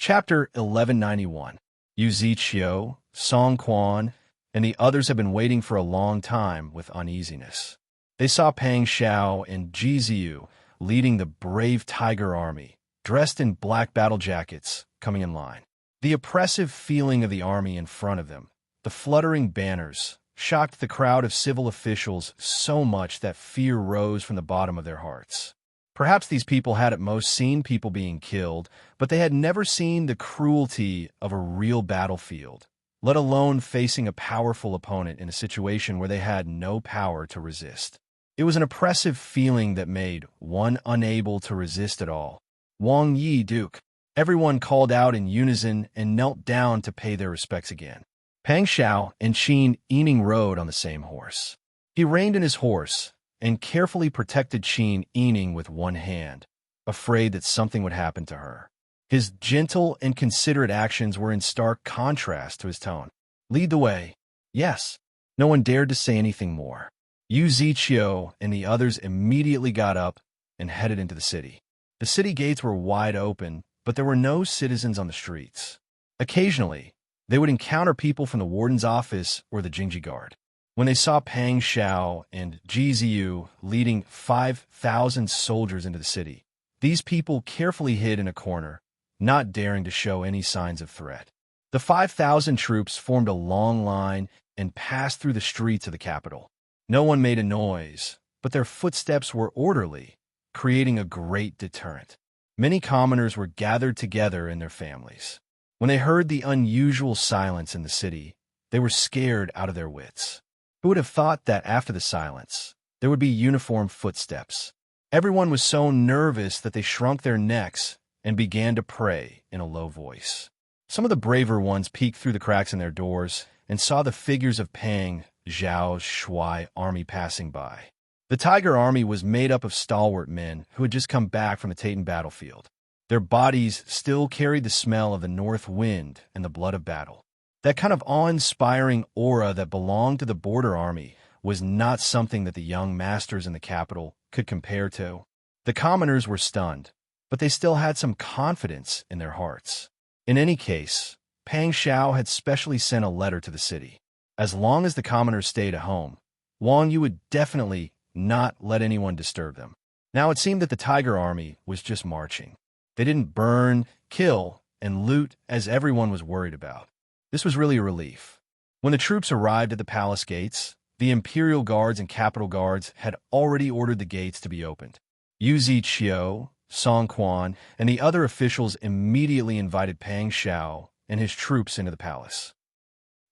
Chapter 1191. Yu Ziqiu, Song Quan, and the others have been waiting for a long time with uneasiness. They saw Pang Xiao and Ji Ziyu leading the brave tiger army, dressed in black battle jackets, coming in line. The oppressive feeling of the army in front of them, the fluttering banners, shocked the crowd of civil officials so much that fear rose from the bottom of their hearts. Perhaps these people had at most seen people being killed, but they had never seen the cruelty of a real battlefield, let alone facing a powerful opponent in a situation where they had no power to resist. It was an oppressive feeling that made one unable to resist at all. Wang Yi, Duke. Everyone called out in unison and knelt down to pay their respects again. Pang Xiao and Qin Yining rode on the same horse. He reined in his horse and carefully protected Qin Yining with one hand, afraid that something would happen to her. His gentle and considerate actions were in stark contrast to his tone. Lead the way. Yes. No one dared to say anything more. Yu Ziqiu and the others immediately got up and headed into the city. The city gates were wide open, but there were no citizens on the streets. Occasionally, they would encounter people from the warden's office or the Jingji Guard. When they saw Pang Xiao and Ji Ziyu leading 5,000 soldiers into the city, these people carefully hid in a corner, not daring to show any signs of threat. The 5,000 troops formed a long line and passed through the streets of the capital. No one made a noise, but their footsteps were orderly, creating a great deterrent. Many commoners were gathered together in their families. When they heard the unusual silence in the city, they were scared out of their wits. Who would have thought that after the silence, there would be uniform footsteps? Everyone was so nervous that they shrunk their necks and began to pray in a low voice. Some of the braver ones peeked through the cracks in their doors and saw the figures of Pang Xiao's Shuai army passing by. The Tiger Army was made up of stalwart men who had just come back from the Titan battlefield. Their bodies still carried the smell of the north wind and the blood of battle. That kind of awe-inspiring aura that belonged to the border army was not something that the young masters in the capital could compare to. The commoners were stunned, but they still had some confidence in their hearts. In any case, Pang Xiao had specially sent a letter to the city. As long as the commoners stayed at home, Wang Yu would definitely not let anyone disturb them. Now it seemed that the Tiger Army was just marching. They didn't burn, kill, and loot as everyone was worried about. This was really a relief. When the troops arrived at the palace gates, the Imperial Guards and Capital Guards had already ordered the gates to be opened. Yu Ziqiu, Song Quan, and the other officials immediately invited Pang Xiao and his troops into the palace.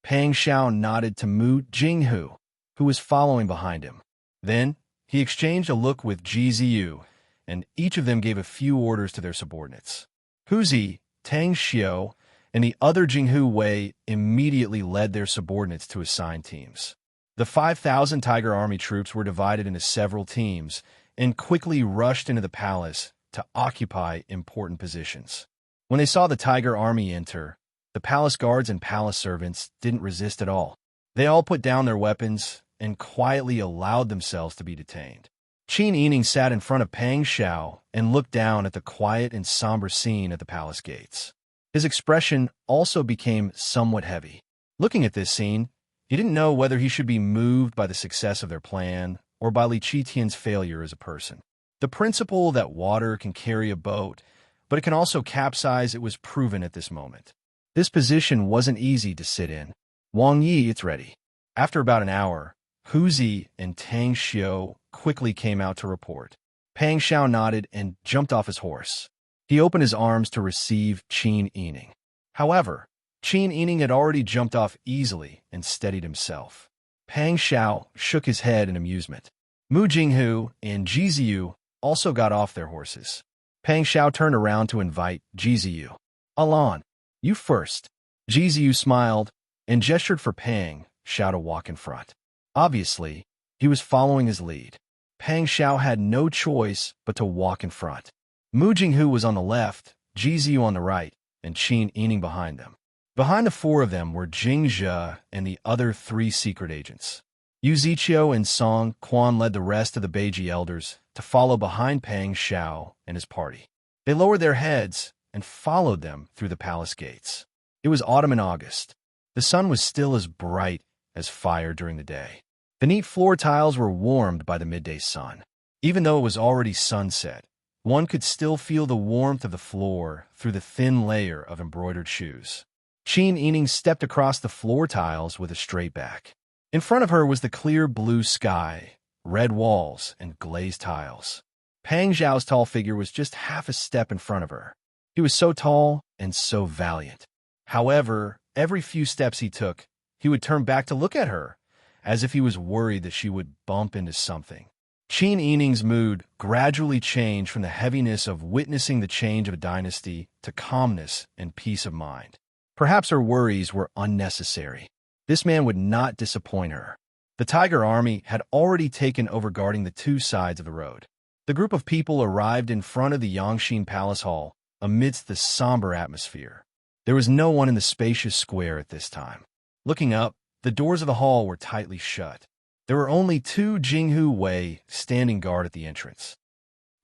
Pang Xiao nodded to Mu Jinghu, who was following behind him. Then, he exchanged a look with Ji Ziyu, and each of them gave a few orders to their subordinates. Huzi, Tang Xiu, and the other Jinghu Wei immediately led their subordinates to assigned teams. The 5,000 Tiger Army troops were divided into several teams and quickly rushed into the palace to occupy important positions. When they saw the Tiger Army enter, the palace guards and palace servants didn't resist at all. They all put down their weapons and quietly allowed themselves to be detained. Qin Yining sat in front of Pang Xiao and looked down at the quiet and somber scene at the palace gates. His expression also became somewhat heavy. Looking at this scene, he didn't know whether he should be moved by the success of their plan or by Li Qitian's failure as a person. The principle that water can carry a boat, but it can also capsize, it was proven at this moment. This position wasn't easy to sit in. Wang Yi, it's ready. After about an hour, Huzi and Tang Xiu quickly came out to report. Pang Xiao nodded and jumped off his horse. He opened his arms to receive Qin Yining. However, Qin Yining had already jumped off easily and steadied himself. Pang Xiao shook his head in amusement. Mu Jinghu and Ji Ziyu also got off their horses. Pang Xiao turned around to invite Ji Ziyu. Alon, you first. Ji Ziyu smiled and gestured for Pang Xiao to walk in front. Obviously, he was following his lead. Pang Xiao had no choice but to walk in front. Mu Jinghu was on the left, Ji Ziyu on the right, and Qin Yining behind them. Behind the four of them were Jing Zhe and the other three secret agents. Yu Ziqiu and Song Quan led the rest of the Beiji elders to follow behind Pang Xiao and his party. They lowered their heads and followed them through the palace gates. It was autumn in August. The sun was still as bright as fire during the day. The neat floor tiles were warmed by the midday sun. Even though it was already sunset, one could still feel the warmth of the floor through the thin layer of embroidered shoes. Qin Yining stepped across the floor tiles with a straight back. In front of her was the clear blue sky, red walls, and glazed tiles. Pang Zhao's tall figure was just half a step in front of her. He was so tall and so valiant. However, every few steps he took, he would turn back to look at her, as if he was worried that she would bump into something. Qin Yining's mood gradually changed from the heaviness of witnessing the change of a dynasty to calmness and peace of mind. Perhaps her worries were unnecessary. This man would not disappoint her. The Tiger Army had already taken over guarding the two sides of the road. The group of people arrived in front of the Yangxin Palace Hall amidst the somber atmosphere. There was no one in the spacious square at this time. Looking up, the doors of the hall were tightly shut. There were only two Jinghu Wei standing guard at the entrance.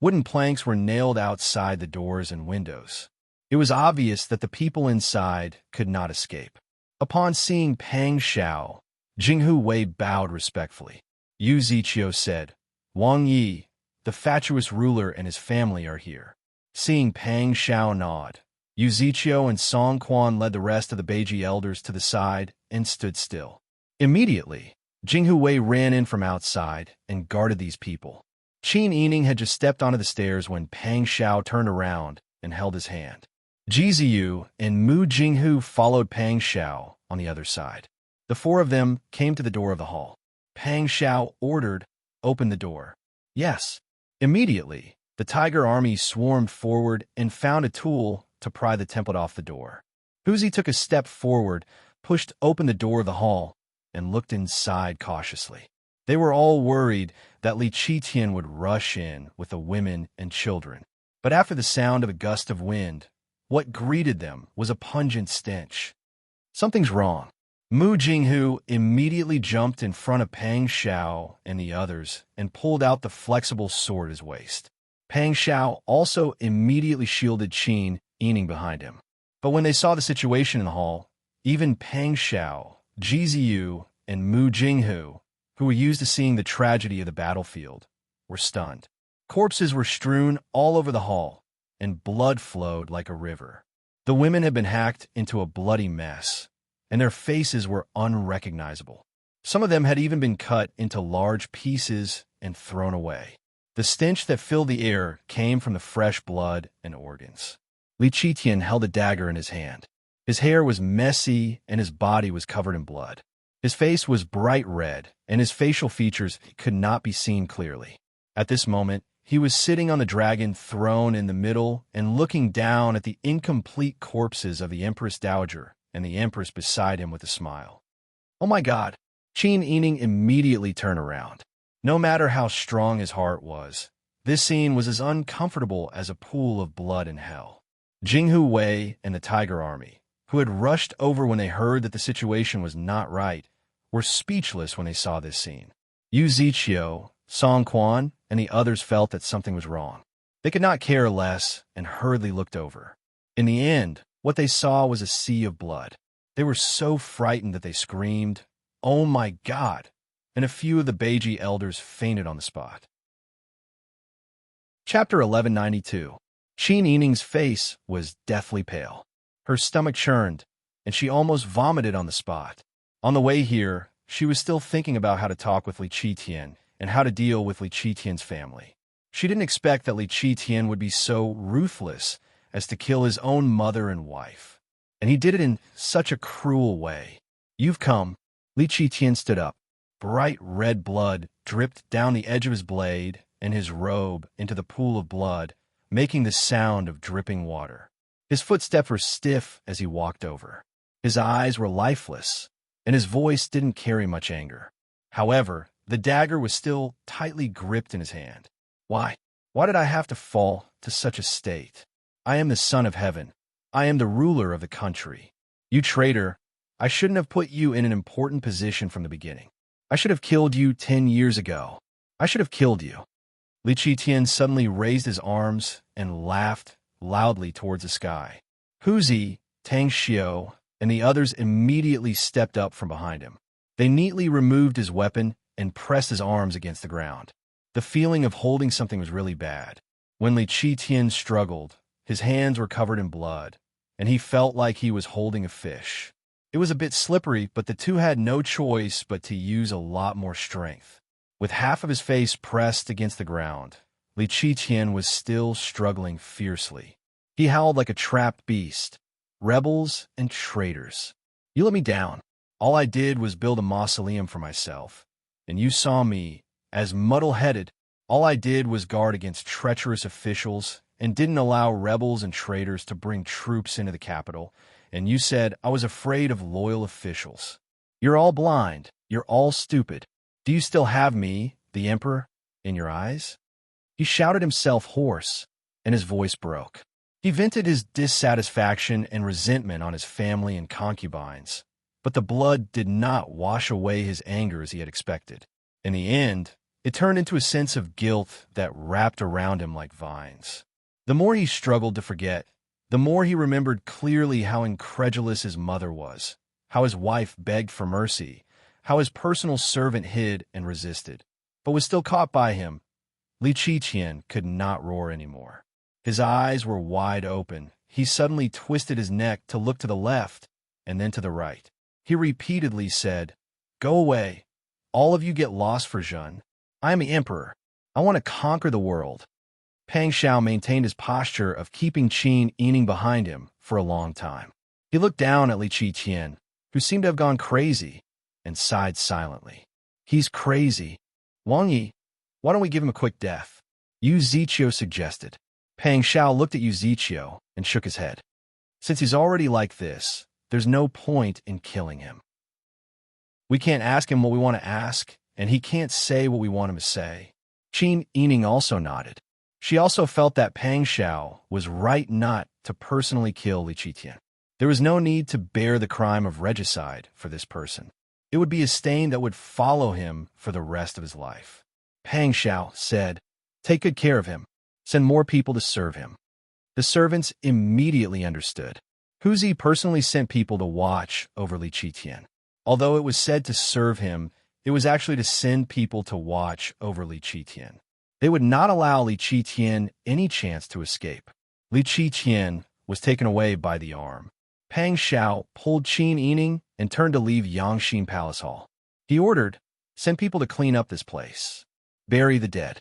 Wooden planks were nailed outside the doors and windows. It was obvious that the people inside could not escape. Upon seeing Pang Xiao, Jinghu Wei bowed respectfully. Yu Ziqiu said, "Wang Yi, the fatuous ruler and his family are here." Seeing Pang Xiao nod, Yu Ziqiu and Song Quan led the rest of the Beiji elders to the side and stood still. Immediately, Jinghu Wei ran in from outside and guarded these people. Qin Yining had just stepped onto the stairs when Pang Xiao turned around and held his hand. Ji Ziyu and Mu Jinghu followed Pang Xiao on the other side. The four of them came to the door of the hall. Pang Xiao ordered, "Open the door." Yes. Immediately, the Tiger Army swarmed forward and found a tool to pry the template off the door. Huzi took a step forward, pushed open the door of the hall, and looked inside cautiously. They were all worried that Li Qitian would rush in with the women and children. But after the sound of a gust of wind, what greeted them was a pungent stench. Something's wrong. Mu Jinghu immediately jumped in front of Pang Xiao and the others and pulled out the flexible sword at his waist. Pang Xiao also immediately shielded Qin Yining behind him. But when they saw the situation in the hall, even Pang Xiao, Ji Ziyu, and Mu Jinghu, who were used to seeing the tragedy of the battlefield, were stunned. Corpses were strewn all over the hall, and blood flowed like a river. The women had been hacked into a bloody mess, and their faces were unrecognizable. Some of them had even been cut into large pieces and thrown away. The stench that filled the air came from the fresh blood and organs. Li Qitian held a dagger in his hand. His hair was messy and his body was covered in blood. His face was bright red, and his facial features could not be seen clearly. At this moment, he was sitting on the dragon throne in the middle and looking down at the incomplete corpses of the Empress Dowager and the Empress beside him with a smile. "Oh my God!" Qin Yining immediately turned around. No matter how strong his heart was, this scene was as uncomfortable as a pool of blood in hell. Jinghu Wei and the Tiger Army, who had rushed over when they heard that the situation was not right, were speechless when they saw this scene. Yu Ziqiu, Song Quan, and the others felt that something was wrong. They could not care less and hurriedly looked over. In the end, what they saw was a sea of blood. They were so frightened that they screamed, "Oh my God!" and a few of the Beiji elders fainted on the spot. Chapter 1192. Qin Yining's face was deathly pale. Her stomach churned, and she almost vomited on the spot. On the way here, she was still thinking about how to talk with Li Qitian and how to deal with Li Qitian's family. She didn't expect that Li Qitian would be so ruthless as to kill his own mother and wife. And he did it in such a cruel way. "You've come." Li Qitian stood up. Bright red blood dripped down the edge of his blade and his robe into the pool of blood, making the sound of dripping water. His footsteps were stiff as he walked over. His eyes were lifeless, and his voice didn't carry much anger. However, the dagger was still tightly gripped in his hand. Why did I have to fall to such a state? I am the son of heaven. I am the ruler of the country. You traitor, I shouldn't have put you in an important position from the beginning. I should have killed you 10 years ago. I should have killed you." Li Qitian suddenly raised his arms and laughed loudly towards the sky. Huzi, Tang Xiao, and the others immediately stepped up from behind him. They neatly removed his weapon and pressed his arms against the ground. The feeling of holding something was really bad. When Li Qitian struggled, his hands were covered in blood, and he felt like he was holding a fish. It was a bit slippery, but the two had no choice but to use a lot more strength. With half of his face pressed against the ground, Li Qitian was still struggling fiercely. He howled like a trapped beast. Rebels and traitors. You let me down. All I did was build a mausoleum for myself. And you saw me, as muddle-headed. All I did was guard against treacherous officials and didn't allow rebels and traitors to bring troops into the capital. And you said I was afraid of loyal officials. You're all blind. You're all stupid. Do you still have me, the Emperor, in your eyes? He shouted himself hoarse, and his voice broke. He vented his dissatisfaction and resentment on his family and concubines, but the blood did not wash away his anger as he had expected. In the end, it turned into a sense of guilt that wrapped around him like vines. The more he struggled to forget, the more he remembered clearly how incredulous his mother was, how his wife begged for mercy, how his personal servant hid and resisted, but was still caught by him. Li Qitian could not roar anymore. His eyes were wide open. He suddenly twisted his neck to look to the left and then to the right. He repeatedly said, "Go away. All of you get lost for Zhen. I am the Emperor. I want to conquer the world." Pang Xiao maintained his posture of keeping Qin Yining behind him for a long time. He looked down at Li Qitian, who seemed to have gone crazy, and sighed silently. "He's crazy. Wang Yi, why don't we give him a quick death?" Yu Ziqiu suggested. Pang Xiao looked at Yu Ziqiu and shook his head. "Since he's already like this, there's no point in killing him. We can't ask him what we want to ask, and he can't say what we want him to say." Qin Yining also nodded. She also felt that Pang Xiao was right not to personally kill Li Qitian. There was no need to bear the crime of regicide for this person. It would be a stain that would follow him for the rest of his life. Pang Xiao said, "Take good care of him. Send more people to serve him." The servants immediately understood. Huzi personally sent people to watch over Li Qitian. Although it was said to serve him, it was actually to send people to watch over Li Qitian. They would not allow Li Qitian any chance to escape. Li Qitian was taken away by the arm. Pang Xiao pulled Qin Yining and turned to leave Yangxin Palace Hall. He ordered, "Send people to clean up this place. Bury the dead."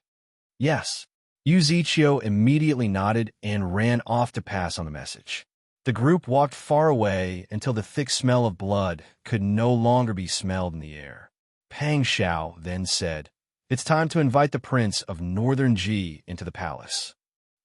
"Yes." Yu Ziqiu immediately nodded and ran off to pass on the message. The group walked far away until the thick smell of blood could no longer be smelled in the air. Pang Xiao then said, "It's time to invite the Prince of Northern Ji into the palace."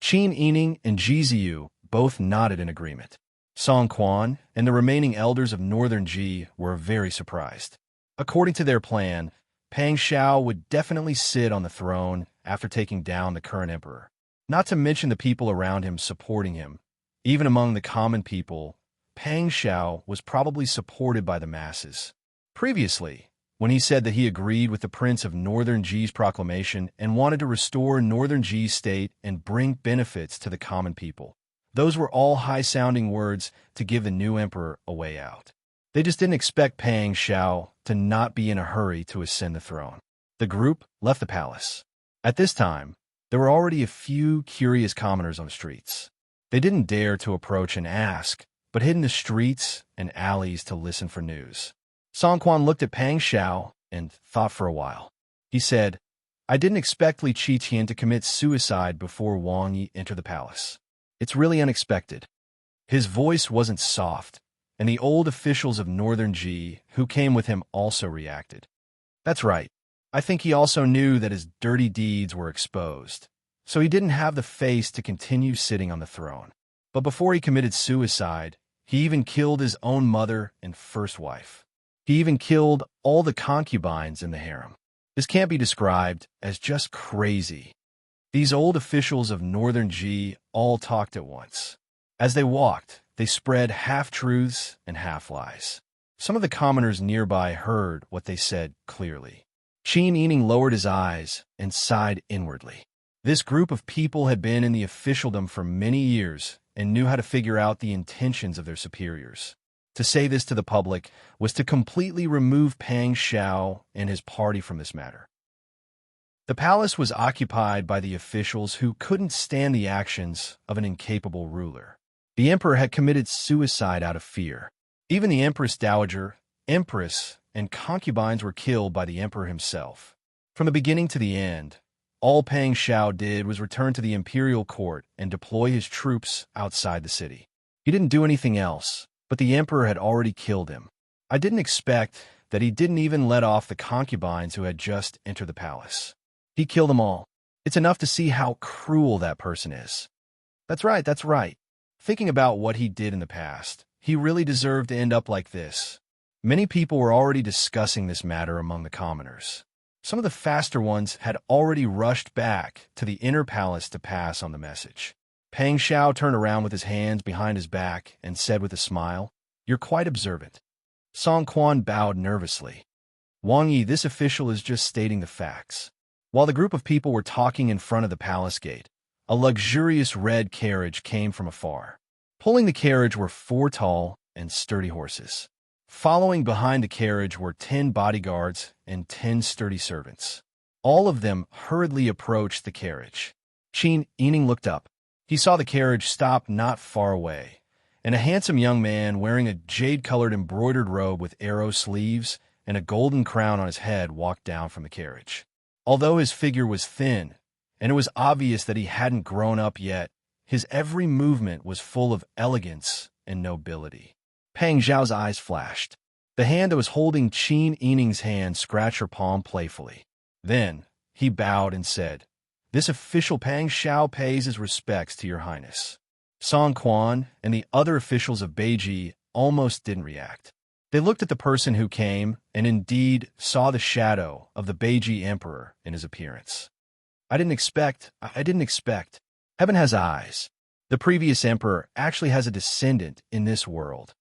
Qin Yining and Jiziyu both nodded in agreement. Song Quan and the remaining elders of Northern Ji were very surprised. According to their plan, Pang Xiao would definitely sit on the throne after taking down the current emperor. Not to mention the people around him supporting him. Even among the common people, Pang Xiao was probably supported by the masses. Previously, when he said that he agreed with the Prince of Northern Ji's proclamation and wanted to restore Northern Ji's state and bring benefits to the common people, those were all high-sounding words to give the new emperor a way out. They just didn't expect Pang Xiao to not be in a hurry to ascend the throne. The group left the palace. At this time, there were already a few curious commoners on the streets. They didn't dare to approach and ask, but hid in the streets and alleys to listen for news. Song Quan looked at Pang Xiao and thought for a while. He said, "I didn't expect Li Qitian to commit suicide before Wang Yi entered the palace. It's really unexpected." His voice wasn't soft, and the old officials of Northern Ji who came with him also reacted. "That's right. I think he also knew that his dirty deeds were exposed, so he didn't have the face to continue sitting on the throne. But before he committed suicide, he even killed his own mother and first wife. He even killed all the concubines in the harem. This can't be described as just crazy." These old officials of Northern Ji all talked at once. As they walked, they spread half-truths and half-lies. Some of the commoners nearby heard what they said clearly. Qin Yining lowered his eyes and sighed inwardly. This group of people had been in the officialdom for many years and knew how to figure out the intentions of their superiors. To say this to the public was to completely remove Pang Xiao and his party from this matter. The palace was occupied by the officials who couldn't stand the actions of an incapable ruler. The emperor had committed suicide out of fear. Even the empress dowager, empress, and concubines were killed by the emperor himself. From the beginning to the end, all Pang Xiao did was return to the imperial court and deploy his troops outside the city. He didn't do anything else, but the emperor had already killed him. I didn't expect that he didn't even let off the concubines who had just entered the palace. He killed them all. It's enough to see how cruel that person is. That's right, that's right. Thinking about what he did in the past, he really deserved to end up like this. Many people were already discussing this matter among the commoners. Some of the faster ones had already rushed back to the inner palace to pass on the message. Pang Xiao turned around with his hands behind his back and said with a smile, "You're quite observant." Song Quan bowed nervously. "Wang Yi, this official is just stating the facts." While the group of people were talking in front of the palace gate, a luxurious red carriage came from afar. Pulling the carriage were 4 tall and sturdy horses. Following behind the carriage were 10 bodyguards and 10 sturdy servants. All of them hurriedly approached the carriage. Qin Yining looked up. He saw the carriage stop not far away, and a handsome young man wearing a jade-colored embroidered robe with arrow sleeves and a golden crown on his head walked down from the carriage. Although his figure was thin, and it was obvious that he hadn't grown up yet, his every movement was full of elegance and nobility. Pang Xiao's eyes flashed. The hand that was holding Qin Yining's hand scratched her palm playfully. Then he bowed and said, "This official Pang Xiao pays his respects to your highness." Song Quan and the other officials of Beiji almost didn't react. They looked at the person who came and indeed saw the shadow of the Beiji emperor in his appearance. I didn't expect. Heaven has eyes. The previous emperor actually has a descendant in this world.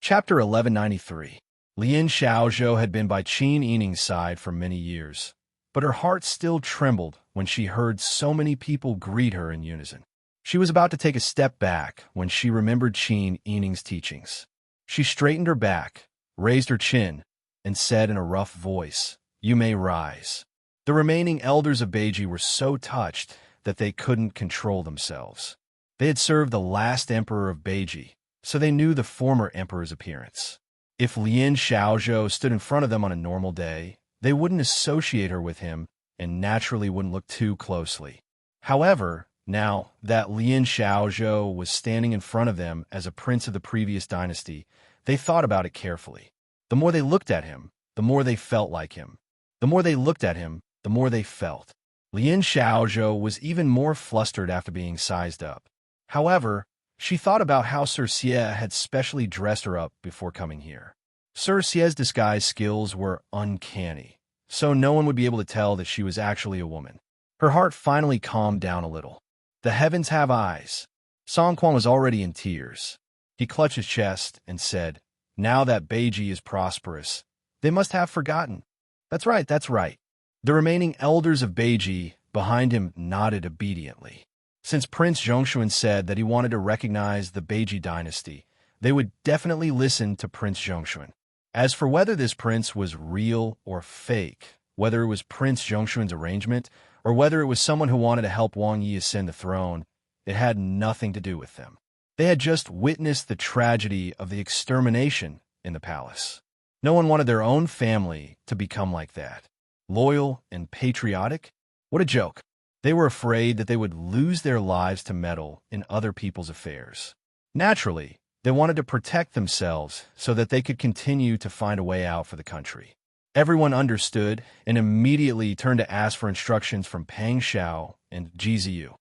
Chapter 1193. Lian Xiaozhou had been by Qin Yining's side for many years, but her heart still trembled when she heard so many people greet her in unison. She was about to take a step back when she remembered Qin Yining's teachings. She straightened her back, raised her chin, and said in a rough voice, "You may rise." The remaining elders of Beiji were so touched that they couldn't control themselves. They had served the last emperor of Beiji, so they knew the former emperor's appearance. If Lian Xiaozhou stood in front of them on a normal day, they wouldn't associate her with him and naturally wouldn't look too closely. However, now that Lian Xiaozhou was standing in front of them as a prince of the previous dynasty, they thought about it carefully. The more they looked at him, the more they felt like him. The more they looked at him, the more they felt. Lian Xiaozhou was even more flustered after being sized up. However, she thought about how Sir Xie had specially dressed her up before coming here. Sir Xie's disguise skills were uncanny, so no one would be able to tell that she was actually a woman. Her heart finally calmed down a little. The heavens have eyes. Song Quan was already in tears. He clutched his chest and said, "Now that Beiji is prosperous, they must have forgotten." That's right, that's right. The remaining elders of Beiji behind him nodded obediently. Since Prince Zhongshuan said that he wanted to recognize the Beiji dynasty, they would definitely listen to Prince Zhongshuan. As for whether this prince was real or fake, whether it was Prince Zhongshuan's arrangement, or whether it was someone who wanted to help Wang Yi ascend the throne, it had nothing to do with them. They had just witnessed the tragedy of the extermination in the palace. No one wanted their own family to become like that. Loyal and patriotic? What a joke. They were afraid that they would lose their lives to meddle in other people's affairs. Naturally, they wanted to protect themselves so that they could continue to find a way out for the country. Everyone understood and immediately turned to ask for instructions from Pang Xiao and Ji Ziyu.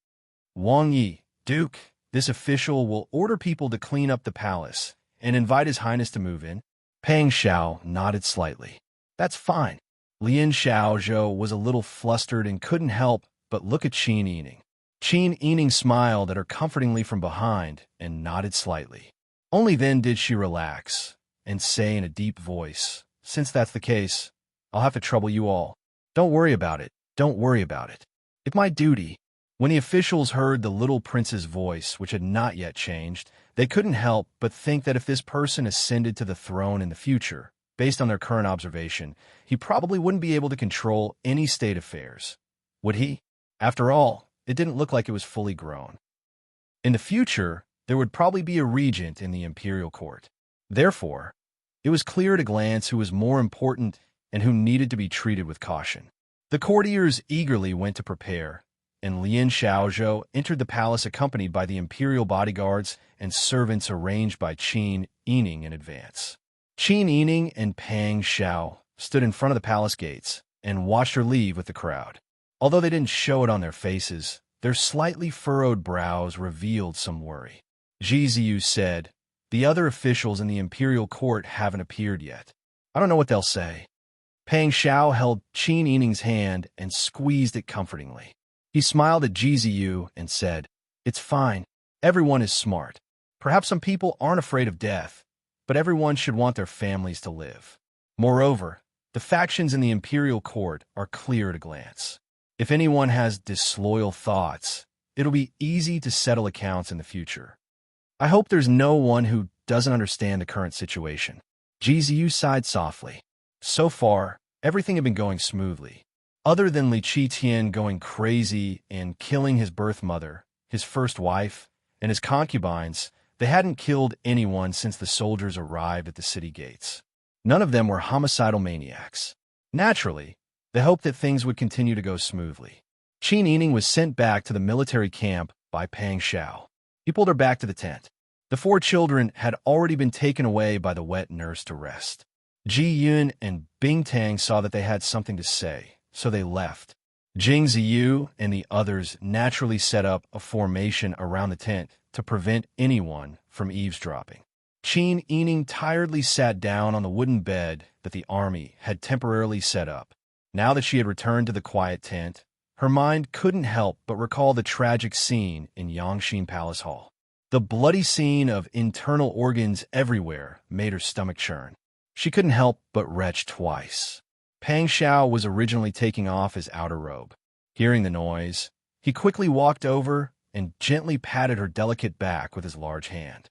"Wang Yi, Duke, this official will order people to clean up the palace and invite His Highness to move in." Pang Xiao nodded slightly. "That's fine." Lian Xiaozhou was a little flustered and couldn't help but look at Qin Yining. Qin Yining smiled at her comfortingly from behind and nodded slightly. Only then did she relax and say in a deep voice, "Since that's the case, I'll have to trouble you all. Don't worry about it. Don't worry about it. It's my duty. When the officials heard the little prince's voice, which had not yet changed, they couldn't help but think that if this person ascended to the throne in the future, based on their current observation, he probably wouldn't be able to control any state affairs. Would he? After all, it didn't look like it was fully grown. In the future, there would probably be a regent in the imperial court. Therefore, it was clear at a glance who was more important and who needed to be treated with caution. The courtiers eagerly went to prepare, and Lien Xiaozhou entered the palace accompanied by the imperial bodyguards and servants arranged by Qin Yining in advance. Qin Yining and Pang Xiao stood in front of the palace gates and watched her leave with the crowd. Although they didn't show it on their faces, their slightly furrowed brows revealed some worry. Ji Ziyu said, "The other officials in the imperial court haven't appeared yet. I don't know what they'll say." Pang Xiao held Qin Yining's hand and squeezed it comfortingly. He smiled at Ji Ziyu and said, "It's fine. Everyone is smart. Perhaps some people aren't afraid of death, but everyone should want their families to live. Moreover, the factions in the imperial court are clear at a glance. If anyone has disloyal thoughts, it'll be easy to settle accounts in the future. I hope there's no one who doesn't understand the current situation." Ji Ziyu sighed softly. So far, everything had been going smoothly. Other than Li Qitian going crazy and killing his birth mother, his first wife, and his concubines, they hadn't killed anyone since the soldiers arrived at the city gates. None of them were homicidal maniacs. Naturally, they hoped that things would continue to go smoothly. Qin Yining was sent back to the military camp by Pang Xiao. He pulled her back to the tent. The 4 children had already been taken away by the wet nurse to rest. Ji Yun and Bing Tang saw that they had something to say, so they left. Jing Ziyu and the others naturally set up a formation around the tent to prevent anyone from eavesdropping. Qin Yining tiredly sat down on the wooden bed that the army had temporarily set up. Now that she had returned to the quiet tent, her mind couldn't help but recall the tragic scene in Yangxin Palace Hall. The bloody scene of internal organs everywhere made her stomach churn. She couldn't help but retch twice. Pang Xiao was originally taking off his outer robe. Hearing the noise, he quickly walked over and gently patted her delicate back with his large hand.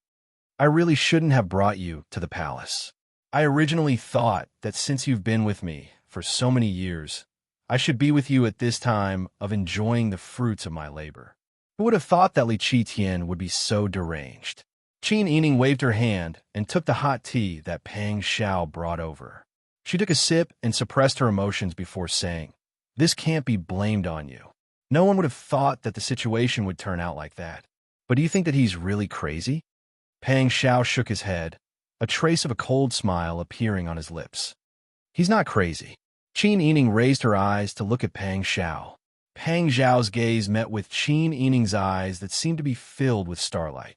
"I really shouldn't have brought you to the palace. I originally thought that since you've been with me for so many years, I should be with you at this time of enjoying the fruits of my labor. Who would have thought that Li Qitian would be so deranged?" Qin Yining waved her hand and took the hot tea that Pang Xiao brought over. She took a sip and suppressed her emotions before saying, "This can't be blamed on you. No one would have thought that the situation would turn out like that. But do you think that he's really crazy?" Pang Xiao shook his head, a trace of a cold smile appearing on his lips. "He's not crazy." Qin Yining raised her eyes to look at Pang Xiao. Pang Xiao's gaze met with Qin Yining's eyes that seemed to be filled with starlight.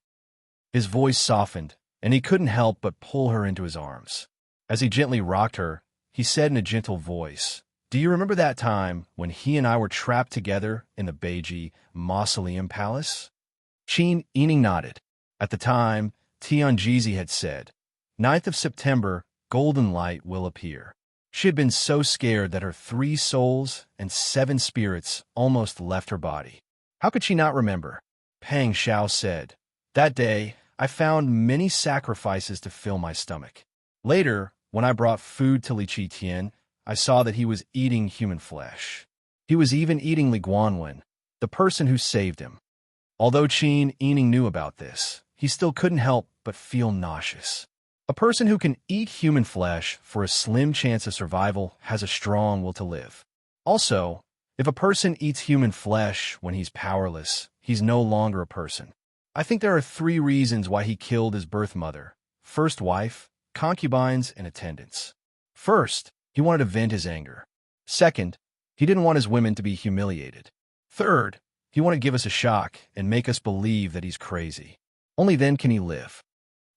His voice softened, and he couldn't help but pull her into his arms. As he gently rocked her, he said in a gentle voice, "Do you remember that time when he and I were trapped together in the Beiji Mausoleum Palace?" Qin Yining nodded. At the time, Tianjizi had said, "9th of September, golden light will appear." She had been so scared that her 3 souls and 7 spirits almost left her body. How could she not remember? Pang Xiao said, "That day, I found many sacrifices to fill my stomach. Later, when I brought food to Li Qitian, I saw that he was eating human flesh. He was even eating Li Guanwen, the person who saved him." Although Qin Yining knew about this, he still couldn't help but feel nauseous. A person who can eat human flesh for a slim chance of survival has a strong will to live. Also, if a person eats human flesh when he's powerless, he's no longer a person. I think there are 3 reasons why he killed his birth mother, first wife, concubines, and attendants. First, he wanted to vent his anger. Second, he didn't want his women to be humiliated. Third, he wanted to give us a shock and make us believe that he's crazy. Only then can he live.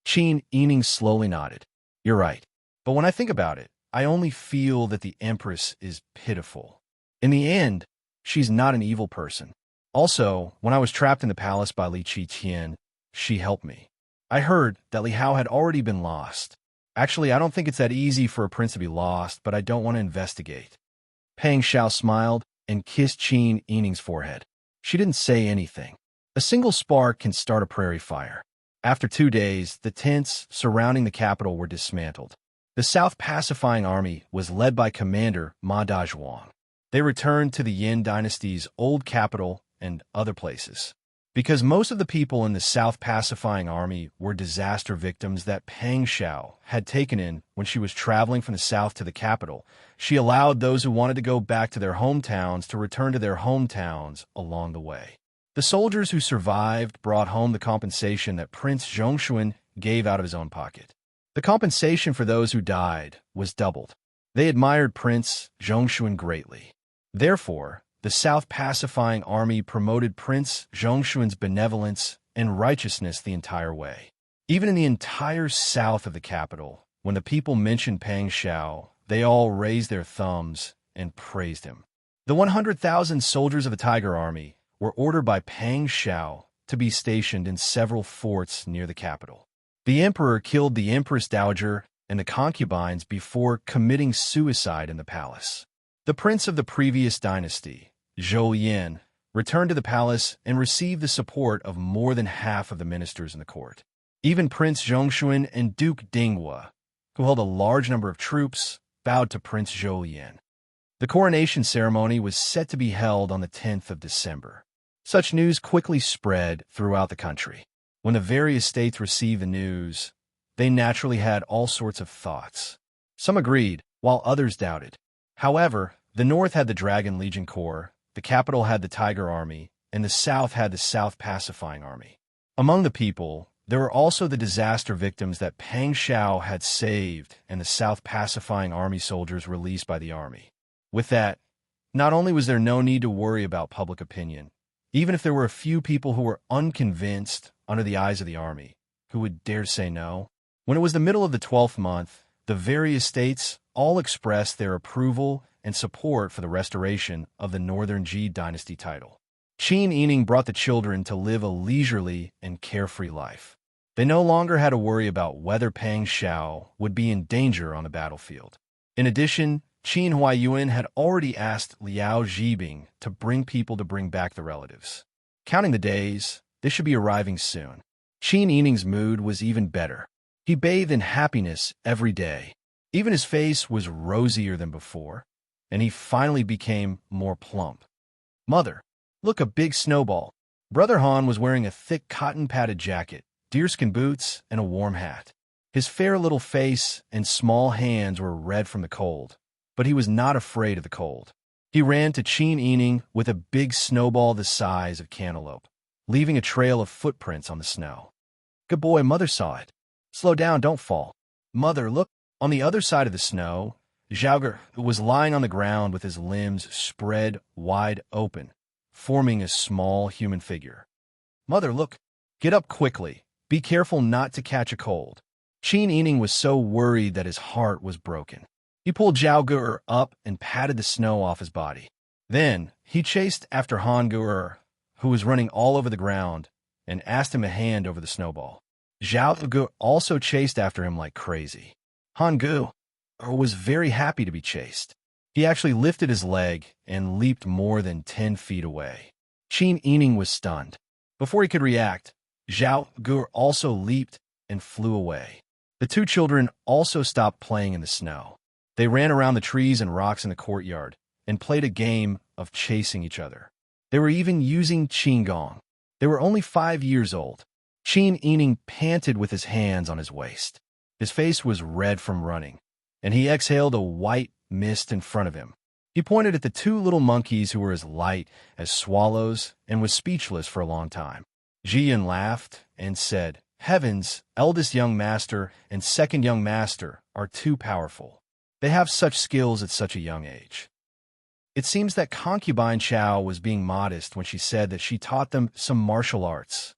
Qin Yining slowly nodded. "You're right. But when I think about it, I only feel that the Empress is pitiful. In the end, she's not an evil person. Also, when I was trapped in the palace by Li Qitian, she helped me. I heard that Li Hao had already been lost. Actually, I don't think it's that easy for a prince to be lost, but I don't want to investigate." Pang Xiao smiled, and kissed Qin Yining's forehead. She didn't say anything. A single spark can start a prairie fire. After 2 days, the tents surrounding the capital were dismantled. The South Pacifying Army was led by Commander Ma Dazhuang. They returned to the Yin dynasty's old capital and other places. Because most of the people in the South Pacifying Army were disaster victims that Pang Xiao had taken in when she was traveling from the south to the capital, she allowed those who wanted to go back to their hometowns to return to their hometowns along the way. The soldiers who survived brought home the compensation that Prince Zhongshuan gave out of his own pocket. The compensation for those who died was doubled. They admired Prince Zhongshuan greatly. Therefore, the South Pacifying Army promoted Prince Zhongshuan's benevolence and righteousness the entire way. Even in the entire south of the capital, when the people mentioned Pang Xiao, they all raised their thumbs and praised him. The 100,000 soldiers of the Tiger Army were ordered by Pang Xiao to be stationed in several forts near the capital. The emperor killed the Empress Dowager and the concubines before committing suicide in the palace. The prince of the previous dynasty, Zhou Yin, returned to the palace and received the support of more than half of the ministers in the court. Even Prince Zhongshuan and Duke Dinghua, who held a large number of troops, bowed to Prince Zhou Yin. The coronation ceremony was set to be held on the 10th of December. Such news quickly spread throughout the country. When the various states received the news, they naturally had all sorts of thoughts. Some agreed, while others doubted. However, the north had the Dragon Legion Corps, the capital had the Tiger Army, and the south had the South Pacifying Army. Among the people, there were also the disaster victims that Pang Xiao had saved and the South Pacifying Army soldiers released by the army. With that, not only was there no need to worry about public opinion, even if there were a few people who were unconvinced under the eyes of the army, who would dare say no. When it was the middle of the 12th month, the various states all expressed their approval and support for the restoration of the Northern Ji dynasty title. Qin Yining brought the children to live a leisurely and carefree life. They no longer had to worry about whether Pang Xiao would be in danger on the battlefield. In addition, Qin Huaiyuan had already asked Liao Zhibing to bring back the relatives. Counting the days, they should be arriving soon. Qin Yining's mood was even better. He bathed in happiness every day. Even his face was rosier than before, and he finally became more plump. Mother, look, a big snowball. Brother Han was wearing a thick cotton-padded jacket, deerskin boots, and a warm hat. His fair little face and small hands were red from the cold, but he was not afraid of the cold. He ran to Qin Yining with a big snowball the size of cantaloupe, leaving a trail of footprints on the snow. Good boy, Mother saw it. Slow down, don't fall. Mother, look. On the other side of the snow, Zhaoge was lying on the ground with his limbs spread wide open, forming a small human figure. Mother, look. Get up quickly. Be careful not to catch a cold. Qin Yining was so worried that his heart was broken. He pulled Zhaoge up and patted the snow off his body. Then he chased after Han Gu, who was running all over the ground, and asked him a hand over the snowball. Zhaoge also chased after him like crazy. Han Gu was very happy to be chased. He actually lifted his leg and leaped more than 10 feet away. Qin Yining was stunned. Before he could react, Zhaoge also leaped and flew away. The two children also stopped playing in the snow. They ran around the trees and rocks in the courtyard and played a game of chasing each other. They were even using qinggong. They were only 5 years old. Qin Yining panted with his hands on his waist. His face was red from running, and he exhaled a white mist in front of him. He pointed at the two little monkeys who were as light as swallows and was speechless for a long time. Jiyan laughed and said, Heavens, eldest young master and second young master are too powerful. They have such skills at such a young age. It seems that concubine Chao was being modest when she said that she taught them some martial arts.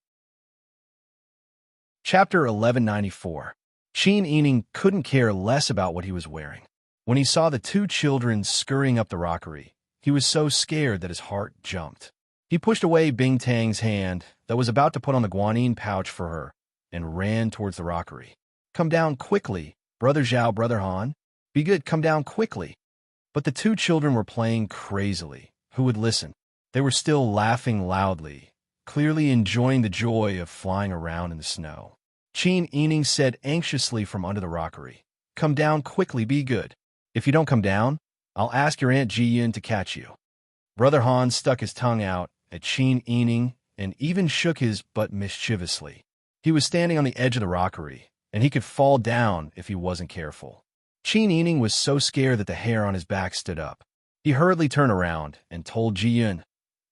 Chapter 1194. Qin Yining couldn't care less about what he was wearing. When he saw the two children scurrying up the rockery, he was so scared that his heart jumped. He pushed away Bing Tang's hand that was about to put on the guanyin pouch for her and ran towards the rockery. Come down quickly, Brother Zhao, Brother Han. Be good, come down quickly. But the two children were playing crazily, who would listen? They were still laughing loudly, clearly enjoying the joy of flying around in the snow. Qin Yining said anxiously from under the rockery, "Come down quickly, be good. If you don't come down, I'll ask your Aunt Ji Yun to catch you." Brother Han stuck his tongue out at Qin Yining and even shook his butt mischievously. He was standing on the edge of the rockery, and he could fall down if he wasn't careful. Qin Yining was so scared that the hair on his back stood up. He hurriedly turned around and told Ji Yun,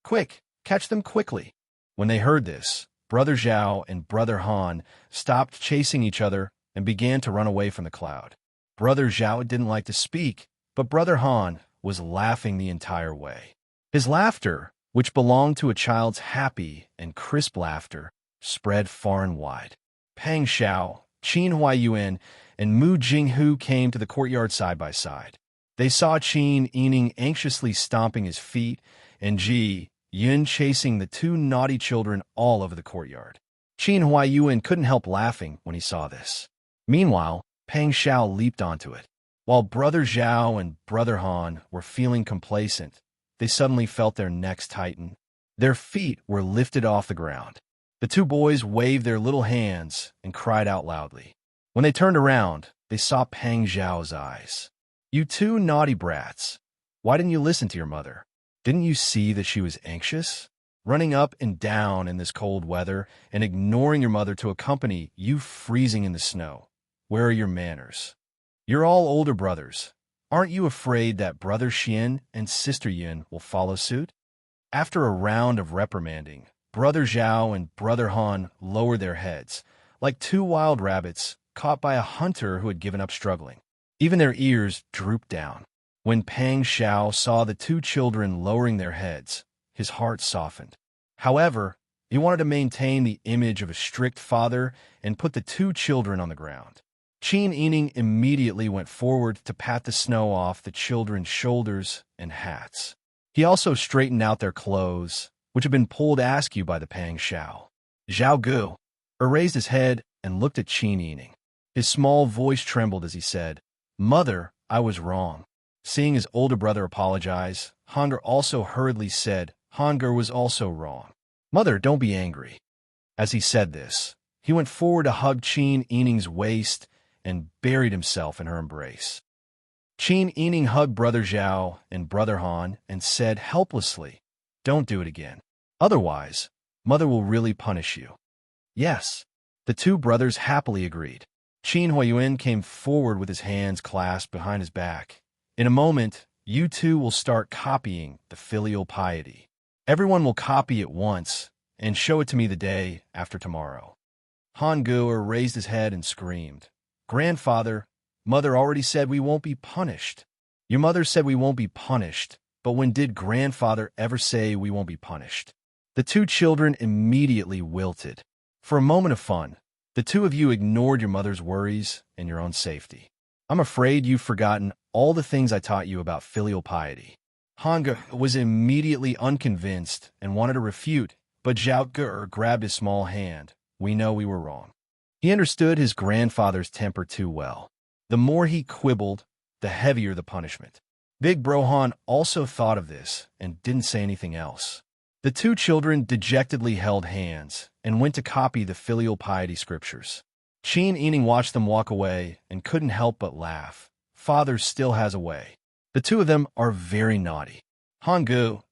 "Quick, catch them quickly." When they heard this, Brother Zhao and Brother Han stopped chasing each other and began to run away from the cloud. Brother Zhao didn't like to speak, but Brother Han was laughing the entire way. His laughter, which belonged to a child's happy and crisp laughter, spread far and wide. Pang Xiao, Qin Huaiyuan, and Mu Jinghu came to the courtyard side by side. They saw Qin Yining anxiously stomping his feet and Ji Yun chasing the two naughty children all over the courtyard. Qin Huaiyuan couldn't help laughing when he saw this. Meanwhile, Pang Xiao leaped onto it. While Brother Zhao and Brother Han were feeling complacent, they suddenly felt their necks tighten. Their feet were lifted off the ground. The two boys waved their little hands and cried out loudly. When they turned around, they saw Pang Xiao's eyes. "You two naughty brats. Why didn't you listen to your mother? Didn't you see that she was anxious? Running up and down in this cold weather and ignoring your mother to accompany you freezing in the snow. Where are your manners? You're all older brothers. Aren't you afraid that Brother Xian and Sister Yun will follow suit?" After a round of reprimanding, Brother Zhao and Brother Han lowered their heads, like two wild rabbits caught by a hunter who had given up struggling. Even their ears drooped down. When Pang Xiao saw the two children lowering their heads, his heart softened. However, he wanted to maintain the image of a strict father and put the two children on the ground. Qin Yining immediately went forward to pat the snow off the children's shoulders and hats. He also straightened out their clothes, which had been pulled askew by the Pang Xiao. Zhao Gu raised his head and looked at Qin Yining. His small voice trembled as he said, "Mother, I was wrong." Seeing his older brother apologize, Hange also hurriedly said Hange was also wrong. "Mother, don't be angry." As he said this, he went forward to hug Qin Yining's waist and buried himself in her embrace. Qin Yining hugged Brother Zhao and Brother Han and said helplessly, "Don't do it again. Otherwise, Mother will really punish you." "Yes." The two brothers happily agreed. Qin Huaiyuan came forward with his hands clasped behind his back. "In a moment, you two will start copying the filial piety. Everyone will copy it once and show it to me the day after tomorrow." Han Gu raised his head and screamed, "Grandfather, Mother already said we won't be punished." "Your mother said we won't be punished, but when did Grandfather ever say we won't be punished?" The two children immediately wilted. For a moment of fun, the two of you ignored your mother's worries and your own safety. "I'm afraid you've forgotten all the things I taught you about filial piety." Hange was immediately unconvinced and wanted to refute, but Zhao Gu grabbed his small hand. "We know we were wrong." He understood his grandfather's temper too well. The more he quibbled, the heavier the punishment. Big Bro Han also thought of this and didn't say anything else. The two children dejectedly held hands and went to copy the filial piety scriptures. Qin Yining watched them walk away and couldn't help but laugh. Father still has a way. The two of them are very naughty. Han Gu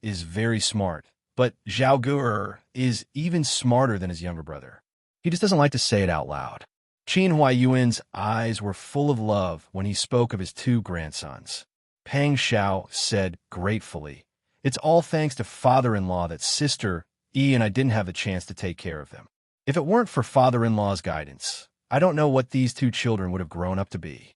is very smart, but Zhao Gu is even smarter than his younger brother. He just doesn't like to say it out loud. Qin Huaiyuan's eyes were full of love when he spoke of his two grandsons. Pang Xiao said gratefully, "It's all thanks to father-in-law that Sister E and I didn't have the chance to take care of them. If it weren't for father-in-law's guidance, I don't know what these two children would have grown up to be."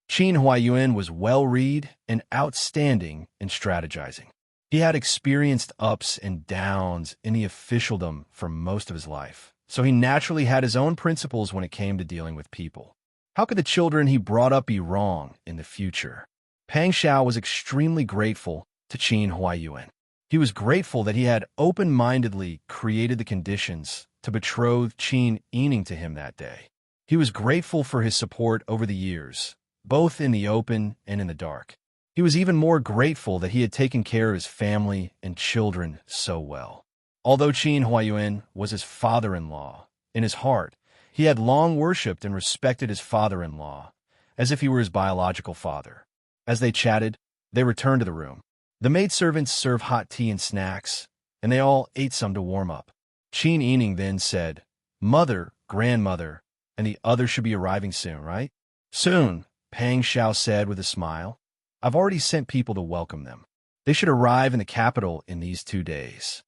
Qin Huaiyuan was well-read and outstanding in strategizing. He had experienced ups and downs in the officialdom for most of his life, so he naturally had his own principles when it came to dealing with people. How could the children he brought up be wrong in the future? Pang Xiao was extremely grateful to Qin Huaiyuan. He was grateful that he had open-mindedly created the conditions to betroth Qin Yining to him that day. He was grateful for his support over the years, both in the open and in the dark. He was even more grateful that he had taken care of his family and children so well. Although Qin Huayuan was his father-in-law, in his heart, he had long worshipped and respected his father-in-law, as if he were his biological father. As they chatted, they returned to the room. The maidservants served hot tea and snacks, and they all ate some to warm up. Qin Yining then said, "Mother, grandmother, and the others should be arriving soon, right?" "Soon," Pang Xiao said with a smile. "I've already sent people to welcome them. They should arrive in the capital in these 2 days."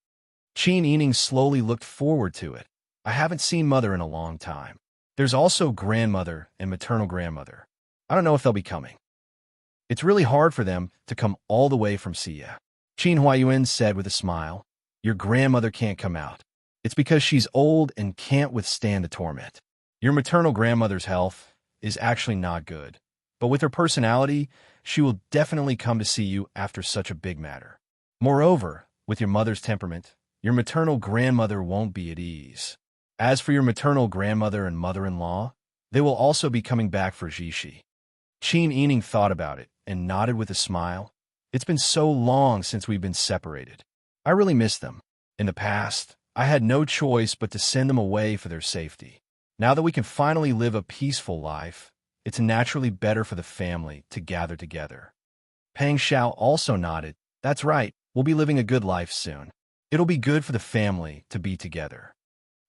Qin Yining slowly looked forward to it. "I haven't seen Mother in a long time. There's also grandmother and maternal grandmother. I don't know if they'll be coming. It's really hard for them to come all the way from Xia." Qin Huayuan said with a smile, "Your grandmother can't come out. It's because she's old and can't withstand the torment. Your maternal grandmother's health is actually not good, but with her personality, she will definitely come to see you after such a big matter. Moreover, with your mother's temperament, your maternal grandmother won't be at ease. As for your maternal grandmother and mother-in-law, they will also be coming back for Jishi." Qin Yining thought about it and nodded with a smile. "It's been so long since we've been separated. I really miss them. In the past, I had no choice but to send them away for their safety. Now that we can finally live a peaceful life, it's naturally better for the family to gather together." Pang Xiao also nodded. "That's right, we'll be living a good life soon. It'll be good for the family to be together."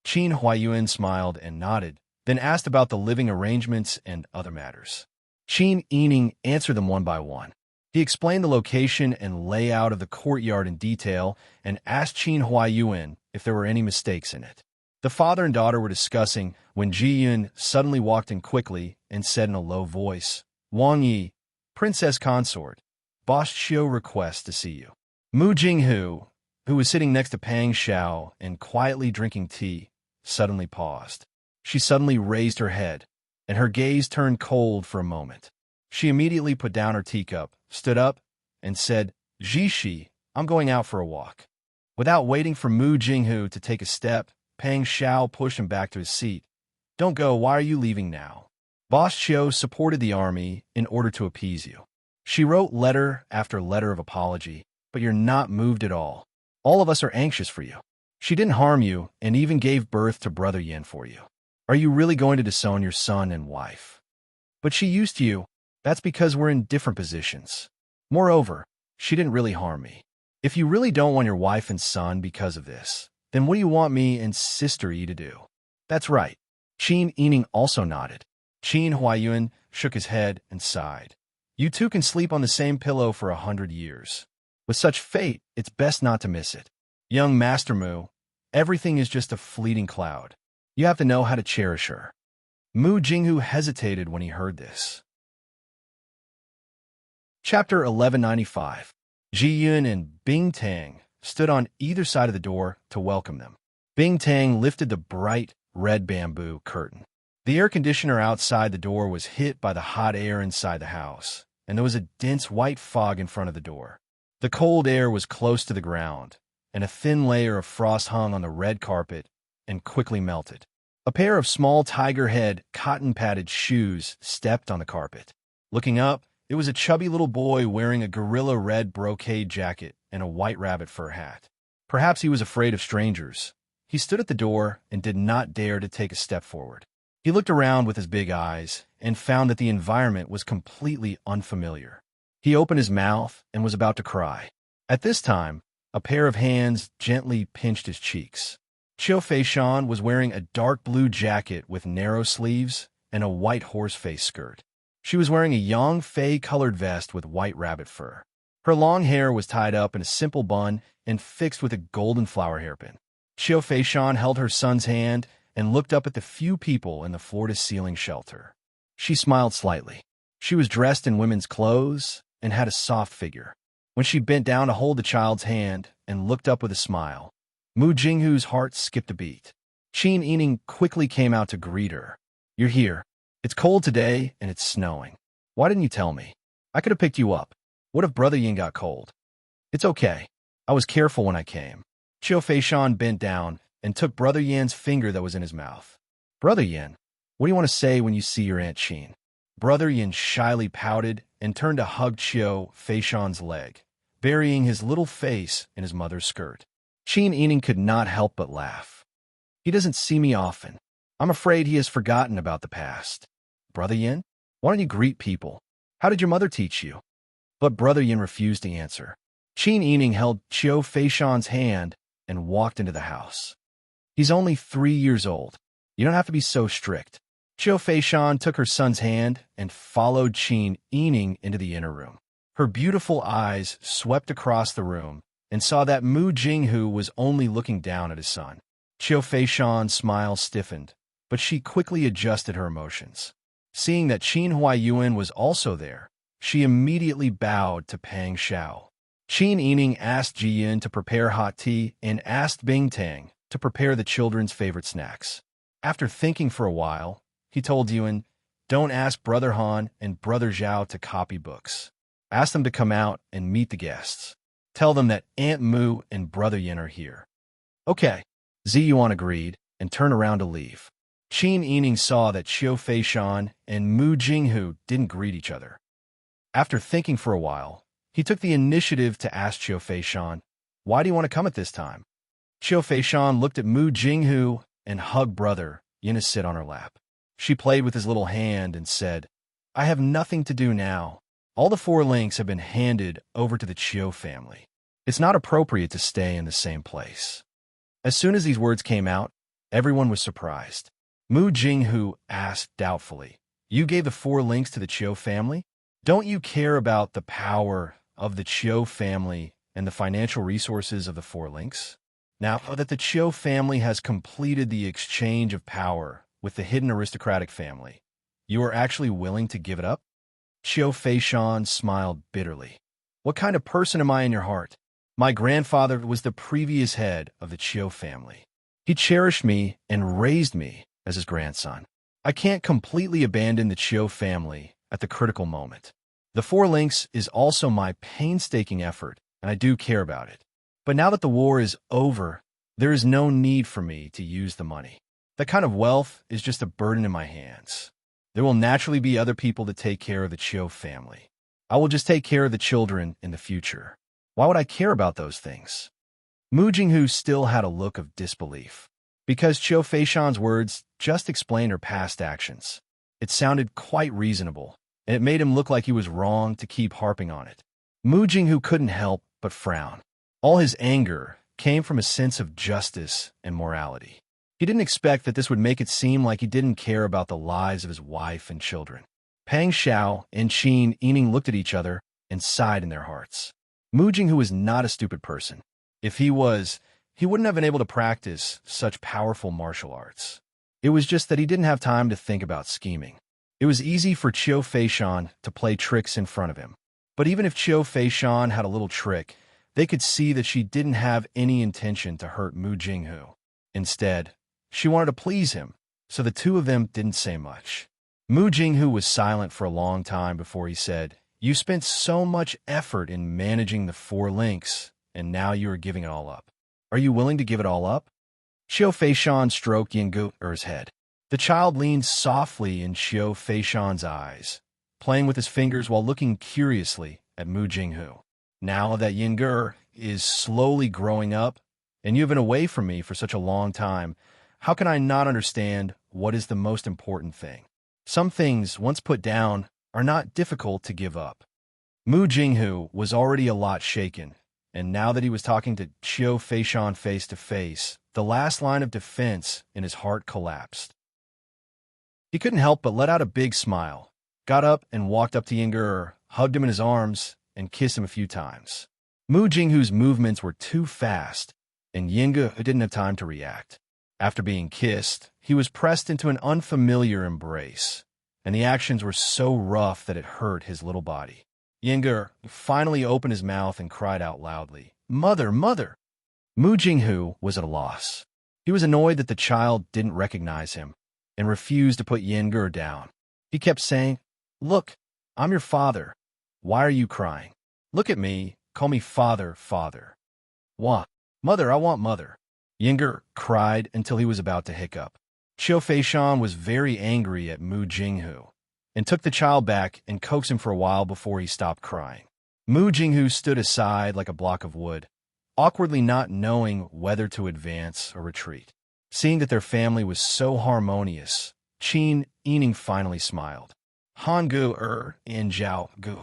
Qin Huayuan smiled and nodded, then asked about the living arrangements and other matters. Qin Yining answered them one by one. He explained the location and layout of the courtyard in detail and asked Qin Huayuan if there were any mistakes in it. The father and daughter were discussing when Ji Yun suddenly walked in quickly and said in a low voice, "Wang Yi, Princess Consort, Boss Xiu requests to see you." Mu Jinghu, who was sitting next to Pang Xiao and quietly drinking tea, suddenly paused. She suddenly raised her head, and her gaze turned cold for a moment. She immediately put down her teacup, stood up, and said, "Jishi, I'm going out for a walk." Without waiting for Mu Jinghu to take a step, Pang Xiao pushed him back to his seat. "Don't go, why are you leaving now? Boss Xiu supported the army in order to appease you. She wrote letter after letter of apology, but you're not moved at all. All of us are anxious for you. She didn't harm you and even gave birth to Brother Yin for you. Are you really going to disown your son and wife? But she used you. That's because we're in different positions. Moreover, she didn't really harm me. If you really don't want your wife and son because of this, then what do you want me and Sister Yi to do?" "That's right." Qin Yining also nodded. Qin Huayuan shook his head and sighed. "You two can sleep on the same pillow for 100 years. With such fate, it's best not to miss it. Young Master Mu, everything is just a fleeting cloud. You have to know how to cherish her." Mu Jinghu hesitated when he heard this. Chapter 1195. Ji Yun and Bing Tang stood on either side of the door to welcome them. Bing Tang lifted the bright red bamboo curtain. The air conditioner outside the door was hit by the hot air inside the house, and there was a dense white fog in front of the door. The cold air was close to the ground, and a thin layer of frost hung on the red carpet and quickly melted. A pair of small tiger-head, cotton-padded shoes stepped on the carpet. Looking up, it was a chubby little boy wearing a gorilla red brocade jacket and a white rabbit fur hat. Perhaps he was afraid of strangers. He stood at the door and did not dare to take a step forward. He looked around with his big eyes and found that the environment was completely unfamiliar. He opened his mouth and was about to cry. At this time, a pair of hands gently pinched his cheeks. Qiu Feishan was wearing a dark blue jacket with narrow sleeves and a white horse-face skirt. She was wearing a yang fei-colored vest with white rabbit fur. Her long hair was tied up in a simple bun and fixed with a golden flower hairpin. Qiu Feishan held her son's hand and looked up at the few people in the floor-to-ceiling shelter. She smiled slightly. She was dressed in women's clothes and had a soft figure. When she bent down to hold the child's hand and looked up with a smile, Mu Jinghu's heart skipped a beat. Qin Yining quickly came out to greet her. "You're here. It's cold today, and it's snowing. Why didn't you tell me? I could have picked you up. What if Brother Yin got cold?" "It's okay. I was careful when I came." Qiu Feishan bent down and took Brother Yan's finger that was in his mouth. "Brother Yin, what do you want to say when you see your Aunt Qin?" Brother Yin shyly pouted and turned to hug Qiu Feishan's leg, burying his little face in his mother's skirt. Qin Yining could not help but laugh. He doesn't see me often. I'm afraid he has forgotten about the past. Brother Yin, why don't you greet people? How did your mother teach you? But Brother Yin refused to answer. Qin Yining held Qiu Feishan's hand and walked into the house. He's only 3 years old. You don't have to be so strict. Qiu Feishan took her son's hand and followed Qin Yining into the inner room. Her beautiful eyes swept across the room and saw that Mu Jinghu was only looking down at his son. Qiu Feishan's smile stiffened, but she quickly adjusted her emotions. Seeing that Qin Huaiyuan was also there, she immediately bowed to Pang Xiao. Qin Yining asked Ji Yin to prepare hot tea and asked Bing Tang to prepare the children's favorite snacks. After thinking for a while, he told Yuan, "Don't ask Brother Han and Brother Zhao to copy books. Ask them to come out and meet the guests. Tell them that Aunt Mu and Brother Yin are here." Okay, Zi Yuan agreed and turned around to leave. Qin Yining saw that Qiu Feishan and Mu Jinghu didn't greet each other. After thinking for a while, he took the initiative to ask Qiu Feishan, "Why do you want to come at this time?" Qiu Feishan looked at Mu Jinghu and hugged Brother Yin to sit on her lap. She played with his little hand and said, "I have nothing to do now. All the 4 links have been handed over to the Qiu family. It's not appropriate to stay in the same place." As soon as these words came out, everyone was surprised. Mu Jinghu asked doubtfully, "You gave the 4 links to the Qiu family? Don't you care about the power of the Qiu family and the financial resources of the 4 links? Now that the Qiu family has completed the exchange of power with the hidden aristocratic family, you are actually willing to give it up?" Qiu Feishan smiled bitterly. "What kind of person am I in your heart? My grandfather was the previous head of the Qiu family. He cherished me and raised me as his grandson. I can't completely abandon the Qiu family at the critical moment. The 4 links is also my painstaking effort, and I do care about it. But now that the war is over, there is no need for me to use the money. That kind of wealth is just a burden in my hands. There will naturally be other people to take care of the Qiu family. I will just take care of the children in the future. Why would I care about those things?" Mu Jinghu still had a look of disbelief, because Qiu Feishan's words just explained her past actions. It sounded quite reasonable, and it made him look like he was wrong to keep harping on it. Mu Jinghu couldn't help but frown. All his anger came from a sense of justice and morality. He didn't expect that this would make it seem like he didn't care about the lives of his wife and children. Pang Xiao and Qin Yining looked at each other and sighed in their hearts. Mu Jinghu was not a stupid person. If he was, he wouldn't have been able to practice such powerful martial arts. It was just that he didn't have time to think about scheming. It was easy for Qiu Feishan to play tricks in front of him. But even if Qiu Feishan had a little trick, they could see that she didn't have any intention to hurt Mu Jinghu. Instead, she wanted to please him, so the two of them didn't say much. Mu Jinghu was silent for a long time before he said, "You spent so much effort in managing the 4 links, and now you are giving it all up. Are you willing to give it all up?" Qiu Feishan stroked Yingu's head. The child leaned softly in Qiu Feishan's eyes, playing with his fingers while looking curiously at Mu Jinghu. "Now that Yingu is slowly growing up, and you've been away from me for such a long time, how can I not understand what is the most important thing? Some things, once put down, are not difficult to give up." Mu Jinghu was already a lot shaken, and now that he was talking to Qiu Feishan face to face, the last line of defense in his heart collapsed. He couldn't help but let out a big smile, got up and walked up to Yingu, hugged him in his arms, and kissed him a few times. Mu Jinghu's movements were too fast, and Yingu didn't have time to react. After being kissed, he was pressed into an unfamiliar embrace, and the actions were so rough that it hurt his little body. Yingu finally opened his mouth and cried out loudly, "Mother, mother!" Mu Jinghu was at a loss. He was annoyed that the child didn't recognize him and refused to put Yingu down. He kept saying, "Look, I'm your father. Why are you crying? Look at me, call me father, father." "What? Mother, I want mother." Yingu cried until he was about to hiccup. Qiu Feishan was very angry at Mu Jinghu, and took the child back and coaxed him for a while before he stopped crying. Mu Jinghu stood aside like a block of wood, awkwardly not knowing whether to advance or retreat. Seeing that their family was so harmonious, Qin Yining finally smiled. Han Gu and Zhao Gu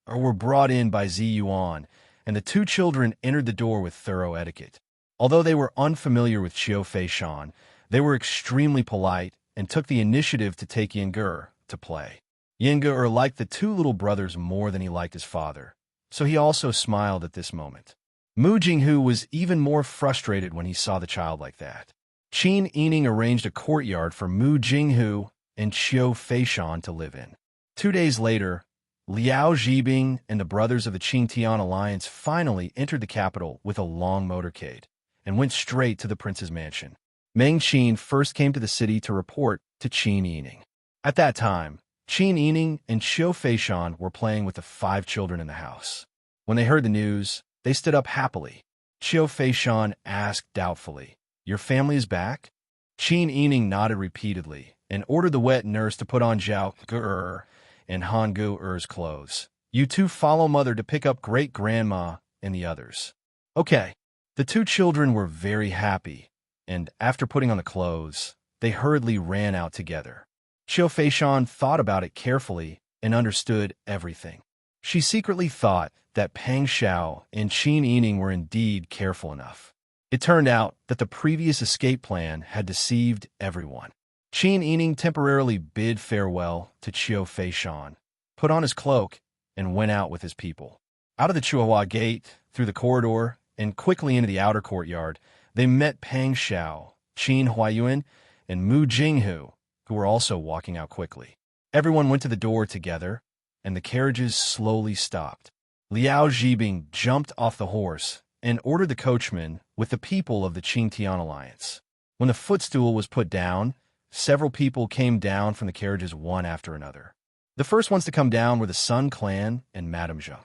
were brought in by Zi Yuan, and the two children entered the door with thorough etiquette. Although they were unfamiliar with Qiu Feishan, they were extremely polite and took the initiative to take Yenge to play. Yenge liked the two little brothers more than he liked his father, so he also smiled at this moment. Mu Jinghu was even more frustrated when he saw the child like that. Qin Yining arranged a courtyard for Mu Jinghu and Qiu Feishan to live in. 2 days later, Liao Zhibing and the brothers of the Qingtian alliance finally entered the capital with a long motorcade and went straight to the prince's mansion. Meng Qin first came to the city to report to Qin Yining. At that time, Qin Yining and Qiu Feishan were playing with the 5 children in the house. When they heard the news, they stood up happily. Qiu Feishan asked doubtfully, "Your family is back?" Qin Yining nodded repeatedly and ordered the wet nurse to put on Zhao Gu and Han Gu-er's clothes. "You two follow mother to pick up great-grandma and the others." Okay. The 2 children were very happy, and after putting on the clothes, they hurriedly ran out together. Qiu Feishan thought about it carefully and understood everything. She secretly thought that Pang Xiao and Qin Yining were indeed careful enough. It turned out that the previous escape plan had deceived everyone. Qin Yining temporarily bid farewell to Qiu Feishan, put on his cloak, and went out with his people. Out of the Chihuahua gate, through the corridor, and quickly into the outer courtyard, they met Pang Xiao, Qin Huayuan, and Mu Jinghu, who were also walking out quickly. Everyone went to the door together, and the carriages slowly stopped. Liao Zhibing jumped off the horse and ordered the coachman with the people of the Qingtian alliance. When the footstool was put down, several people came down from the carriages one after another. The first ones to come down were the Sun clan and Madame Zhang.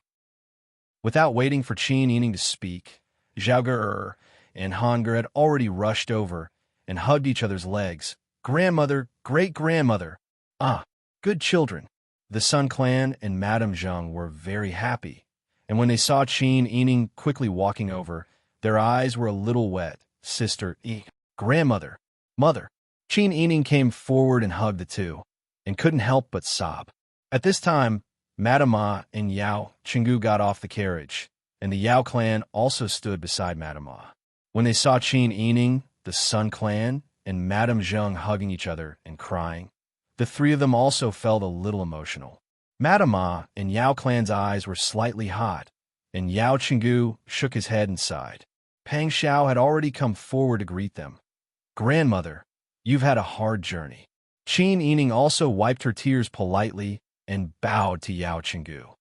Without waiting for Qin Yining to speak, Zhao Gu and Han Gu had already rushed over and hugged each other's legs. "Grandmother, great-grandmother! Ah, good children!" The Sun clan and Madame Zhang were very happy, and when they saw Qin Yining quickly walking over, their eyes were a little wet. "Sister grandmother, mother." Qin Yining came forward and hugged the two, and couldn't help but sob. At this time, Madame Ma and Yao Chengu got off the carriage, and the Yao clan also stood beside Madame Ma. When they saw Qin Yining, the Sun clan, and Madame Zhang hugging each other and crying, the 3 of them also felt a little emotional. Madame Ma and Yao clan's eyes were slightly hot, and Yao Chengu shook his head and sighed. Pang Xiao had already come forward to greet them. "Grandmother, you've had a hard journey." Qin Yining also wiped her tears politely and bowed to Yao Chengu.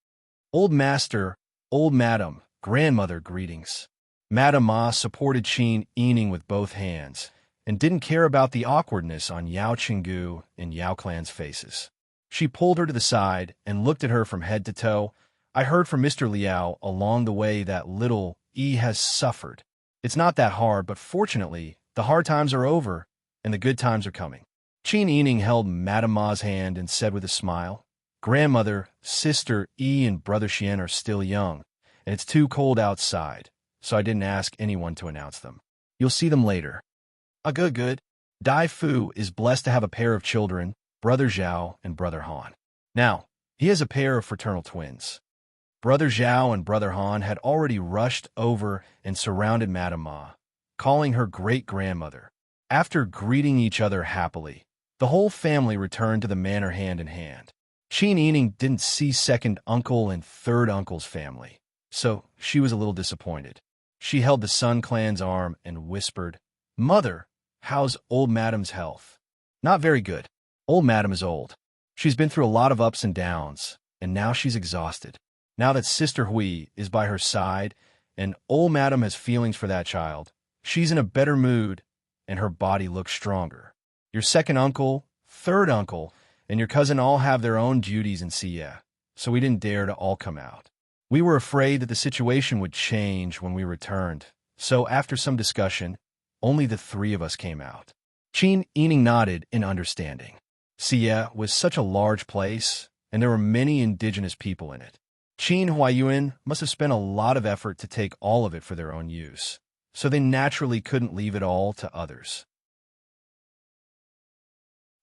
"Old master, old madam, grandmother, greetings." Madame Ma supported Qin Yining with both hands and didn't care about the awkwardness on Yao Chengu and Yao clan's faces. She pulled her to the side and looked at her from head to toe. "I heard from Mr. Liao along the way that little E has suffered. It's not that hard, but fortunately, the hard times are over and the good times are coming." Qin Yining held Madame Ma's hand and said with a smile, "Grandmother, Sister E and Brother Xian are still young, and it's too cold outside, so I didn't ask anyone to announce them. You'll see them later." Good. Dai Fu is blessed to have a pair of children, Brother Zhao and Brother Han. Now, he has a pair of fraternal twins. Brother Zhao and Brother Han had already rushed over and surrounded Madame Ma, calling her great-grandmother. After greeting each other happily, the whole family returned to the manor hand in hand. Qin Yining didn't see second uncle and third uncle's family, so she was a little disappointed. She held the Sun clan's arm and whispered, "Mother, how's old Madam's health?" "Not very good. Old Madam is old. She's been through a lot of ups and downs, and now she's exhausted. Now that Sister Hui is by her side, and old Madam has feelings for that child, she's in a better mood, and her body looks stronger. Your second uncle, third uncle, and your cousin all have their own duties in Xie, so we didn't dare to all come out. We were afraid that the situation would change when we returned, so after some discussion, only the 3 of us came out." Qin Yining nodded in understanding. Xie was such a large place, and there were many indigenous people in it. Qin Huaiyuan must have spent a lot of effort to take all of it for their own use, so they naturally couldn't leave it all to others.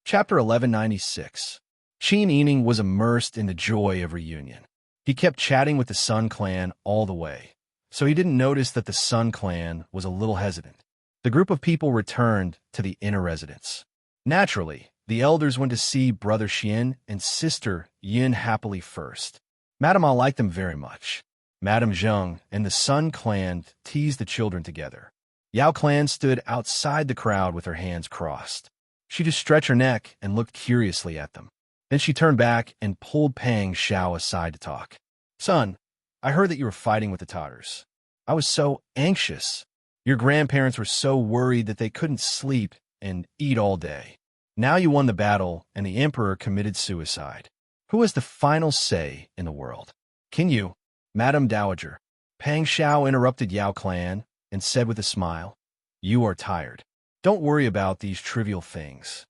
Chapter 1196. Qin Yining was immersed in the joy of reunion. He kept chatting with the Sun Clan all the way, so he didn't notice that the Sun Clan was a little hesitant. The group of people returned to the inner residence. Naturally, the elders went to see Brother Xian and Sister Yin happily first. Madame Ma liked them very much. Madame Zheng and the Sun Clan teased the children together. Yao Clan stood outside the crowd with her hands crossed. She just stretched her neck and looked curiously at them. Then she turned back and pulled Pang Xiao aside to talk. Son, I heard that you were fighting with the Tatars. I was so anxious. Your grandparents were so worried that they couldn't sleep and eat all day. Now you won the battle, and the emperor committed suicide. Who has the final say in the world? Can you, Madame Dowager? Pang Xiao interrupted Yao Clan and said with a smile, You are tired. Don't worry about these trivial things.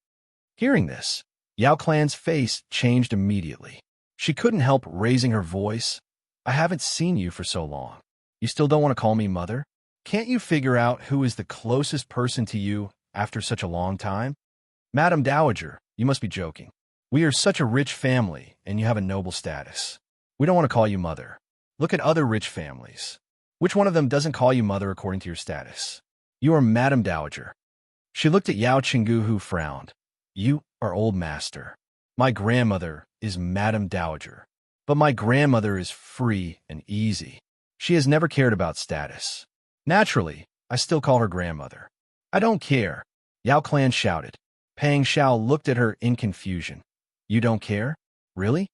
Hearing this, Yao Clan's face changed immediately. She couldn't help raising her voice. I haven't seen you for so long. You still don't want to call me mother? Can't you figure out who is the closest person to you after such a long time? Madame Dowager, you must be joking. We are such a rich family, and you have a noble status. We don't want to call you mother. Look at other rich families. Which one of them doesn't call you mother according to your status? You are Madame Dowager. She looked at Yao Qinggu, who frowned. You are old master. My grandmother is Madame Dowager. But my grandmother is free and easy. She has never cared about status. Naturally, I still call her grandmother. I don't care, Yao Clan shouted. Pang Xiao looked at her in confusion. You don't care? Really?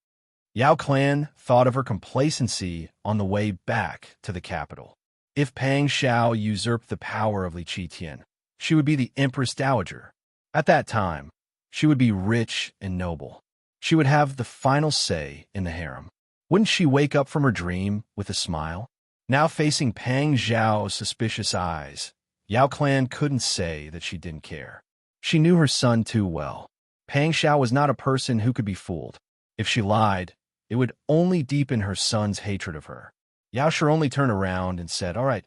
Yao Clan thought of her complacency on the way back to the capital. If Pang Xiao usurped the power of Li Qitian, she would be the Empress Dowager. At that time, she would be rich and noble. She would have the final say in the harem. Wouldn't she wake up from her dream with a smile? Now facing Pang Xiao's suspicious eyes, Yao Clan couldn't say that she didn't care. She knew her son too well. Pang Xiao was not a person who could be fooled. If she lied, it would only deepen her son's hatred of her. Yao Shi only turned around and said, All right,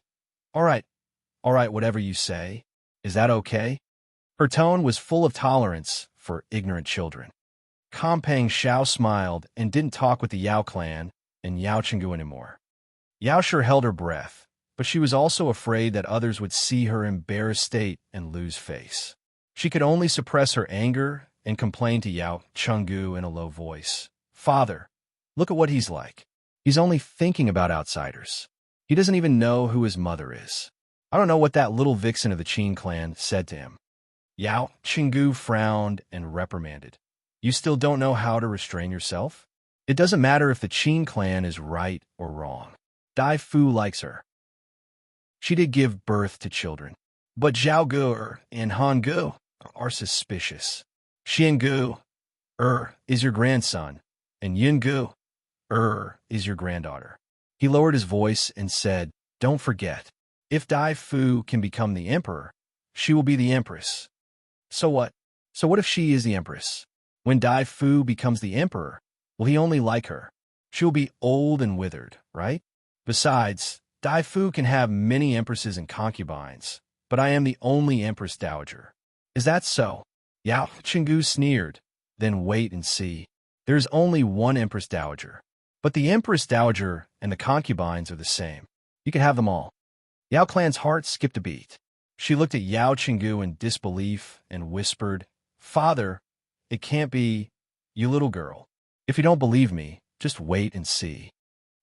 whatever you say. Is that okay? Her tone was full of tolerance for ignorant children. Pang Xiao smiled and didn't talk with the Yao Clan and Yao Qinggu anymore. Yao Shi held her breath, but she was also afraid that others would see her embarrassed state and lose face. She could only suppress her anger and complain to Yao Qinggu in a low voice. Father, look at what he's like. He's only thinking about outsiders. He doesn't even know who his mother is. I don't know what that little vixen of the Qin clan said to him. Yao Qinggu frowned and reprimanded. You still don't know how to restrain yourself? It doesn't matter if the Qin clan is right or wrong. Dai Fu likes her. She did give birth to children. But Zhao Gu and Han Gu are suspicious. Xian Gu is your grandson, and Yin Gu is your granddaughter. He lowered his voice and said, Don't forget, if Dai Fu can become the emperor, she will be the empress. So what? So what if she is the empress? When Dai Fu becomes the emperor, will he only like her? She will be old and withered, right? Besides, Dai Fu can have many empresses and concubines, but I am the only Empress Dowager. Is that so? Yao Qinggu sneered. Then wait and see. There's only one Empress Dowager. But the Empress Dowager and the concubines are the same. You can have them all. Yao Clan's heart skipped a beat. She looked at Yao Qinggu in disbelief and whispered, Father, it can't be, you little girl. If you don't believe me, just wait and see.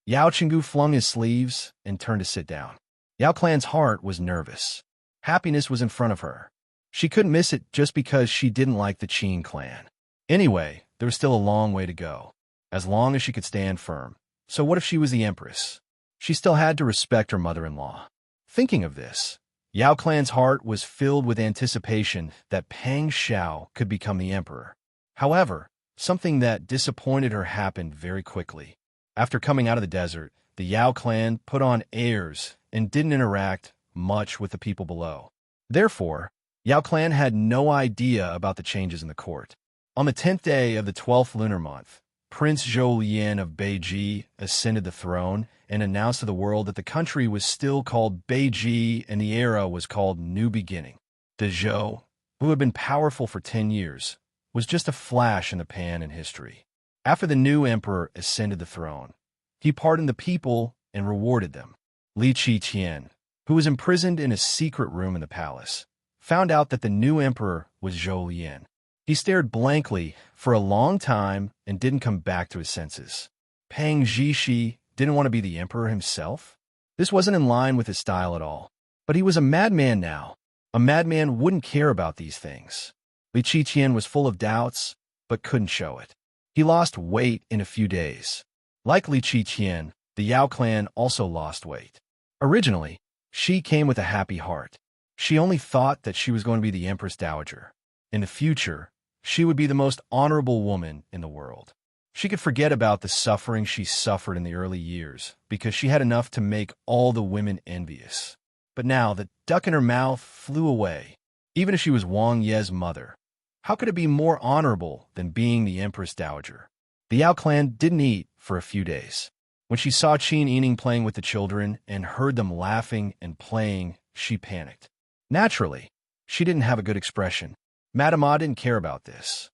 Yao Qinggu flung his sleeves and turned to sit down. Yao Clan's heart was nervous. Happiness was in front of her. She couldn't miss it just because she didn't like the Qin clan. Anyway, there was still a long way to go, as long as she could stand firm. So what if she was the empress? She still had to respect her mother-in-law. Thinking of this, Yao Clan's heart was filled with anticipation that Pang Xiao could become the emperor. However, something that disappointed her happened very quickly. After coming out of the desert, the Yao clan put on airs and didn't interact much with the people below. Therefore, Yao clan had no idea about the changes in the court. On the 10th day of the 12th lunar month, Prince Zhou Lian of Beiji ascended the throne and announced to the world that the country was still called Beiji and the era was called New Beginning. The Zhou, who had been powerful for 10 years, was just a flash in the pan in history. After the new emperor ascended the throne, he pardoned the people and rewarded them. Li Qiqian, who was imprisoned in a secret room in the palace, found out that the new emperor was Zhou Lian. He stared blankly for a long time and didn't come back to his senses. Pang Zhishi didn't want to be the emperor himself. This wasn't in line with his style at all. But he was a madman now. A madman wouldn't care about these things. Li Qiqian was full of doubts, but couldn't show it. He lost weight in a few days. Like Li Qiqian, the Yao clan also lost weight. Originally, she came with a happy heart. She only thought that she was going to be the Empress Dowager. In the future, she would be the most honorable woman in the world. She could forget about the suffering she suffered in the early years because she had enough to make all the women envious. But now the duck in her mouth flew away. Even if she was Wang Ye's mother, how could it be more honorable than being the Empress Dowager? The Yao clan didn't eat for a few days. When she saw Qin Yining playing with the children and heard them laughing and playing, she panicked. Naturally, she didn't have a good expression. Madame Ma didn't care about this.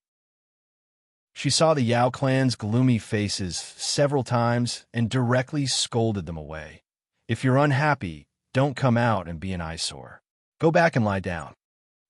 She saw the Yao clan's gloomy faces several times and directly scolded them away. If you're unhappy, don't come out and be an eyesore. Go back and lie down.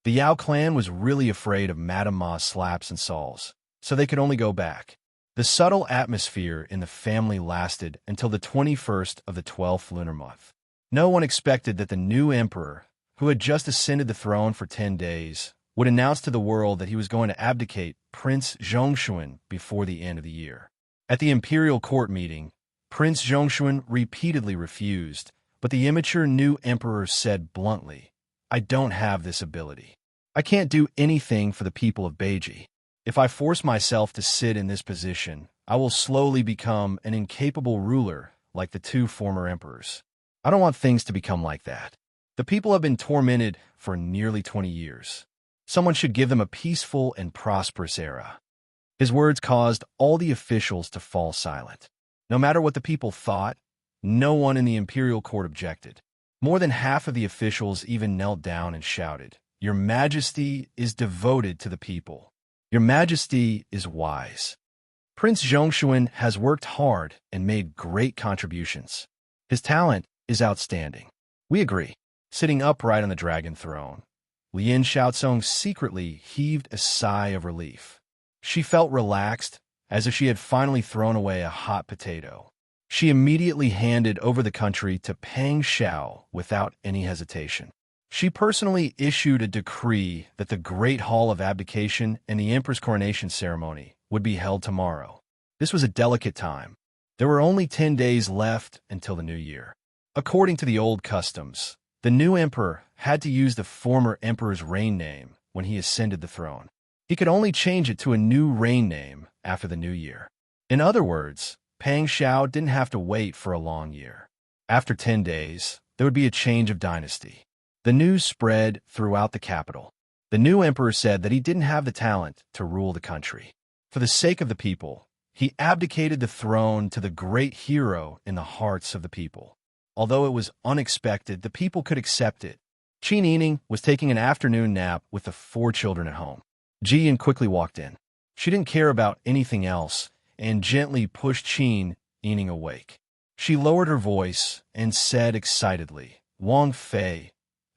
The Yao clan was really afraid of Madame Ma's slaps and salves, so they could only go back. The subtle atmosphere in the family lasted until the 21st of the 12th lunar month. No one expected that the new emperor, who had just ascended the throne for 10 days, would announce to the world that he was going to abdicate Prince Zhongshuan before the end of the year. At the imperial court meeting, Prince Zhongshuan repeatedly refused, but the immature new emperor said bluntly, "I don't have this ability. I can't do anything for the people of Beiji. If I force myself to sit in this position, I will slowly become an incapable ruler like the two former emperors. I don't want things to become like that. The people have been tormented for nearly 20 years. Someone should give them a peaceful and prosperous era." His words caused all the officials to fall silent. No matter what the people thought, no one in the imperial court objected. More than half of the officials even knelt down and shouted, "Your Majesty is devoted to the people. Your Majesty is wise. Prince Zhongshuan has worked hard and made great contributions. His talent is outstanding. We agree." Sitting upright on the dragon throne, Lian Shaozong secretly heaved a sigh of relief. She felt relaxed, as if she had finally thrown away a hot potato. She immediately handed over the country to Pang Xiao without any hesitation. She personally issued a decree that the Great Hall of Abdication and the Emperor's coronation ceremony would be held tomorrow. This was a delicate time. There were only 10 days left until the new year. According to the old customs, the new emperor had to use the former emperor's reign name when he ascended the throne. He could only change it to a new reign name after the new year. In other words, Pang Xiao didn't have to wait for a long year. After 10 days, there would be a change of dynasty. The news spread throughout the capital. The new emperor said that he didn't have the talent to rule the country. For the sake of the people, he abdicated the throne to the great hero in the hearts of the people. Although it was unexpected, the people could accept it. Qin Yining was taking an afternoon nap with the 4 children at home. Ji Yin quickly walked in. She didn't care about anything else and gently pushed Qin Yining awake. She lowered her voice and said excitedly, "Wang Fei,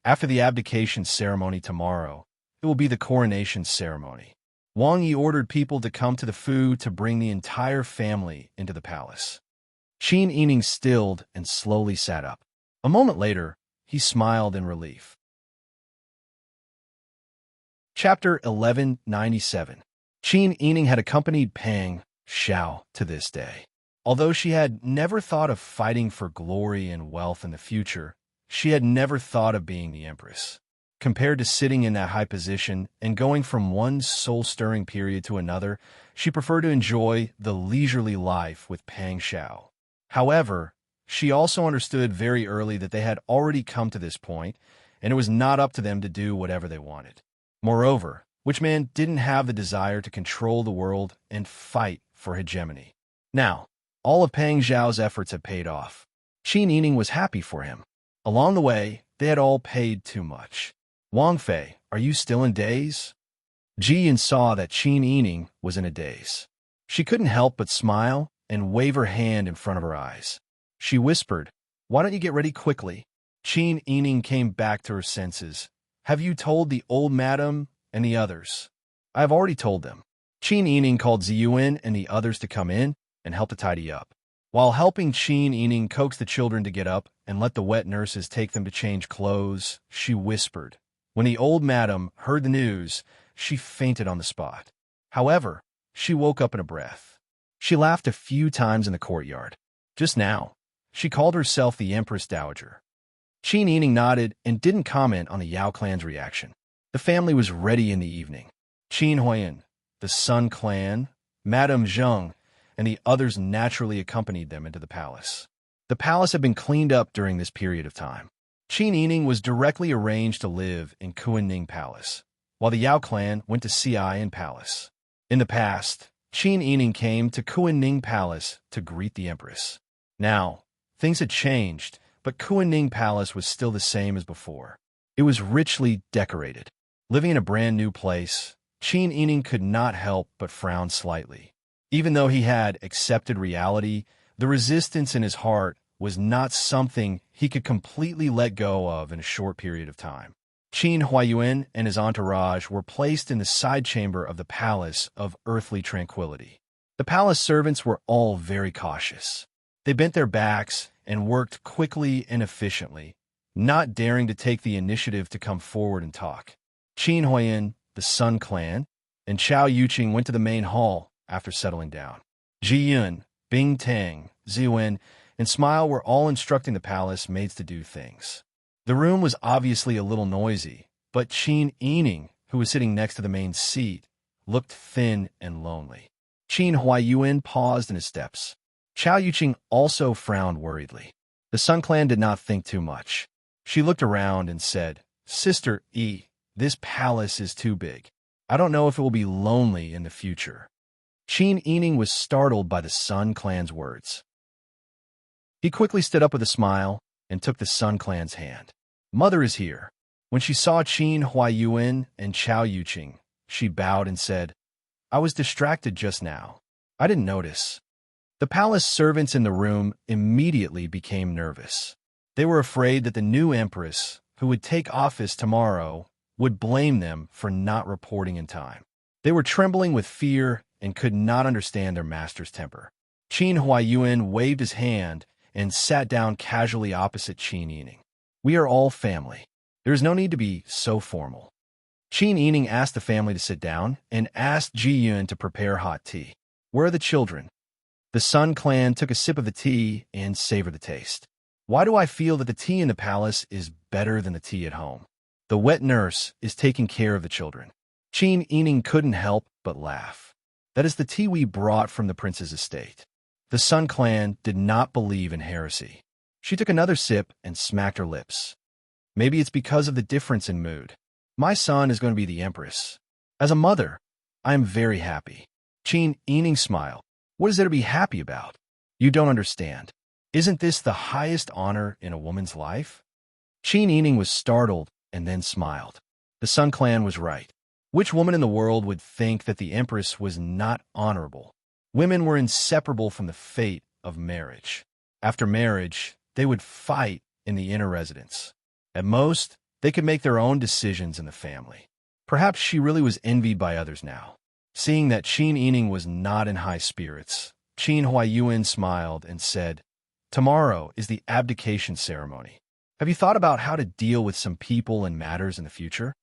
after the abdication ceremony tomorrow, it will be the coronation ceremony." Wang Yi ordered people to come to the food to bring the entire family into the palace. Qin Yining stilled and slowly sat up. A moment later, he smiled in relief. Chapter 1197. Qin Yining had accompanied Pang Xiao to this day. Although she had never thought of fighting for glory and wealth in the future, she had never thought of being the empress. Compared to sitting in that high position and going from one soul-stirring period to another, she preferred to enjoy the leisurely life with Pang Xiao. However, she also understood very early that they had already come to this point, and it was not up to them to do whatever they wanted. Moreover, Which man didn't have the desire to control the world and fight for hegemony? Now, all of Pang Zhao's efforts had paid off. Qin Yining was happy for him. Along the way, they had all paid too much. Wang Fei, are you still in daze? Ji Yun saw that Qin Yining was in a daze. She couldn't help but smile and wave her hand in front of her eyes. She whispered, "Why don't you get ready quickly?" Qin Yining came back to her senses. "Have you told the old madam and the others?" "I have already told them." Qin Yining called Ziyuan and the others to come in and help to tidy up. While helping Qin Yining coax the children to get up and let the wet nurses take them to change clothes, she whispered. When the old madam heard the news, she fainted on the spot. However, she woke up in a breath. She laughed a few times in the courtyard. Just now, she called herself the Empress Dowager. Qin Yining nodded and didn't comment on the Yao clan's reaction. The family was ready in the evening. Qin Huayan, the Sun clan, Madame Zheng, and the others naturally accompanied them into the palace. The palace had been cleaned up during this period of time. Qin Yining was directly arranged to live in Kuanning Palace, while the Yao clan went to Xi'an Palace. In the past, Qin Yining came to Kuanning Palace to greet the Empress. Now, things had changed, but Kuanning Palace was still the same as before. It was richly decorated. Living in a brand new place, Qin Yining could not help but frown slightly. Even though he had accepted reality, the resistance in his heart was not something he could completely let go of in a short period of time. Qin Huaiyuan and his entourage were placed in the side chamber of the Palace of Earthly Tranquility. The palace servants were all very cautious. They bent their backs and worked quickly and efficiently, not daring to take the initiative to come forward and talk. Qin Huayan, the Sun clan, and Chao Yuqing went to the main hall after settling down. Ji Yun, Bing Tang, Ziwen, and Smile were all instructing the palace maids to do things. The room was obviously a little noisy, but Qin Yining, who was sitting next to the main seat, looked thin and lonely. Qin Huaiyuan paused in his steps. Chao Yuqing also frowned worriedly. The Sun clan did not think too much. She looked around and said, "Sister Yi, this palace is too big. I don't know if it will be lonely in the future." Qin Yining was startled by the Sun clan's words. He quickly stood up with a smile and took the Sun clan's hand. "Mother is here." When she saw Qin Huaiyuan and Chao Yuqing, she bowed and said, "I was distracted just now. I didn't notice." The palace servants in the room immediately became nervous. They were afraid that the new empress, who would take office tomorrow, would blame them for not reporting in time. They were trembling with fear and could not understand their master's temper. Qin Huaiyuan waved his hand and sat down casually opposite Qin Yining. "We are all family. There is no need to be so formal." Qin Yining asked the family to sit down and asked Ji Yun to prepare hot tea. "Where are the children?" The Sun clan took a sip of the tea and savored the taste. "Why do I feel that the tea in the palace is better than the tea at home? The wet nurse is taking care of the children." Qin Yining couldn't help but laugh. "That is the tea we brought from the prince's estate." The Sun clan did not believe in heresy. She took another sip and smacked her lips. "Maybe it's because of the difference in mood. My son is going to be the empress. As a mother, I am very happy." Qin Yining smiled. "What is there to be happy about? You don't understand. Isn't this the highest honor in a woman's life?" Qin Yining was startled and then smiled. The Sun clan was right. Which woman in the world would think that the empress was not honorable? Women were inseparable from the fate of marriage. After marriage, they would fight in the inner residence. At most, they could make their own decisions in the family. Perhaps she really was envied by others now. Seeing that Qin Yining was not in high spirits, Qin Huaiyuan smiled and said, "Tomorrow is the abdication ceremony. Have you thought about how to deal with some people and matters in the future?"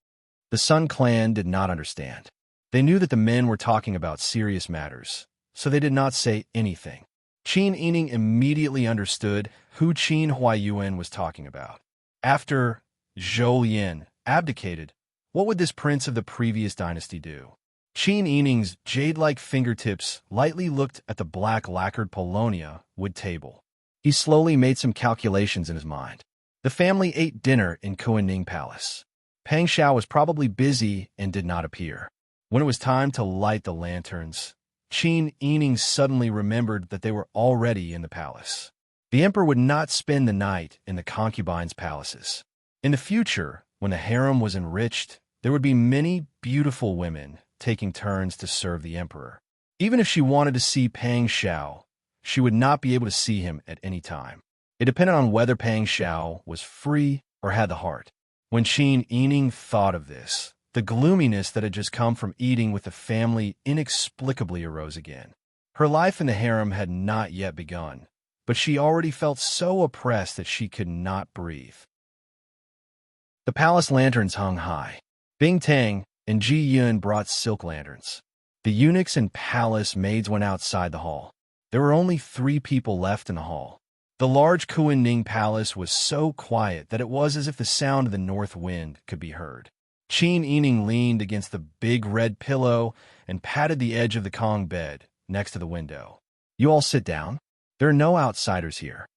The Sun clan did not understand. They knew that the men were talking about serious matters, so they did not say anything. Qin Yining immediately understood who Qin Huaiyuan was talking about. After Zhou Lian abdicated, what would this prince of the previous dynasty do? Qin Yining's jade-like fingertips lightly looked at the black lacquered Polonia wood table. He slowly made some calculations in his mind. The family ate dinner in Kuanning Palace. Pang Xiao was probably busy and did not appear. When it was time to light the lanterns, Qin Yining suddenly remembered that they were already in the palace. The emperor would not spend the night in the concubines' palaces. In the future, when the harem was enriched, there would be many beautiful women taking turns to serve the emperor. Even if she wanted to see Pang Xiao, she would not be able to see him at any time. It depended on whether Pang Xiao was free or had the heart. When Qin Yining thought of this, the gloominess that had just come from eating with the family inexplicably arose again. Her life in the harem had not yet begun, but she already felt so oppressed that she could not breathe. The palace lanterns hung high. Bing Tang and Ji Yun brought silk lanterns. The eunuchs and palace maids went outside the hall. There were only 3 people left in the hall. The large Kuan-Ning palace was so quiet that it was as if the sound of the north wind could be heard. Qin Yining leaned against the big red pillow and patted the edge of the Kong bed next to the window. "You all sit down. There are no outsiders here."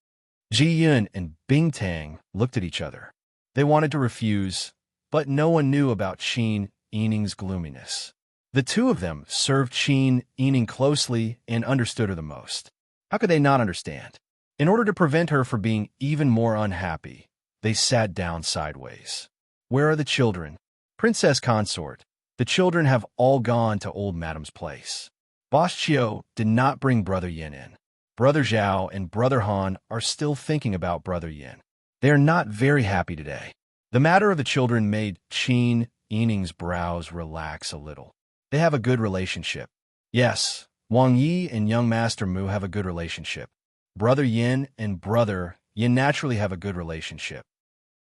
Ji Yun and Bing Tang looked at each other. They wanted to refuse, but no one knew about Qin Yining's gloominess. The 2 of them served Qin Yining closely and understood her the most. How could they not understand? In order to prevent her from being even more unhappy, they sat down sideways. "Where are the children?" "Princess consort, the children have all gone to old madam's place." Boss Chiu did not bring Brother Yin in. Brother Zhao and Brother Han are still thinking about Brother Yin. They are not very happy today. The matter of the children made Qin Yining's brows relax a little. They have a good relationship. Yes, Wang Yi and young Master Mu have a good relationship. Brother Yin and Brother Yin naturally have a good relationship.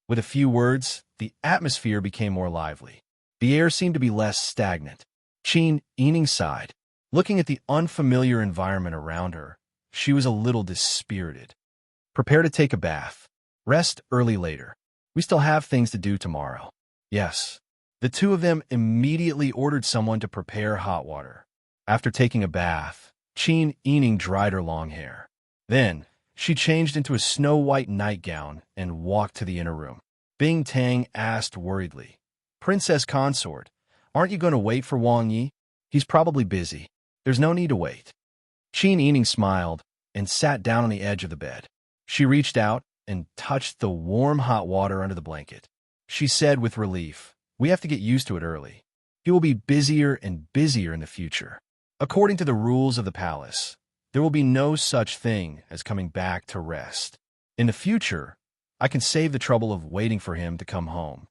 With a few words, the atmosphere became more lively. The air seemed to be less stagnant. Qin Yining sighed. Looking at the unfamiliar environment around her, she was a little dispirited. "Prepare to take a bath. Rest early later. We still have things to do tomorrow." "Yes." The 2 of them immediately ordered someone to prepare hot water. After taking a bath, Qin Yining dried her long hair. Then, she changed into a snow-white nightgown and walked to the inner room. Bing Tang asked worriedly, "Princess consort, aren't you going to wait for Wang Yi? He's probably busy. There's no need to wait." Qin Yining smiled and sat down on the edge of the bed. She reached out and touched the warm hot water under the blanket. She said with relief, "We have to get used to it early. He will be busier and busier in the future. According to the rules of the palace, there will be no such thing as coming back to rest. In the future, I can save the trouble of waiting for him to come home."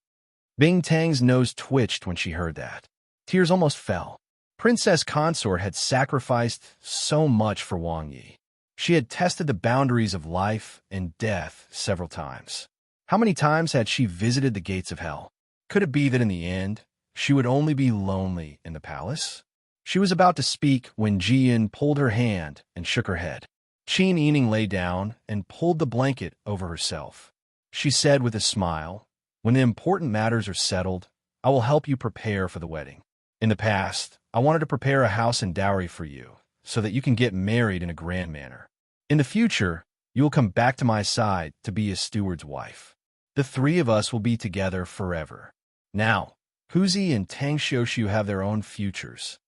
Bing Tang's nose twitched when she heard that. Tears almost fell. Princess Consort had sacrificed so much for Wang Yi. She had tested the boundaries of life and death several times. How many times had she visited the gates of hell? Could it be that in the end, she would only be lonely in the palace? She was about to speak when Ji Yin pulled her hand and shook her head. Qin Yining lay down and pulled the blanket over herself. She said with a smile, "When the important matters are settled, I will help you prepare for the wedding. In the past, I wanted to prepare a house and dowry for you, so that you can get married in a grand manner. In the future, you will come back to my side to be a steward's wife. The 3 of us will be together forever. Now, Huzi and Tang Xiushu have their own futures.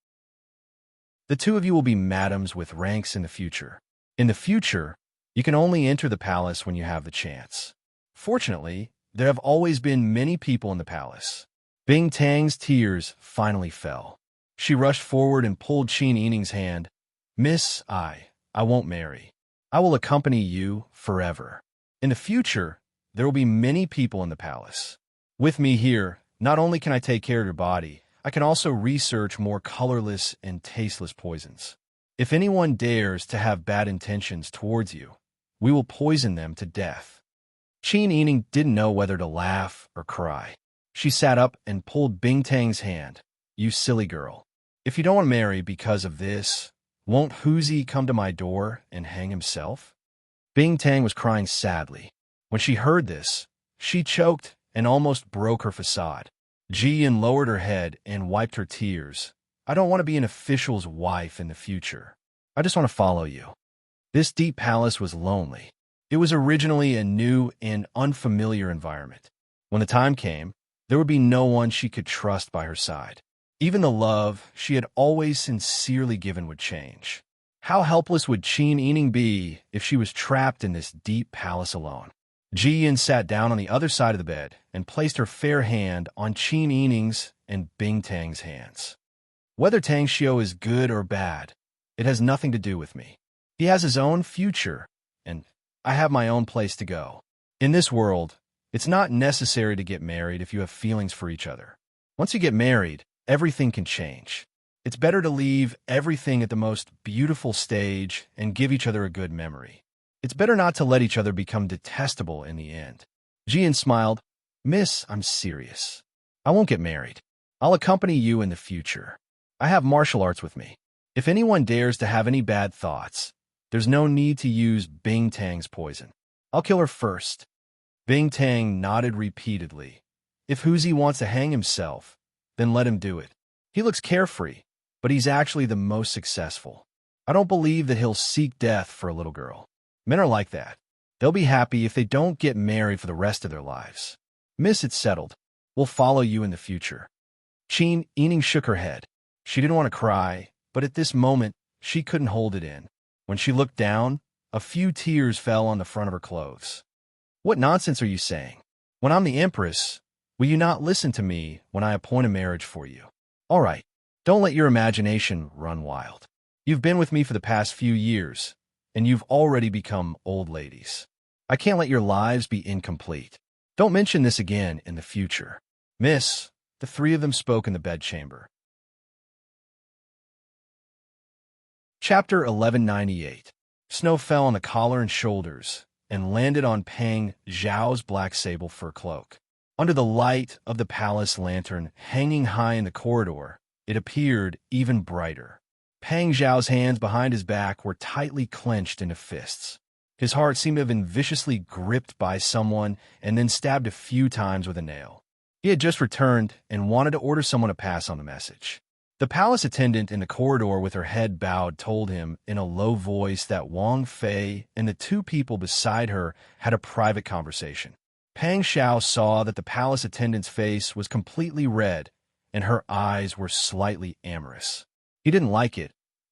The 2 of you will be madams with ranks in the future. In the future, you can only enter the palace when you have the chance. Fortunately, there have always been many people in the palace." Bing Tang's tears finally fell. She rushed forward and pulled Qin Yining's hand. "Miss, I won't marry. I will accompany you forever. In the future, there will be many people in the palace. With me here, not only can I take care of your body, I can also research more colorless and tasteless poisons. If anyone dares to have bad intentions towards you, we will poison them to death." Qin Yining didn't know whether to laugh or cry. She sat up and pulled Bing Tang's hand. "You silly girl. If you don't want to marry because of this, won't Huzi come to my door and hang himself?" Bing Tang was crying sadly. When she heard this, she choked and almost broke her facade. Ji Yin lowered her head and wiped her tears. "I don't want to be an official's wife in the future. I just want to follow you." This deep palace was lonely. It was originally a new and unfamiliar environment. When the time came, there would be no one she could trust by her side. Even the love she had always sincerely given would change. How helpless would Qin Yining be if she was trapped in this deep palace alone? Ji Yin sat down on the other side of the bed and placed her fair hand on Qin Yining's and Bing Tang's hands. Whether Tang Xiu is good or bad, it has nothing to do with me. He has his own future, and I have my own place to go. In this world, it's not necessary to get married if you have feelings for each other. Once you get married, everything can change. It's better to leave everything at the most beautiful stage and give each other a good memory. It's better not to let each other become detestable in the end. Jian smiled. Miss, I'm serious. I won't get married. I'll accompany you in the future. I have martial arts with me. If anyone dares to have any bad thoughts, there's no need to use Bing Tang's poison. I'll kill her first. Bing Tang nodded repeatedly. If Huzi wants to hang himself, then let him do it. He looks carefree, but he's actually the most successful. I don't believe that he'll seek death for a little girl. Men are like that. They'll be happy if they don't get married for the rest of their lives. Miss, it's settled. We'll follow you in the future. Qin Yining shook her head. She didn't want to cry, but at this moment, she couldn't hold it in. When she looked down, a few tears fell on the front of her clothes. What nonsense are you saying? When I'm the empress, will you not listen to me when I appoint a marriage for you? All right, don't let your imagination run wild. You've been with me for the past few years, and you've already become old ladies. I can't let your lives be incomplete. Don't mention this again in the future. Miss, the three of them spoke in the bedchamber. Chapter 1198. Snow fell on the collar and shoulders and landed on Pang Zhao's black sable fur cloak. Under the light of the palace lantern hanging high in the corridor, it appeared even brighter. Pang Zhao's hands behind his back were tightly clenched into fists. His heart seemed to have been viciously gripped by someone and then stabbed a few times with a nail. He had just returned and wanted to order someone to pass on the message. The palace attendant in the corridor with her head bowed told him in a low voice that Wang Fei and the two people beside her had a private conversation. Pang Xiao saw that the palace attendant's face was completely red and her eyes were slightly amorous. He didn't like it,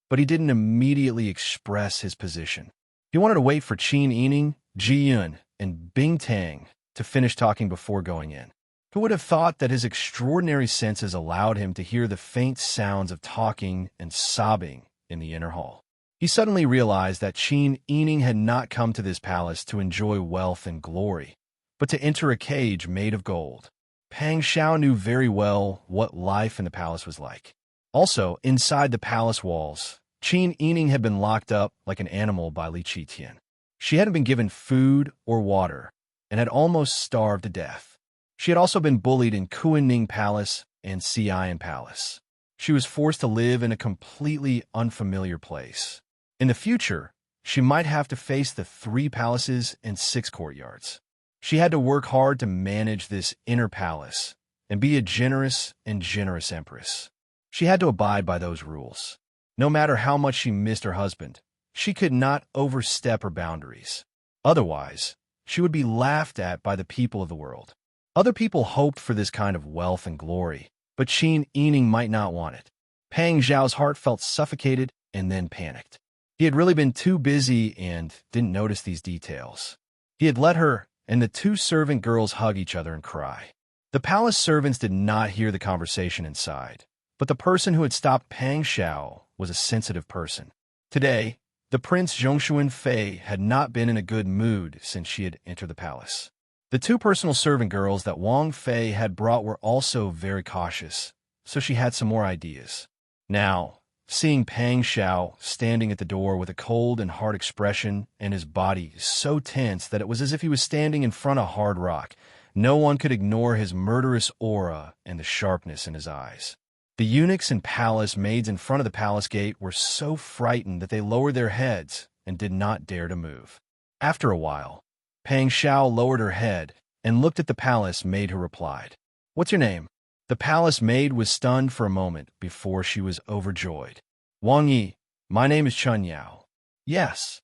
but he didn't immediately express his position. He wanted to wait for Qin Yining, Ji Yun, and Bing Tang to finish talking before going in. Who would have thought that his extraordinary senses allowed him to hear the faint sounds of talking and sobbing in the inner hall? He suddenly realized that Qin Yining had not come to this palace to enjoy wealth and glory, but to enter a cage made of gold. Pang Xiao knew very well what life in the palace was like. Also, inside the palace walls, Qin Yining had been locked up like an animal by Li Qitian. She hadn't been given food or water and had almost starved to death. She had also been bullied in Kuanning Palace and Xi'an Palace. She was forced to live in a completely unfamiliar place. In the future, she might have to face the 3 palaces and 6 courtyards. She had to work hard to manage this inner palace and be a generous empress. She had to abide by those rules. No matter how much she missed her husband, she could not overstep her boundaries. Otherwise, she would be laughed at by the people of the world. Other people hoped for this kind of wealth and glory, but Qin Yining might not want it. Pang Zhao's heart felt suffocated and then panicked. He had really been too busy and didn't notice these details. He had let her and the 2 servant girls hug each other and cry. The palace servants did not hear the conversation inside, but the person who had stopped Pang Xiao was a sensitive person. Today, the Prince Zhongshuan Fei had not been in a good mood since she had entered the palace. The 2 personal servant girls that Wang Fei had brought were also very cautious, so she had some more ideas. Now, seeing Pang Xiao standing at the door with a cold and hard expression and his body so tense that it was as if he was standing in front of hard rock, no one could ignore his murderous aura and the sharpness in his eyes. The eunuchs and palace maids in front of the palace gate were so frightened that they lowered their heads and did not dare to move. After a while, Pang Xiao lowered her head and looked at the palace maid who replied, "What's your name?" The palace maid was stunned for a moment before she was overjoyed. "Wang Yi, my name is Chun Yao." "Yes."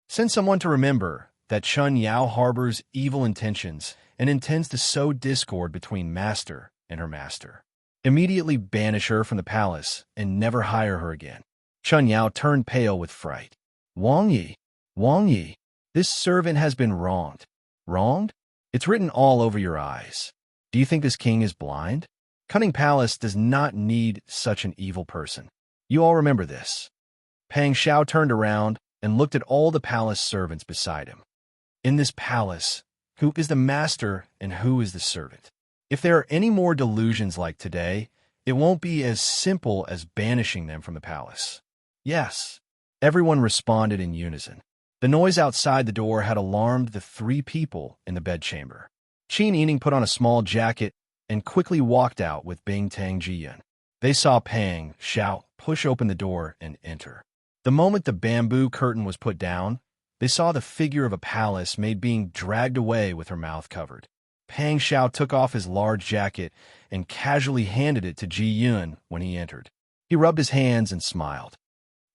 Send someone to remember that Chun Yao harbors evil intentions and intends to sow discord between master and her master. Immediately banish her from the palace and never hire her again. Chun Yao turned pale with fright. Wang Yi, Wang Yi, this servant has been wronged. Wronged? It's written all over your eyes. Do you think this king is blind? Cunning Palace does not need such an evil person. You all remember this. Pang Xiao turned around and looked at all the palace servants beside him. In this palace, who is the master and who is the servant? If there are any more delusions like today, it won't be as simple as banishing them from the palace. Yes. Everyone responded in unison. The noise outside the door had alarmed the 3 people in the bedchamber. Qin Yining put on a small jacket and quickly walked out with Bing Tang Jiyun. They saw Pang Xiao push open the door and enter. The moment the bamboo curtain was put down, they saw the figure of a palace maid being dragged away with her mouth covered. Pang Xiao took off his large jacket and casually handed it to Ji Yun when he entered. He rubbed his hands and smiled.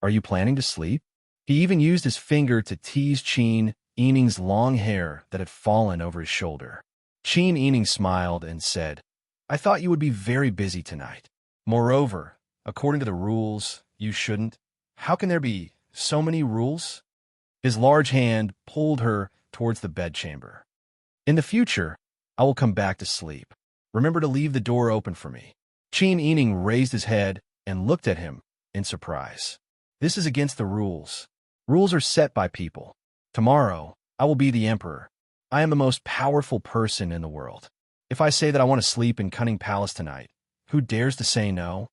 Are you planning to sleep? He even used his finger to tease Qin Yining's long hair that had fallen over his shoulder. Qin Yining smiled and said, I thought you would be very busy tonight. Moreover, according to the rules, you shouldn't. How can there be so many rules? His large hand pulled her towards the bedchamber. In the future, I will come back to sleep. Remember to leave the door open for me. Qin Yining raised his head and looked at him in surprise. This is against the rules. Rules are set by people. Tomorrow, I will be the emperor. I am the most powerful person in the world. If I say that I want to sleep in Cunning Palace tonight, who dares to say no?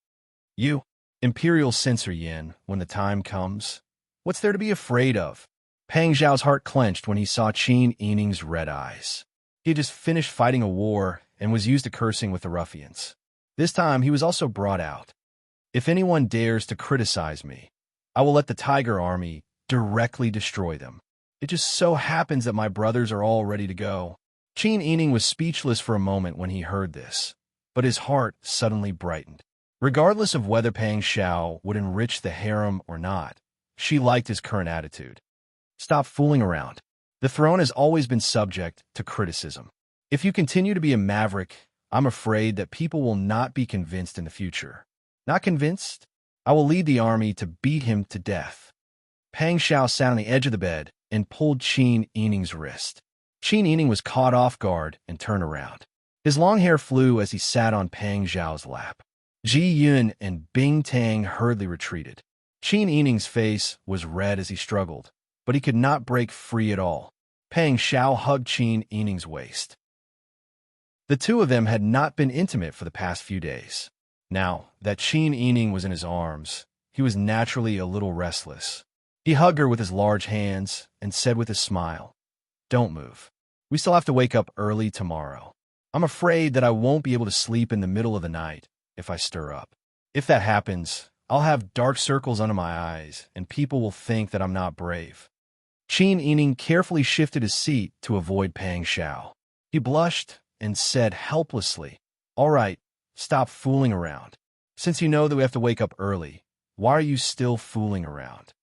You, Imperial Censor Yin, when the time comes. What's there to be afraid of? Pang Zhao's heart clenched when he saw Qin Yining's red eyes. He had just finished fighting a war and was used to cursing with the ruffians. This time, he was also brought out. If anyone dares to criticize me, I will let the Tiger Army directly destroy them. It just so happens that my brothers are all ready to go. Qin Yining was speechless for a moment when he heard this, but his heart suddenly brightened. Regardless of whether Pang Xiao would enrich the harem or not, she liked his current attitude. Stop fooling around. The throne has always been subject to criticism. If you continue to be a maverick, I'm afraid that people will not be convinced in the future. Not convinced? I will lead the army to beat him to death. Pang Xiao sat on the edge of the bed and pulled Qin Yining's wrist. Qin Yining was caught off guard and turned around. His long hair flew as he sat on Pang Zhao's lap. Ji Yun and Bing Tang hurriedly retreated. Qin Yining's face was red as he struggled, but he could not break free at all. Pang Xiao hugged Qin Yining's waist. The two of them had not been intimate for the past few days. Now that Qin Yining was in his arms, he was naturally a little restless. He hugged her with his large hands and said with a smile, Don't move. We still have to wake up early tomorrow. I'm afraid that I won't be able to sleep in the middle of the night if I stir up. If that happens, I'll have dark circles under my eyes, and people will think that I'm not brave. Qin Yining carefully shifted his seat to avoid Pang Xiao. He blushed and said helplessly, All right, stop fooling around. Since you know that we have to wake up early, why are you still fooling around?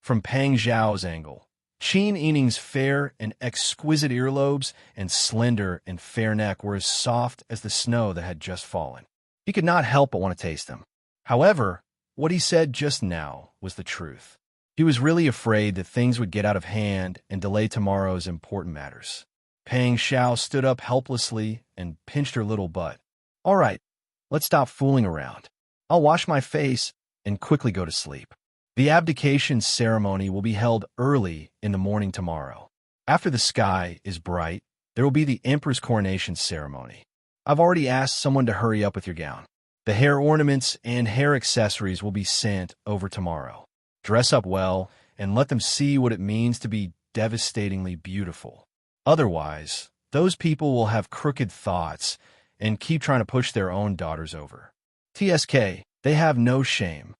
From Pang Zhao's angle, Qin Yining's fair and exquisite earlobes and slender and fair neck were as soft as the snow that had just fallen. He could not help but want to taste them. However, what he said just now was the truth. He was really afraid that things would get out of hand and delay tomorrow's important matters. Pang Xiao stood up helplessly and pinched her little butt. All right, let's stop fooling around. I'll wash my face and quickly go to sleep. The abdication ceremony will be held early in the morning tomorrow. After the sky is bright, there will be the Emperor's coronation ceremony. I've already asked someone to hurry up with your gown. The hair ornaments and hair accessories will be sent over tomorrow. Dress up well and let them see what it means to be devastatingly beautiful. Otherwise, those people will have crooked thoughts and keep trying to push their own daughters over. TSK, they have no shame.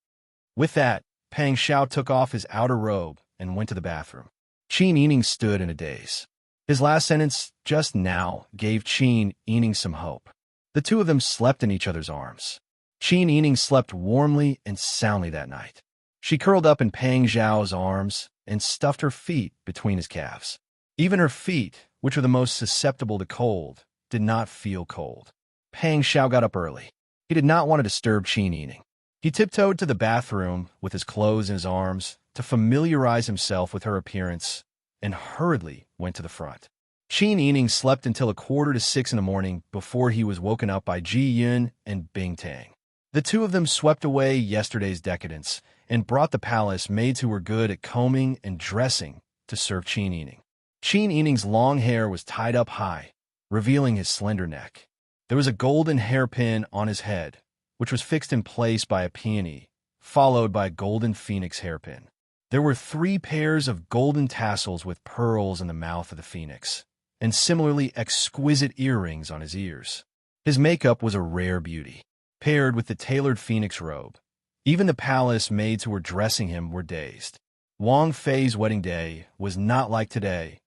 With that, Pang Xiao took off his outer robe and went to the bathroom. Qin Yining stood in a daze. His last sentence just now gave Qin Yining some hope. The two of them slept in each other's arms. Qin Yining slept warmly and soundly that night. She curled up in Pang Zhao's arms and stuffed her feet between his calves. Even her feet, which were the most susceptible to cold, did not feel cold. Pang Xiao got up early. He did not want to disturb Qin Yining. He tiptoed to the bathroom with his clothes in his arms to familiarize himself with her appearance and hurriedly went to the front. Qin Yining slept until 5:45 in the morning before he was woken up by Ji Yun and Bing Tang. The two of them swept away yesterday's decadence and brought the palace maids who were good at combing and dressing to serve Qin Yining. Qin Yining's long hair was tied up high, revealing his slender neck. There was a golden hairpin on his head, which was fixed in place by a peony, followed by a golden phoenix hairpin. There were 3 pairs of golden tassels with pearls in the mouth of the phoenix, and similarly exquisite earrings on his ears. His makeup was a rare beauty, paired with the tailored phoenix robe. Even the palace maids who were dressing him were dazed. Wang Fei's wedding day was not like today.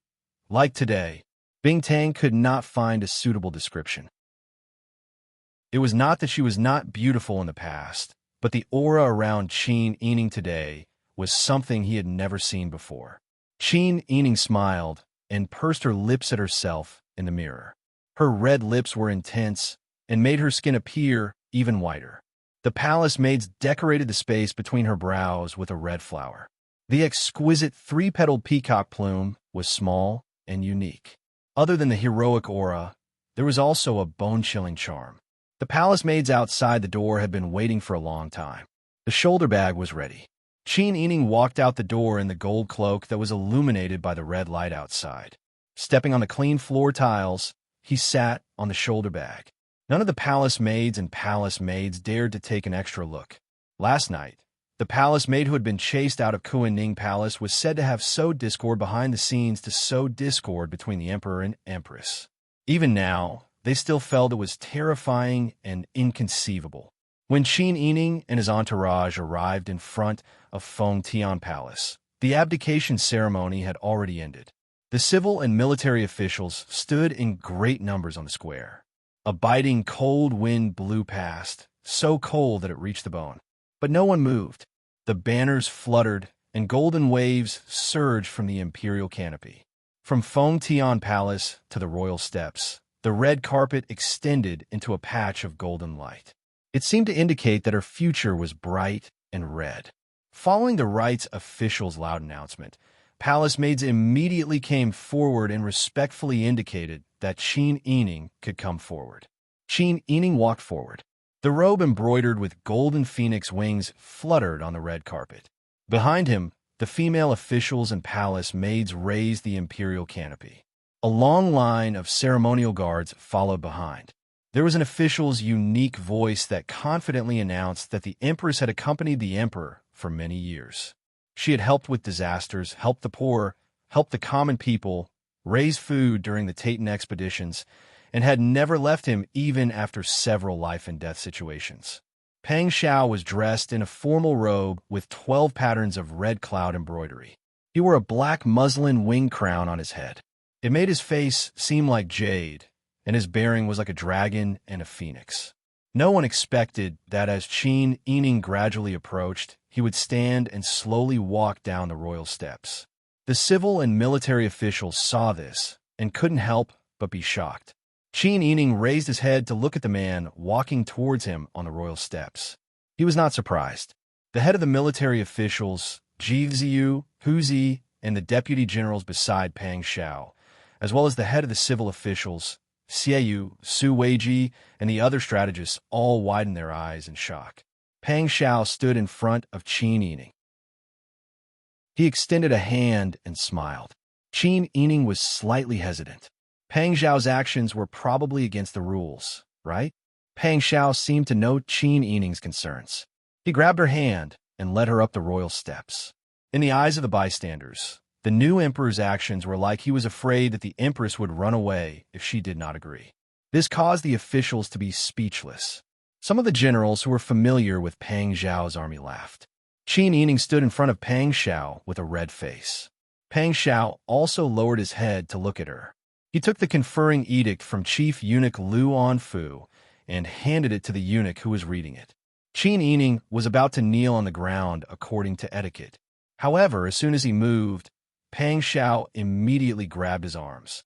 Like today, Bing Tang could not find a suitable description. It was not that she was not beautiful in the past, but the aura around Qin Yining today was something he had never seen before. Qin Yining smiled and pursed her lips at herself in the mirror. Her red lips were intense and made her skin appear even whiter. The palace maids decorated the space between her brows with a red flower. The exquisite 3-petaled peacock plume was small and unique. Other than the heroic aura, there was also a bone-chilling charm. The palace maids outside the door had been waiting for a long time. The shoulder bag was ready. Qin Yining walked out the door in the gold cloak that was illuminated by the red light outside. Stepping on the clean floor tiles, he sat on the shoulder bag. None of the palace maids and palace maids dared to take an extra look. Last night, the palace maid who had been chased out of Kuan-Ning Palace was said to have sowed discord behind the scenes to sow discord between the emperor and empress. Even now, they still felt it was terrifying and inconceivable. When Qin Yining and his entourage arrived in front of Feng Tian Palace, the abdication ceremony had already ended. The civil and military officials stood in great numbers on the square. A biting cold wind blew past, so cold that it reached the bone. But no one moved. The banners fluttered, and golden waves surged from the imperial canopy. From Feng Tian Palace to the royal steps, the red carpet extended into a patch of golden light. It seemed to indicate that her future was bright and red. Following the rites officials' loud announcement, palace maids immediately came forward and respectfully indicated that Qin Yining could come forward. Qin Yining walked forward. The robe embroidered with golden phoenix wings fluttered on the red carpet. Behind him, the female officials and palace maids raised the imperial canopy. A long line of ceremonial guards followed behind. There was an official's unique voice that confidently announced that the empress had accompanied the emperor for many years. She had helped with disasters, helped the poor, helped the common people, raised food during the Titan expeditions, and had never left him even after several life-and-death situations. Pang Xiao was dressed in a formal robe with 12 patterns of red cloud embroidery. He wore a black muslin wing crown on his head. It made his face seem like jade, and his bearing was like a dragon and a phoenix. No one expected that as Qin Yining gradually approached, he would stand and slowly walk down the royal steps. The civil and military officials saw this and couldn't help but be shocked. Qin Yining raised his head to look at the man walking towards him on the royal steps. He was not surprised. The head of the military officials, Ji Ziyu, Hu Zi, and the deputy generals beside Pang Xiao, as well as the head of the civil officials, Xieyu, Su Weiji, and the other strategists all widened their eyes in shock. Pang Xiao stood in front of Qin Yining. He extended a hand and smiled. Qin Yining was slightly hesitant. Pang Xiao's actions were probably against the rules, right? Pang Xiao seemed to know Qin Yining's concerns. He grabbed her hand and led her up the royal steps. In the eyes of the bystanders, the new emperor's actions were like he was afraid that the empress would run away if she did not agree. This caused the officials to be speechless. Some of the generals who were familiar with Pang Xiao's army laughed. Qin Yining stood in front of Pang Xiao with a red face. Pang Xiao also lowered his head to look at her. He took the conferring edict from Chief Eunuch Lu Anfu and handed it to the eunuch who was reading it. Qin Yining was about to kneel on the ground according to etiquette. However, as soon as he moved, Pang Xiao immediately grabbed his arms.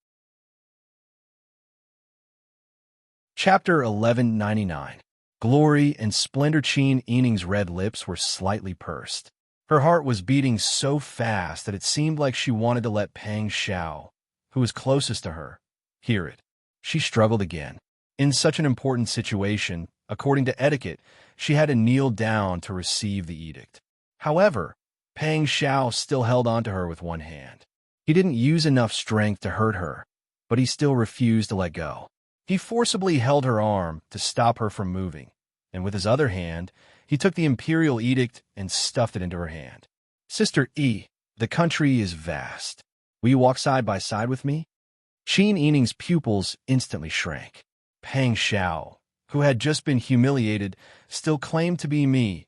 Chapter 1199. glory, and splendor. Qin Yining's red lips were slightly pursed. Her heart was beating so fast that it seemed like she wanted to let Pang Xiao, who was closest to her, hear it. She struggled again. In such an important situation, according to etiquette, she had to kneel down to receive the edict. However, Pang Xiao still held onto her with one hand. He didn't use enough strength to hurt her, but he still refused to let go. He forcibly held her arm to stop her from moving, and with his other hand, he took the imperial edict and stuffed it into her hand. Sister E, the country is vast. Will you walk side by side with me? Qin Yining's pupils instantly shrank. Pang Xiao, who had just been humiliated, still claimed to be me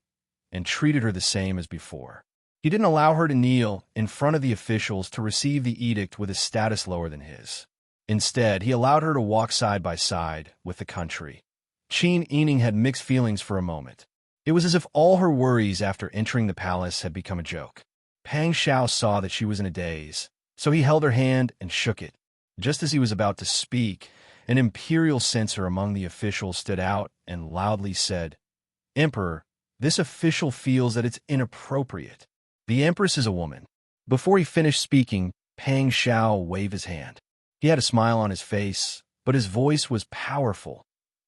and treated her the same as before. He didn't allow her to kneel in front of the officials to receive the edict with a status lower than his. Instead, he allowed her to walk side by side with the country. Qin Yining had mixed feelings for a moment. It was as if all her worries after entering the palace had become a joke. Pang Xiao saw that she was in a daze, so he held her hand and shook it. Just as he was about to speak, an imperial censor among the officials stood out and loudly said, "Emperor, this official feels that it's inappropriate. The Empress is a woman." Before he finished speaking, Pang Xiao waved his hand. He had a smile on his face, but his voice was powerful.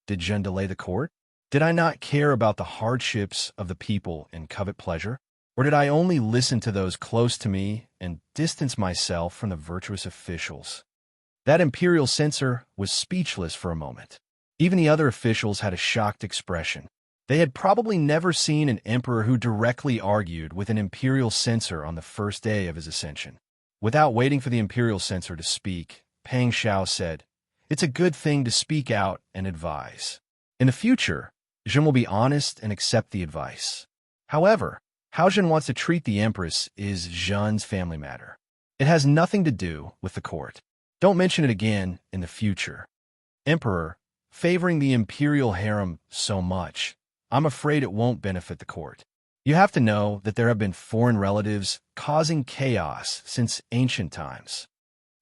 Did Zhen delay the court? Did I not care about the hardships of the people and covet pleasure? Or did I only listen to those close to me and distance myself from the virtuous officials? That imperial censor was speechless for a moment. Even the other officials had a shocked expression. They had probably never seen an emperor who directly argued with an imperial censor on the first day of his ascension. Without waiting for the imperial censor to speak, Pang Xiao said, "It's a good thing to speak out and advise. In the future, Zhen will be honest and accept the advice. However, how Zhen wants to treat the Empress is Zhen's family matter. It has nothing to do with the court. Don't mention it again in the future. Emperor, favoring the imperial harem so much, I'm afraid it won't benefit the court. You have to know that there have been foreign relatives causing chaos since ancient times.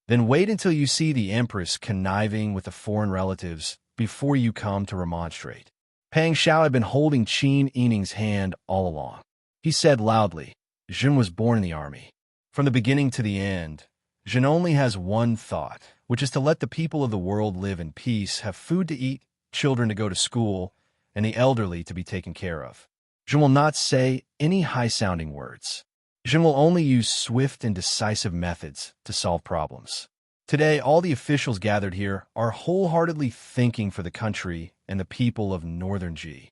Then wait until you see the Empress conniving with the foreign relatives before you come to remonstrate." Pang Xiao had been holding Qin Yining's hand all along. He said loudly, "Zhen was born in the army. From the beginning to the end, Zhen only has one thought, which is to let the people of the world live in peace, have food to eat, children to go to school, and the elderly to be taken care of. Zhen will not say any high-sounding words. Zhen will only use swift and decisive methods to solve problems. Today, all the officials gathered here are wholeheartedly thinking for the country and the people of Northern Ji.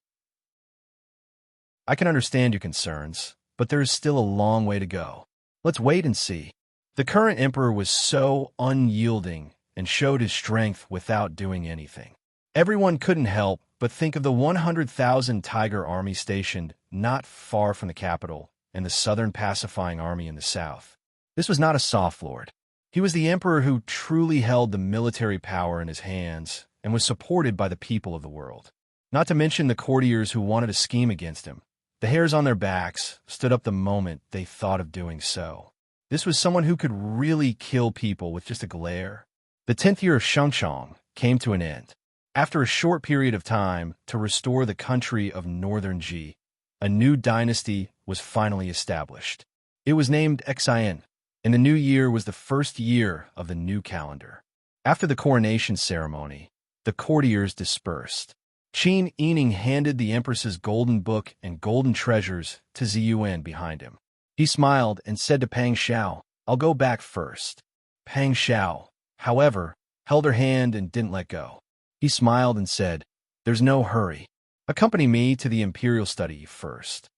I can understand your concerns, but there is still a long way to go. Let's wait and see." The current emperor was so unyielding and showed his strength without doing anything. Everyone couldn't help but think of the 100,000 Tiger army stationed not far from the capital and the Southern Pacifying Army in the south. This was not a soft lord. He was the emperor who truly held the military power in his hands and was supported by the people of the world. Not to mention the courtiers who wanted to scheme against him. The hairs on their backs stood up the moment they thought of doing so. This was someone who could really kill people with just a glare. The 10th year of Shengchong came to an end. After a short period of time to restore the country of Northern Ji, a new dynasty was finally established. It was named Xian, and the new year was the first year of the new calendar. After the coronation ceremony, the courtiers dispersed. Qin Yining handed the Empress's golden book and golden treasures to Ziyuan behind him. He smiled and said to Pang Xiao, "I'll go back first." Pang Xiao, however, held her hand and didn't let go. He smiled and said, "There's no hurry. Accompany me to the imperial study first."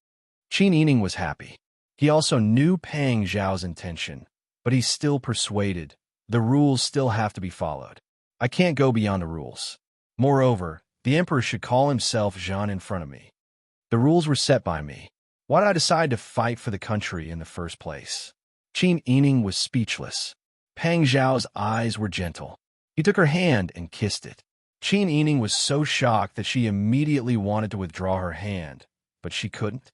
Qin Yining was happy. He also knew Pang Xiao's intention, but he's still persuaded. The rules still have to be followed. I can't go beyond the rules. Moreover, the emperor should call himself Zhan in front of me. The rules were set by me. Why did I decide to fight for the country in the first place? Qin Yining was speechless. Pang Xiao's eyes were gentle. He took her hand and kissed it. Qin Yining was so shocked that she immediately wanted to withdraw her hand, but she couldn't.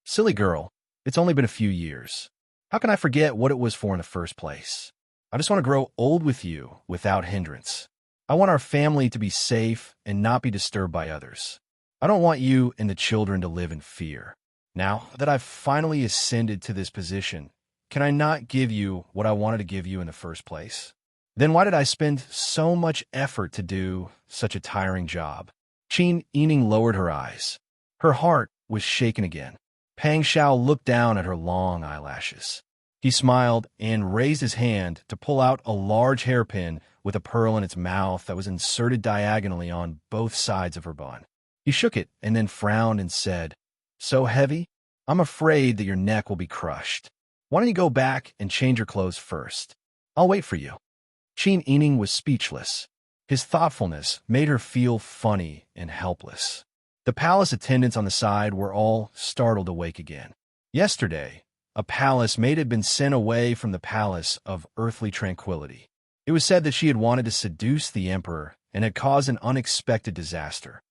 Silly girl, it's only been a few years. How can I forget what it was for in the first place? I just want to grow old with you without hindrance. I want our family to be safe and not be disturbed by others. I don't want you and the children to live in fear. Now that I've finally ascended to this position, can I not give you what I wanted to give you in the first place? Then why did I spend so much effort to do such a tiring job? Qin Yining lowered her eyes. Her heart was shaken again. Pang Xiao looked down at her long eyelashes. He smiled and raised his hand to pull out a large hairpin with a pearl in its mouth that was inserted diagonally on both sides of her bun. He shook it and then frowned and said, "So heavy? I'm afraid that your neck will be crushed. Why don't you go back and change your clothes first? I'll wait for you." Qin Yining was speechless. His thoughtfulness made her feel funny and helpless. The palace attendants on the side were all startled awake again. Yesterday, a palace maid had been sent away from the palace of earthly tranquility. It was said that she had wanted to seduce the emperor and had caused an unexpected disaster.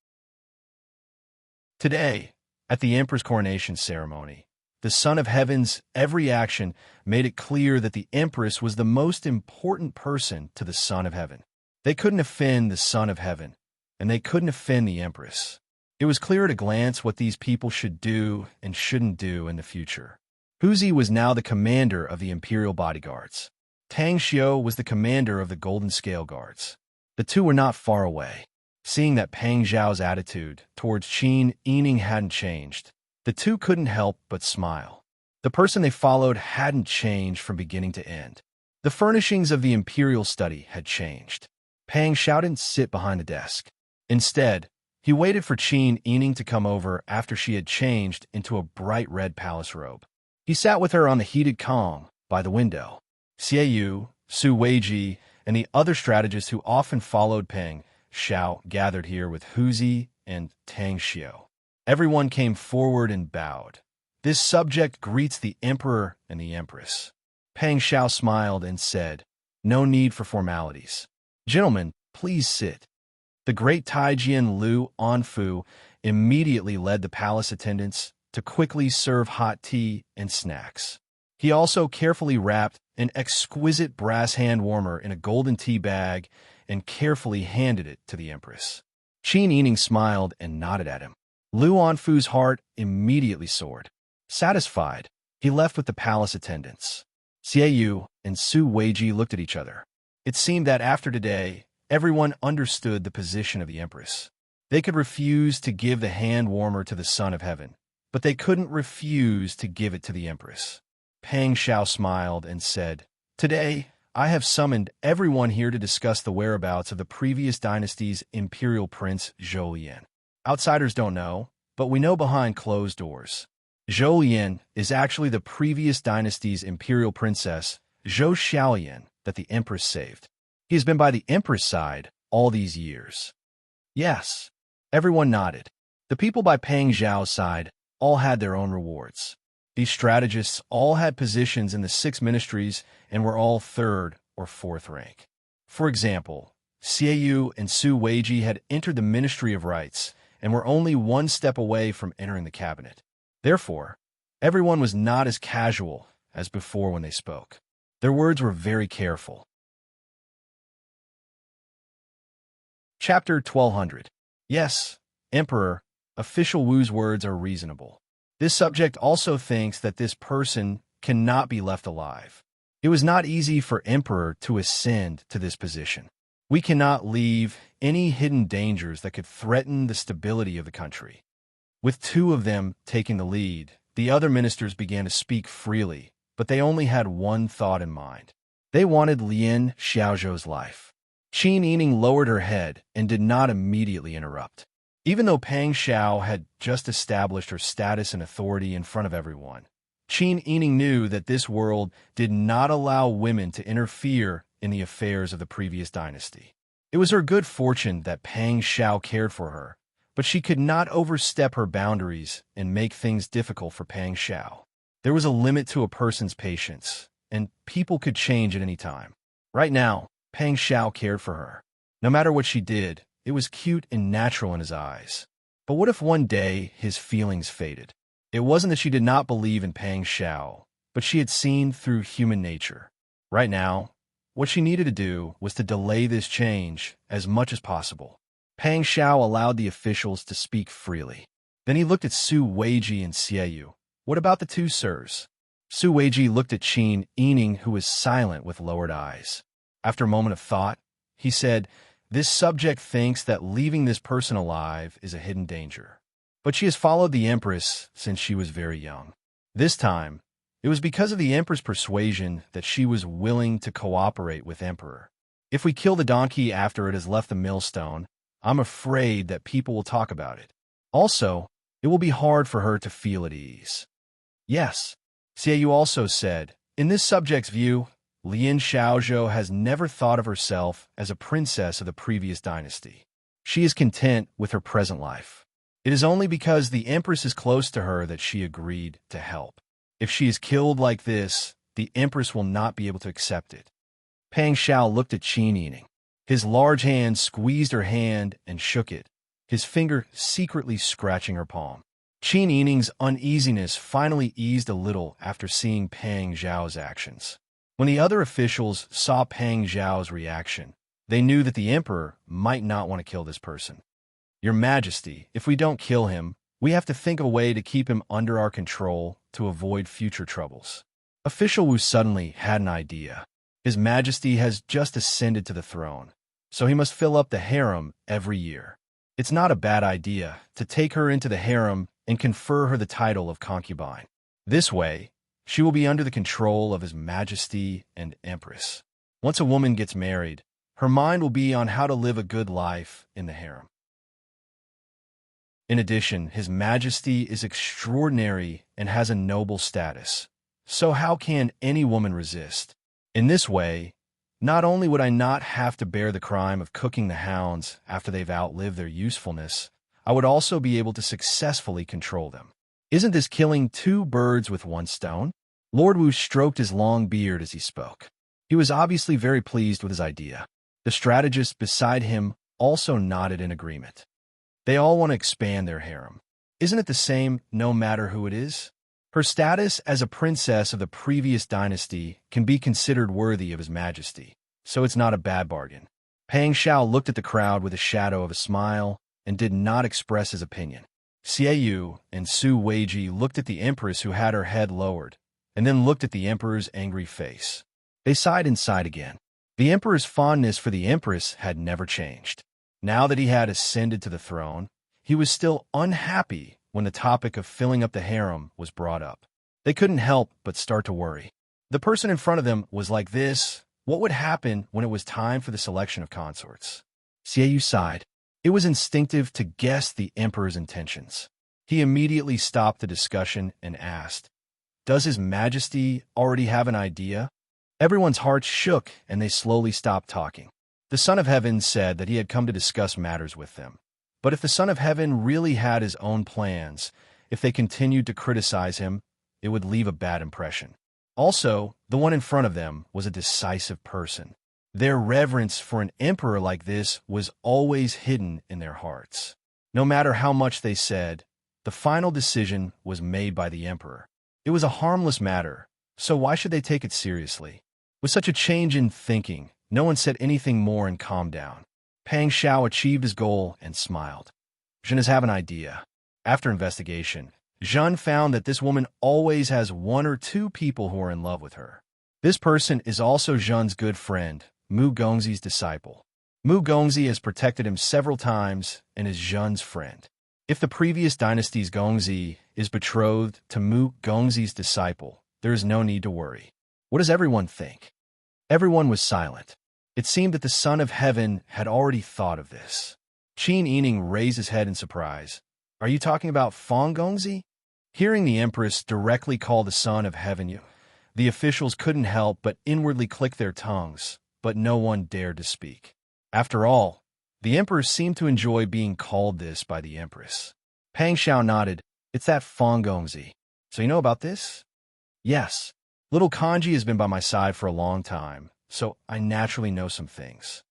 Today, at the emperor's coronation ceremony, the Son of Heaven's every action made it clear that the Empress was the most important person to the Son of Heaven. They couldn't offend the Son of Heaven, and they couldn't offend the Empress. It was clear at a glance what these people should do and shouldn't do in the future. Huzi was now the commander of the imperial bodyguards. Tang Xiu was the commander of the Golden Scale Guards. The two were not far away. Seeing that Pang Zhao's attitude towards Qin Yining hadn't changed, the two couldn't help but smile. The person they followed hadn't changed from beginning to end. The furnishings of the imperial study had changed. Pang Xiao didn't sit behind the desk. Instead, he waited for Qin Yining to come over after she had changed into a bright red palace robe. He sat with her on the heated Kong by the window. Xie Yu, Su Weiji, and the other strategists who often followed Pang Xiao gathered here with Huzi and Tang Xiu. Everyone came forward and bowed. This subject greets the emperor and the empress. Pang Xiao smiled and said, "No need for formalities. Gentlemen, please sit." The great Taijian Lu Anfu immediately led the palace attendants to quickly serve hot tea and snacks. He also carefully wrapped an exquisite brass hand warmer in a golden tea bag and carefully handed it to the empress. Qin Yining smiled and nodded at him. Lu Anfu's heart immediately soared. Satisfied, he left with the palace attendants. Xie Yu and Su Weiji looked at each other. It seemed that after today, everyone understood the position of the empress. They could refuse to give the hand warmer to the Son of Heaven, but they couldn't refuse to give it to the empress. Pang Xiao smiled and said, "Today, I have summoned everyone here to discuss the whereabouts of the previous dynasty's imperial prince, Zhou Lian. Outsiders don't know, but we know behind closed doors. Zhou Lian is actually the previous dynasty's imperial princess, Zhou Xiaolian, that the empress saved. He has been by the empress side all these years." Yes, everyone nodded. The people by Pang Zhao's side all had their own rewards. These strategists all had positions in the 6 ministries and were all 3rd or 4th rank. For example, Xie Yu and Su Weiji had entered the Ministry of Rights and were only 1 step away from entering the cabinet. Therefore, everyone was not as casual as before when they spoke. Their words were very careful. Chapter 1200. Yes, Emperor, official Wu's words are reasonable. This subject also thinks that this person cannot be left alive. It was not easy for Emperor to ascend to this position. We cannot leave any hidden dangers that could threaten the stability of the country. With 2 of them taking the lead, the other ministers began to speak freely, but they only had one thought in mind. They wanted Lien Xiaozhou's life. Qin Yining lowered her head and did not immediately interrupt. Even though Pang Xiao had just established her status and authority in front of everyone, Qin Yining knew that this world did not allow women to interfere in the affairs of the previous dynasty. It was her good fortune that Pang Xiao cared for her, but she could not overstep her boundaries and make things difficult for Pang Xiao. There was a limit to a person's patience, and people could change at any time. Right now, Pang Xiao cared for her. No matter what she did, it was cute and natural in his eyes. But what if one day his feelings faded? It wasn't that she did not believe in Pang Xiao, but she had seen through human nature. Right now, what she needed to do was to delay this change as much as possible. Pang Xiao allowed the officials to speak freely. Then he looked at Su Weiji and Xieyu. What about the two sirs? Su Weiji looked at Qin Yining, who was silent with lowered eyes. After a moment of thought, he said, "This subject thinks that leaving this person alive is a hidden danger. But she has followed the Empress since she was very young. This time, it was because of the Emperor's persuasion that she was willing to cooperate with Emperor. If we kill the donkey after it has left the millstone, I'm afraid that people will talk about it. Also, it will be hard for her to feel at ease." Yes, Xieyu also said, in this subject's view, Lin Xiaozhou has never thought of herself as a princess of the previous dynasty. She is content with her present life. It is only because the Empress is close to her that she agreed to help. If she is killed like this, the Empress will not be able to accept it. Pang Xiao looked at Qin Yining. His large hand squeezed her hand and shook it, his finger secretly scratching her palm. Qin Yining's uneasiness finally eased a little after seeing Pang Xiao's actions. When the other officials saw Pang Xiao's reaction, they knew that the Emperor might not want to kill this person. "Your Majesty, if we don't kill him, we have to think of a way to keep him under our control to avoid future troubles." Official Wu suddenly had an idea. His Majesty has just ascended to the throne, so he must fill up the harem every year. It's not a bad idea to take her into the harem and confer her the title of concubine. This way, she will be under the control of His Majesty and Empress. Once a woman gets married, her mind will be on how to live a good life in the harem. In addition, His Majesty is extraordinary and has a noble status. So how can any woman resist? In this way, not only would I not have to bear the crime of cooking the hounds after they've outlived their usefulness, I would also be able to successfully control them. Isn't this killing two birds with one stone? Lord Wu stroked his long beard as he spoke. He was obviously very pleased with his idea. The strategists beside him also nodded in agreement. They all want to expand their harem. Isn't it the same no matter who it is? Her status as a princess of the previous dynasty can be considered worthy of His Majesty, so it's not a bad bargain. Pang Xiao looked at the crowd with a shadow of a smile and did not express his opinion. Xieyu and Su Weiji looked at the Empress, who had her head lowered, and then looked at the Emperor's angry face. They sighed and sighed again. The Emperor's fondness for the Empress had never changed. Now that he had ascended to the throne, he was still unhappy when the topic of filling up the harem was brought up. They couldn't help but start to worry. The person in front of them was like this. What would happen when it was time for the selection of consorts? Xieyu sighed. It was instinctive to guess the Emperor's intentions. He immediately stopped the discussion and asked, "Does His Majesty already have an idea?" Everyone's hearts shook and they slowly stopped talking. The Son of Heaven said that he had come to discuss matters with them. But if the Son of Heaven really had his own plans, if they continued to criticize him, it would leave a bad impression. Also, the one in front of them was a decisive person. Their reverence for an emperor like this was always hidden in their hearts. No matter how much they said, the final decision was made by the emperor. It was a harmless matter, so why should they take it seriously? With such a change in thinking, no one said anything more and calmed down. Pang Xiao achieved his goal and smiled. Zhen has an idea. After investigation, Zhen found that this woman always has one or two people who are in love with her. This person is also Zhen's good friend, Mu Gongzi's disciple. Mu Gongzi has protected him several times and is Zhen's friend. If the previous dynasty's Gongzi is betrothed to Mu Gongzi's disciple, there is no need to worry. What does everyone think? Everyone was silent. It seemed that the Son of Heaven had already thought of this. Qin Yining raised his head in surprise. Are you talking about Fang Gongzi? Hearing the Empress directly call the Son of Heaven you, the officials couldn't help but inwardly click their tongues, but no one dared to speak. After all, the Emperor seemed to enjoy being called this by the Empress. Pang Xiao nodded. It's that Fang Gongzi. So you know about this? Yes. Little Kanji has been by my side for a long time, so I naturally know some things.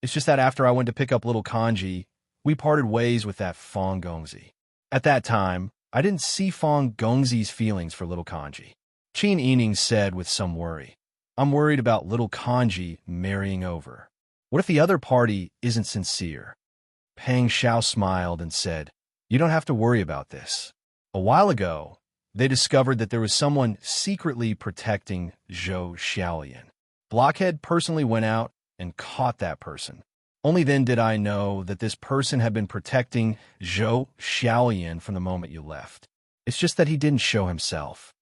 It's just that after I went to pick up little Kanji, we parted ways with that Fang Gongzi. At that time, I didn't see Fang Gongzi's feelings for little Kanji. Qin Yining said with some worry, I'm worried about little Kanji marrying over. What if the other party isn't sincere? Pang Xiao smiled and said, "You don't have to worry about this." A while ago, they discovered that there was someone secretly protecting Zhou Xiaolian. Blockhead personally went out and caught that person. Only then did I know that this person had been protecting Zhou Xiaolian from the moment you left. It's just that he didn't show himself.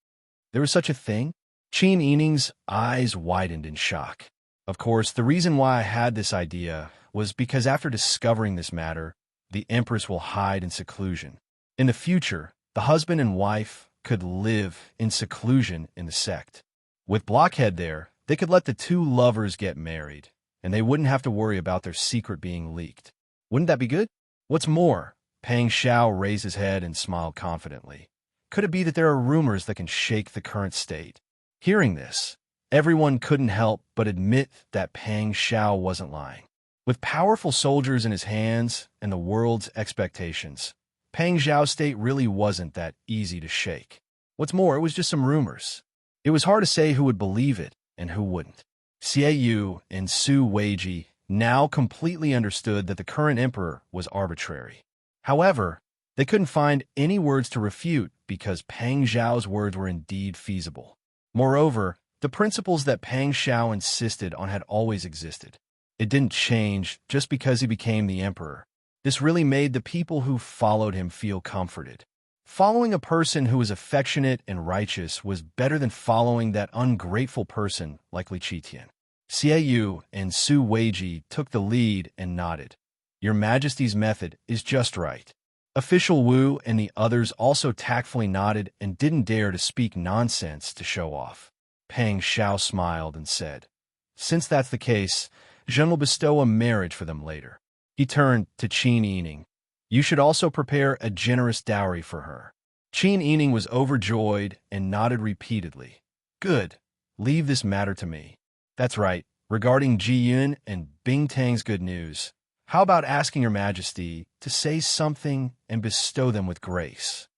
There was such a thing? Qin Yining's eyes widened in shock. Of course, the reason why I had this idea was because after discovering this matter, the Empress will hide in seclusion. In the future, the husband and wife could live in seclusion in the sect. With Blockhead there, they could let the two lovers get married, and they wouldn't have to worry about their secret being leaked. Wouldn't that be good? What's more, Pang Xiao raised his head and smiled confidently. Could it be that there are rumors that can shake the current state? Hearing this, everyone couldn't help but admit that Pang Xiao wasn't lying. With powerful soldiers in his hands and the world's expectations, Pang Xiao's state really wasn't that easy to shake. What's more, it was just some rumors. It was hard to say who would believe it and who wouldn't. Xie Yu and Su Weiji now completely understood that the current emperor was arbitrary. However, they couldn't find any words to refute because Pang Xiao's words were indeed feasible. Moreover, the principles that Pang Xiao insisted on had always existed. It didn't change just because he became the emperor. This really made the people who followed him feel comforted. Following a person who was affectionate and righteous was better than following that ungrateful person like Li Qitian. Xie Yu and Su Weiji took the lead and nodded. Your Majesty's method is just right. Official Wu and the others also tactfully nodded and didn't dare to speak nonsense to show off. Pang Xiao smiled and said, "Since that's the case, Zhen will bestow a marriage for them later." He turned to Qin Yining. "You should also prepare a generous dowry for her." Qin Yining was overjoyed and nodded repeatedly. "Good. Leave this matter to me." "That's right. Regarding Ji Yun and Bing Tang's good news, how about asking Your Majesty to say something and bestow them with grace?"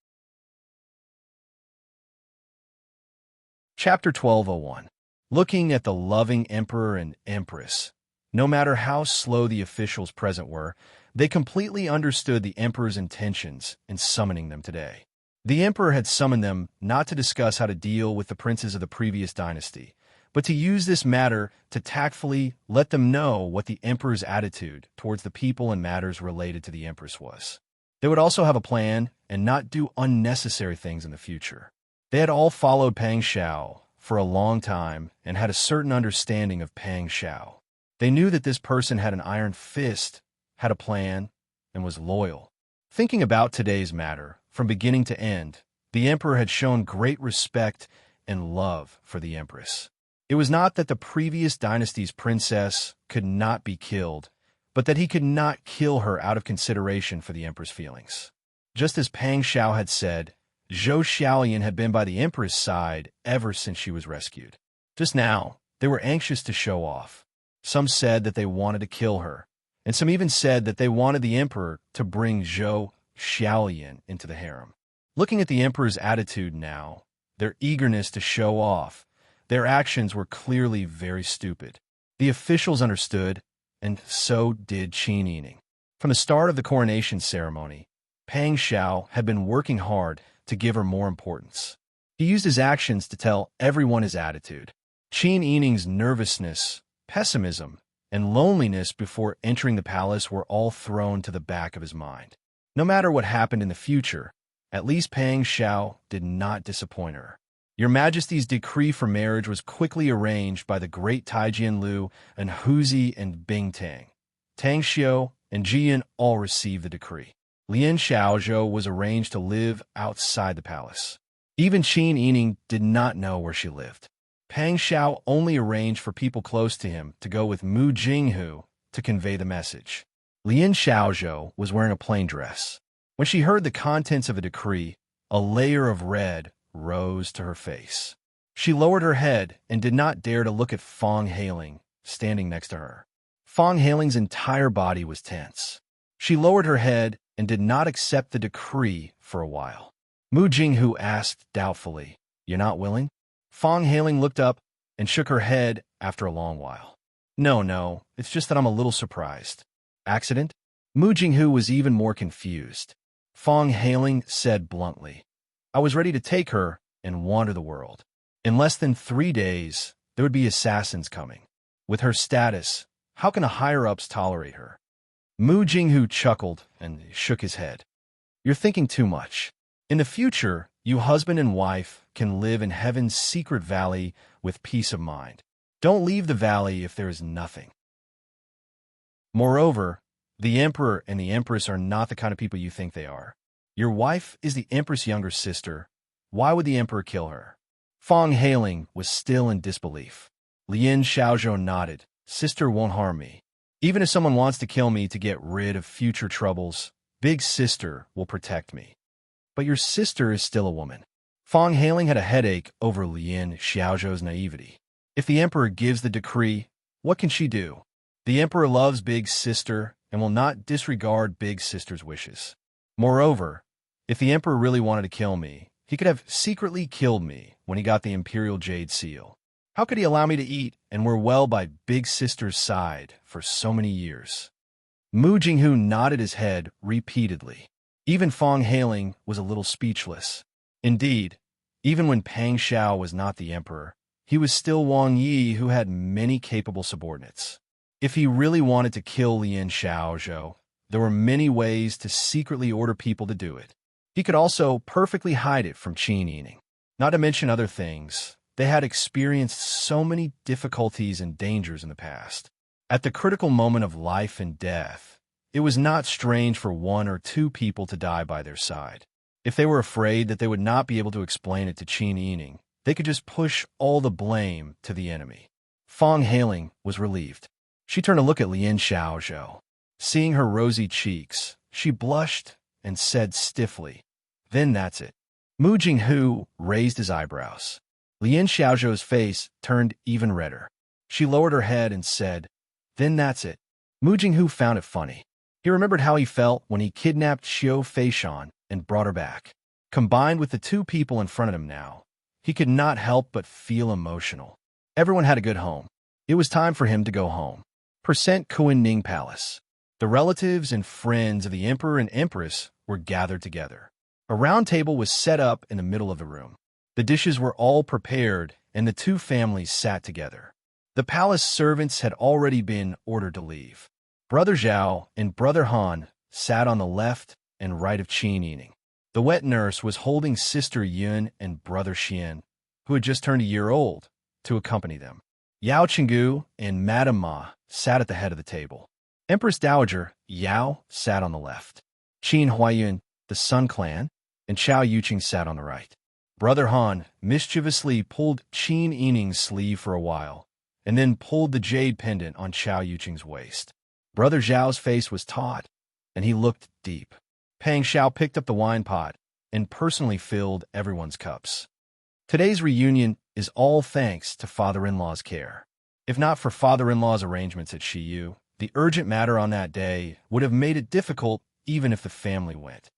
Chapter 1201. Looking at the loving Emperor and Empress. No matter how slow the officials present were, they completely understood the Emperor's intentions in summoning them today. The Emperor had summoned them not to discuss how to deal with the princes of the previous dynasty, but to use this matter to tactfully let them know what the Emperor's attitude towards the people and matters related to the Empress was. They would also have a plan and not do unnecessary things in the future. They had all followed Pang Xiao for a long time and had a certain understanding of Pang Xiao. They knew that this person had an iron fist, had a plan, and was loyal. Thinking about today's matter, from beginning to end, the Emperor had shown great respect and love for the Empress. It was not that the previous dynasty's princess could not be killed, but that he could not kill her out of consideration for the Emperor's feelings. Just as Pang Xiao had said, Zhou Xiaolian had been by the Emperor's side ever since she was rescued. Just now, they were anxious to show off. Some said that they wanted to kill her, and some even said that they wanted the Emperor to bring Zhou Xiaolian into the harem. Looking at the Emperor's attitude now, their eagerness to show off, their actions were clearly very stupid. The officials understood, and so did Qin Yining. From the start of the coronation ceremony, Pang Xiao had been working hard to give her more importance. He used his actions to tell everyone his attitude. Qin Yining's nervousness, pessimism, and loneliness before entering the palace were all thrown to the back of his mind. No matter what happened in the future, at least Pang Xiao did not disappoint her. Your Majesty's decree for marriage was quickly arranged by the great Taijian Lu and Huzi and Bing Tang. Tang Xiu and Jian all received the decree. Lian Xiaozhou was arranged to live outside the palace. Even Qin Yining did not know where she lived. Pang Xiao only arranged for people close to him to go with Mu Jinghu to convey the message. Lian Xiaozhou was wearing a plain dress. When she heard the contents of a decree, a layer of red rose to her face. She lowered her head and did not dare to look at Fong Hailing, standing next to her. Fong Hailing's entire body was tense. She lowered her head and did not accept the decree for a while. Mu Jinghu asked doubtfully, "You're not willing?" Fong Hailing looked up and shook her head after a long while. No, it's just that I'm a little surprised. Accident? Mu Jinghu was even more confused. Fong Hailing said bluntly, I was ready to take her and wander the world. In less than 3 days, there would be assassins coming. With her status, how can the higher-ups tolerate her? Mu Jinghu chuckled and shook his head. You're thinking too much. In the future, you husband and wife can live in heaven's secret valley with peace of mind. Don't leave the valley if there is nothing. Moreover, the emperor and the empress are not the kind of people you think they are. Your wife is the empress' younger sister. Why would the emperor kill her? Fong Hailing was still in disbelief. Lien Xiaozhou nodded. Sister won't harm me. Even if someone wants to kill me to get rid of future troubles, Big Sister will protect me. But your sister is still a woman. Fong Hailing had a headache over Lien Xiaozhou's naivety. If the emperor gives the decree, what can she do? The emperor loves Big Sister and will not disregard Big Sister's wishes. Moreover, if the emperor really wanted to kill me, he could have secretly killed me when he got the Imperial Jade Seal. How could he allow me to eat and we're well by Big Sister's side for so many years? Mu Jinghu nodded his head repeatedly. Even Fong Hailing was a little speechless. Indeed, even when Pang Xiao was not the emperor, he was still Wang Yi, who had many capable subordinates. If he really wanted to kill Lien Xiaozhou, there were many ways to secretly order people to do it. He could also perfectly hide it from Qin Yining. Not to mention other things, they had experienced so many difficulties and dangers in the past. At the critical moment of life and death, it was not strange for 1 or 2 people to die by their side. If they were afraid that they would not be able to explain it to Qin Yining, they could just push all the blame to the enemy. Fong Hailing was relieved. She turned to look at Lien Xiaozhou. Seeing her rosy cheeks, she blushed and said stiffly, Then that's it. Mu Jinghu raised his eyebrows. Lien Xiaozhou's face turned even redder. She lowered her head and said, Then that's it. Mu Jinghu found it funny. He remembered how he felt when he kidnapped Xiao Feishan and brought her back. Combined with the 2 people in front of him now, he could not help but feel emotional. Everyone had a good home. It was time for him to go home. Kuan-Ning Palace. The relatives and friends of the emperor and empress were gathered together. A round table was set up in the middle of the room. The dishes were all prepared, and the 2 families sat together. The palace servants had already been ordered to leave. Brother Zhao and Brother Han sat on the left and right of Qin Yining. The wet nurse was holding Sister Yun and Brother Xian, who had just turned a year old, to accompany them. Yao Qinggu and Madame Ma sat at the head of the table. Empress Dowager Yao sat on the left. Qin Huaiyun, the Sun Clan, and Chao Yuqing sat on the right. Brother Han mischievously pulled Qin Yining's sleeve for a while, and then pulled the jade pendant on Chao Yuqing's waist. Brother Zhao's face was taut, and he looked deep. Pang Xiao picked up the wine pot and personally filled everyone's cups. Today's reunion is all thanks to father-in-law's care. If not for father-in-law's arrangements at Shiyu, the urgent matter on that day would have made it difficult even if the family went.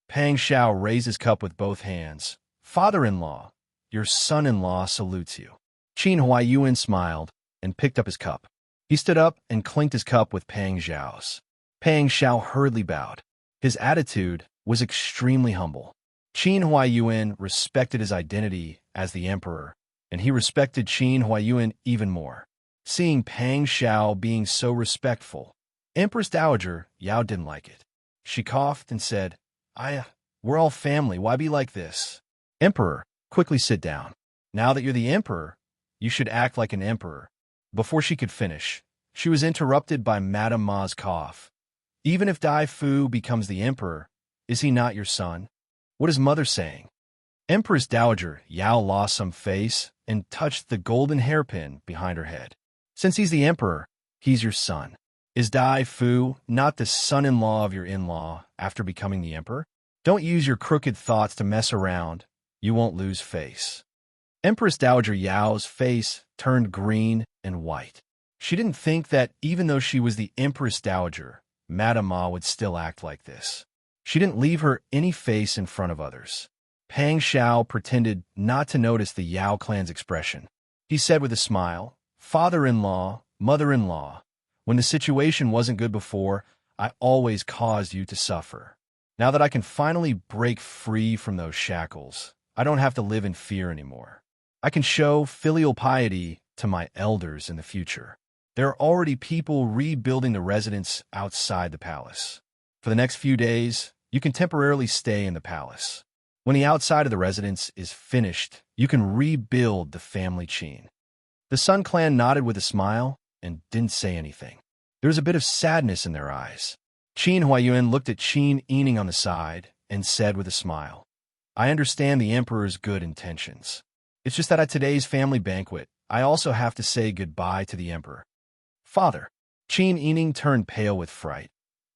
Pang Xiao raised his cup with both hands. Father-in-law, your son-in-law salutes you. Qin Huaiyuan smiled and picked up his cup. He stood up and clinked his cup with Pang Xiao's. Pang Xiao hurriedly bowed. His attitude was extremely humble. Qin Huaiyuan respected his identity as the emperor, and he respected Qin Huaiyuan even more. Seeing Pang Xiao being so respectful, Empress Dowager Yao didn't like it. She coughed and said, We're all family, why be like this? Emperor, quickly sit down. Now that you're the emperor, you should act like an emperor. Before she could finish, she was interrupted by Madame Ma's cough. Even if Dai Fu becomes the emperor, is he not your son? What is mother saying? Empress Dowager Yao lost some face and touched the golden hairpin behind her head. Since he's the emperor, he's your son. Is Dai Fu not the son-in-law of your in-law after becoming the emperor? Don't use your crooked thoughts to mess around. You won't lose face. Empress Dowager Yao's face turned green and white. She didn't think that even though she was the Empress Dowager, Madame Ma would still act like this. She didn't leave her any face in front of others. Pang Xiao pretended not to notice the Yao clan's expression. He said with a smile, Father-in-law, mother-in-law, when the situation wasn't good before, I always caused you to suffer. Now that I can finally break free from those shackles, I don't have to live in fear anymore. I can show filial piety to my elders in the future. There are already people rebuilding the residence outside the palace. For the next few days, you can temporarily stay in the palace. When the outside of the residence is finished, you can rebuild the family Qin. The Sun Clan nodded with a smile and didn't say anything. There was a bit of sadness in their eyes. Qin Huayuan looked at Qin Yining on the side and said with a smile, I understand the Emperor's good intentions. It's just that at today's family banquet, I also have to say goodbye to the Emperor. Father, Qin Yining turned pale with fright.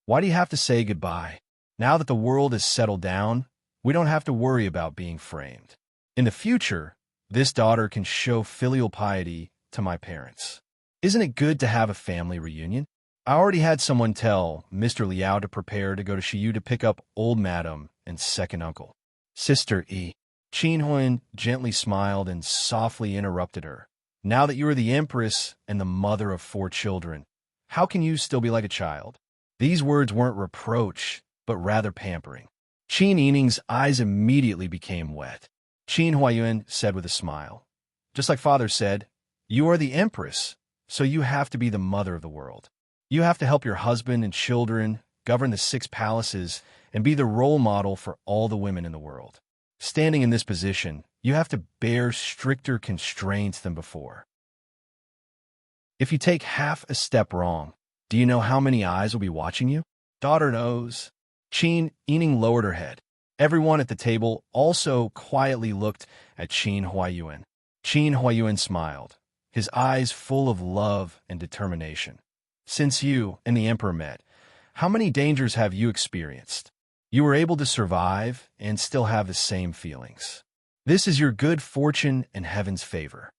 Why do you have to say goodbye? Now that the world has settled down, we don't have to worry about being framed. In the future, this daughter can show filial piety to my parents. Isn't it good to have a family reunion? I already had someone tell Mr. Liao to prepare to go to Shiyu to pick up old madam and second uncle. Sister E. Qin Huan gently smiled and softly interrupted her. Now that you are the empress and the mother of 4 children, how can you still be like a child? These words weren't reproach, but rather pampering. Qin Yining's eyes immediately became wet. Qin Huayuan said with a smile, just like father said, you are the empress, so you have to be the mother of the world. You have to help your husband and children, govern the 6 palaces, and be the role model for all the women in the world. Standing in this position, you have to bear stricter constraints than before. If you take half a step wrong, do you know how many eyes will be watching you? Daughter knows. Qin Yining lowered her head. Everyone at the table also quietly looked at Qin Huayuan. Qin Huayuan smiled, his eyes full of love and determination. Since you and the Emperor met, how many dangers have you experienced? You were able to survive and still have the same feelings. This is your good fortune and heaven's favor.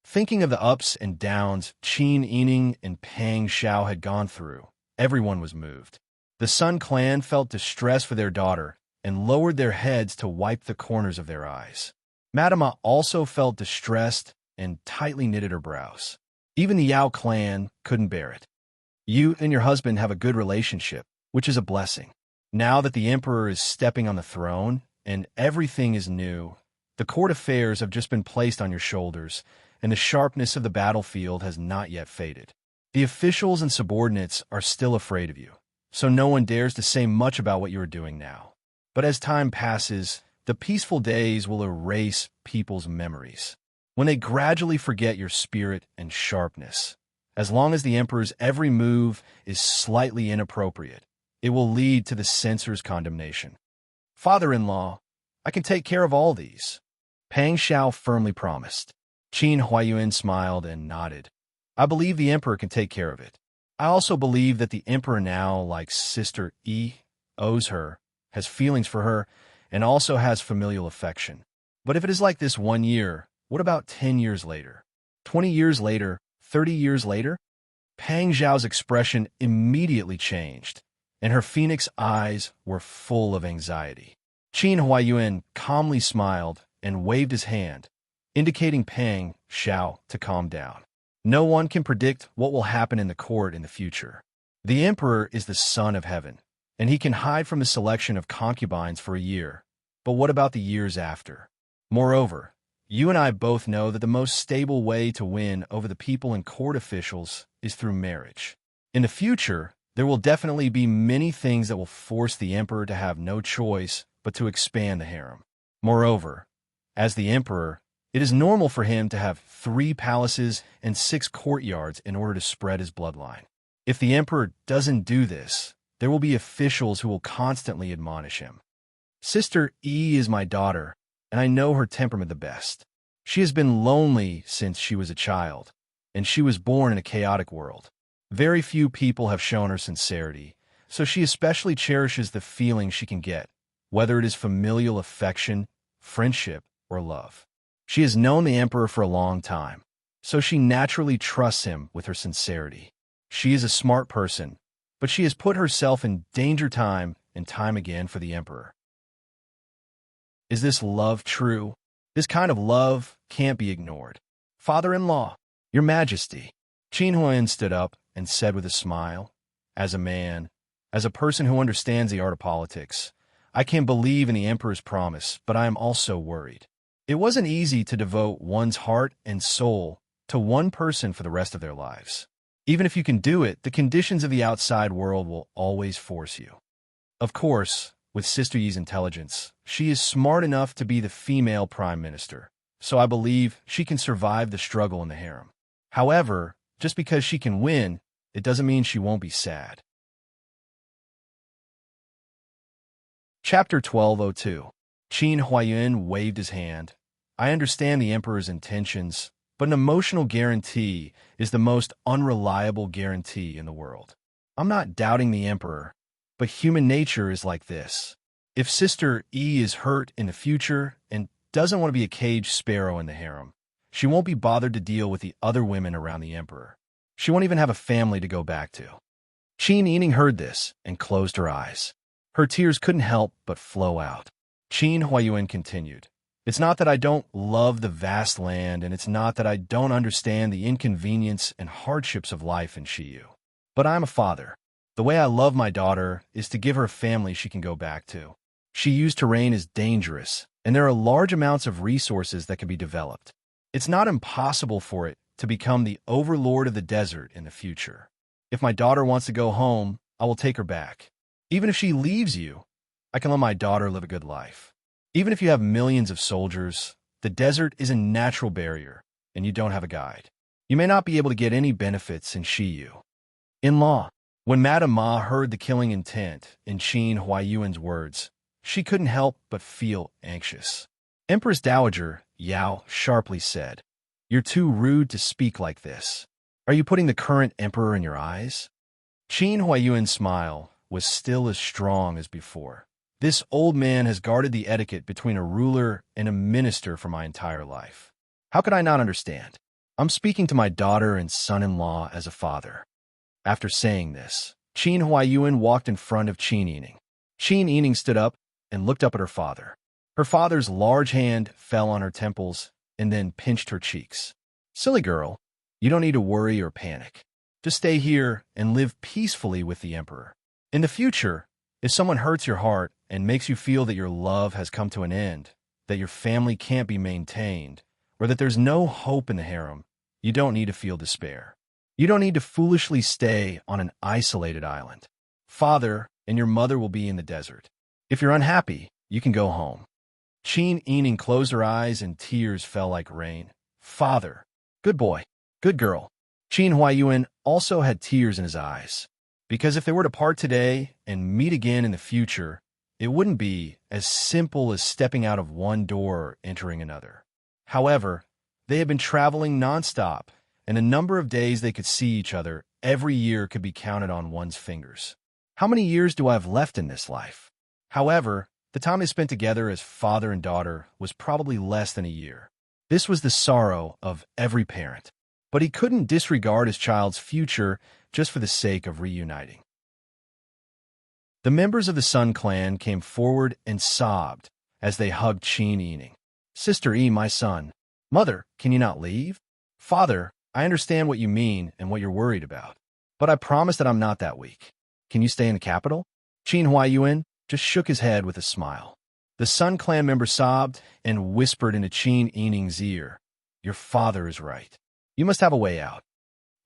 Thinking of the ups and downs Qin Yining and Pang Xiao had gone through, everyone was moved. The Sun Clan felt distress for their daughter and lowered their heads to wipe the corners of their eyes. Madama also felt distressed and tightly knitted her brows. Even the Yao clan couldn't bear it. You and your husband have a good relationship, which is a blessing. Now that the Emperor is stepping on the throne and everything is new, the court affairs have just been placed on your shoulders, and the sharpness of the battlefield has not yet faded. The officials and subordinates are still afraid of you, so no one dares to say much about what you are doing now. But as time passes, the peaceful days will erase people's memories. When they gradually forget your spirit and sharpness, as long as the Emperor's every move is slightly inappropriate, it will lead to the censor's condemnation. Father-in-law, I can take care of all these. Pang Xiao firmly promised. Qin Huayuan smiled and nodded. I believe the Emperor can take care of it. I also believe that the Emperor now, like Sister E, owes her, has feelings for her, and also has familial affection. But if it is like this 1 year, what about 10 years later? 20 years later? 30 years later? Pang Xiao's expression immediately changed, and her phoenix eyes were full of anxiety. Qin Huayuan calmly smiled and waved his hand, indicating Pang Xiao to calm down. No one can predict what will happen in the court in the future. The Emperor is the son of heaven, and he can hide from the selection of concubines for a year. But what about the years after? Moreover, you and I both know that the most stable way to win over the people and court officials is through marriage. In the future, there will definitely be many things that will force the Emperor to have no choice but to expand the harem. Moreover, as the Emperor, it is normal for him to have 3 palaces and 6 courtyards in order to spread his bloodline. If the Emperor doesn't do this, there will be officials who will constantly admonish him. Sister E is my daughter, and I know her temperament the best. She has been lonely since she was a child, and she was born in a chaotic world. Very few people have shown her sincerity, so she especially cherishes the feeling she can get, whether it is familial affection, friendship, or love. She has known the Emperor for a long time, so she naturally trusts him with her sincerity. She is a smart person, but she has put herself in danger time and time again for the Emperor. Is this love true? This kind of love can't be ignored. Father-in-law, Your Majesty. Qin Huayan stood up and said with a smile, as a man, as a person who understands the art of politics, I can believe in the Emperor's promise, but I am also worried. It wasn't easy to devote one's heart and soul to one person for the rest of their lives. Even if you can do it, the conditions of the outside world will always force you. Of course, with Sister Yi's intelligence, she is smart enough to be the female prime minister, so I believe she can survive the struggle in the harem. However, just because she can win, it doesn't mean she won't be sad. Chapter 1202. Qin Huayan waved his hand. I understand the Emperor's intentions, but an emotional guarantee is the most unreliable guarantee in the world. I'm not doubting the Emperor, but human nature is like this. If Sister Yi is hurt in the future and doesn't want to be a caged sparrow in the harem, she won't be bothered to deal with the other women around the Emperor. She won't even have a family to go back to. Qin Yining heard this and closed her eyes. Her tears couldn't help but flow out. Qin Huayan continued, It's not that I don't love the vast land, and it's not that I don't understand the inconvenience and hardships of life in Shiyu. But I'm a father. The way I love my daughter is to give her a family she can go back to. Shiyu's terrain is dangerous, and there are large amounts of resources that can be developed. It's not impossible for it to become the overlord of the desert in the future. If my daughter wants to go home, I will take her back. Even if she leaves you, I can let my daughter live a good life. Even if you have millions of soldiers, the desert is a natural barrier, and you don't have a guide. You may not be able to get any benefits in Shiyu. In law, when Madame Ma heard the killing intent in Qin Huayan's words, she couldn't help but feel anxious. Empress Dowager Yao sharply said, You're too rude to speak like this. Are you putting the current emperor in your eyes? Qin Huayan's smile was still as strong as before. This old man has guarded the etiquette between a ruler and a minister for my entire life. How could I not understand? I'm speaking to my daughter and son-in-law as a father. After saying this, Qin Huayan walked in front of Qin Yining. Qin Yining stood up and looked up at her father. Her father's large hand fell on her temples and then pinched her cheeks. Silly girl, you don't need to worry or panic. Just stay here and live peacefully with the Emperor. In the future, if someone hurts your heart and makes you feel that your love has come to an end, that your family can't be maintained, or that there's no hope in the harem, you don't need to feel despair. You don't need to foolishly stay on an isolated island. Father and your mother will be in the desert. If you're unhappy, you can go home. Qin Yining closed her eyes and tears fell like rain. Father, good boy, good girl. Qin Huayan also had tears in his eyes, because if they were to part today and meet again in the future, it wouldn't be as simple as stepping out of one door or entering another. However, they had been traveling nonstop, and the number of days they could see each other every year could be counted on one's fingers. How many years do I have left in this life? However, the time they spent together as father and daughter was probably less than a year. This was the sorrow of every parent, but he couldn't disregard his child's future just for the sake of reuniting. The members of the Sun clan came forward and sobbed as they hugged Qin Yining. Sister Yi, my son. Mother, can you not leave? Father, I understand what you mean and what you're worried about, but I promise that I'm not that weak. Can you stay in the capital? Qin Huayan just shook his head with a smile. The Sun clan member sobbed and whispered into Qin Yining's ear, Your father is right. You must have a way out.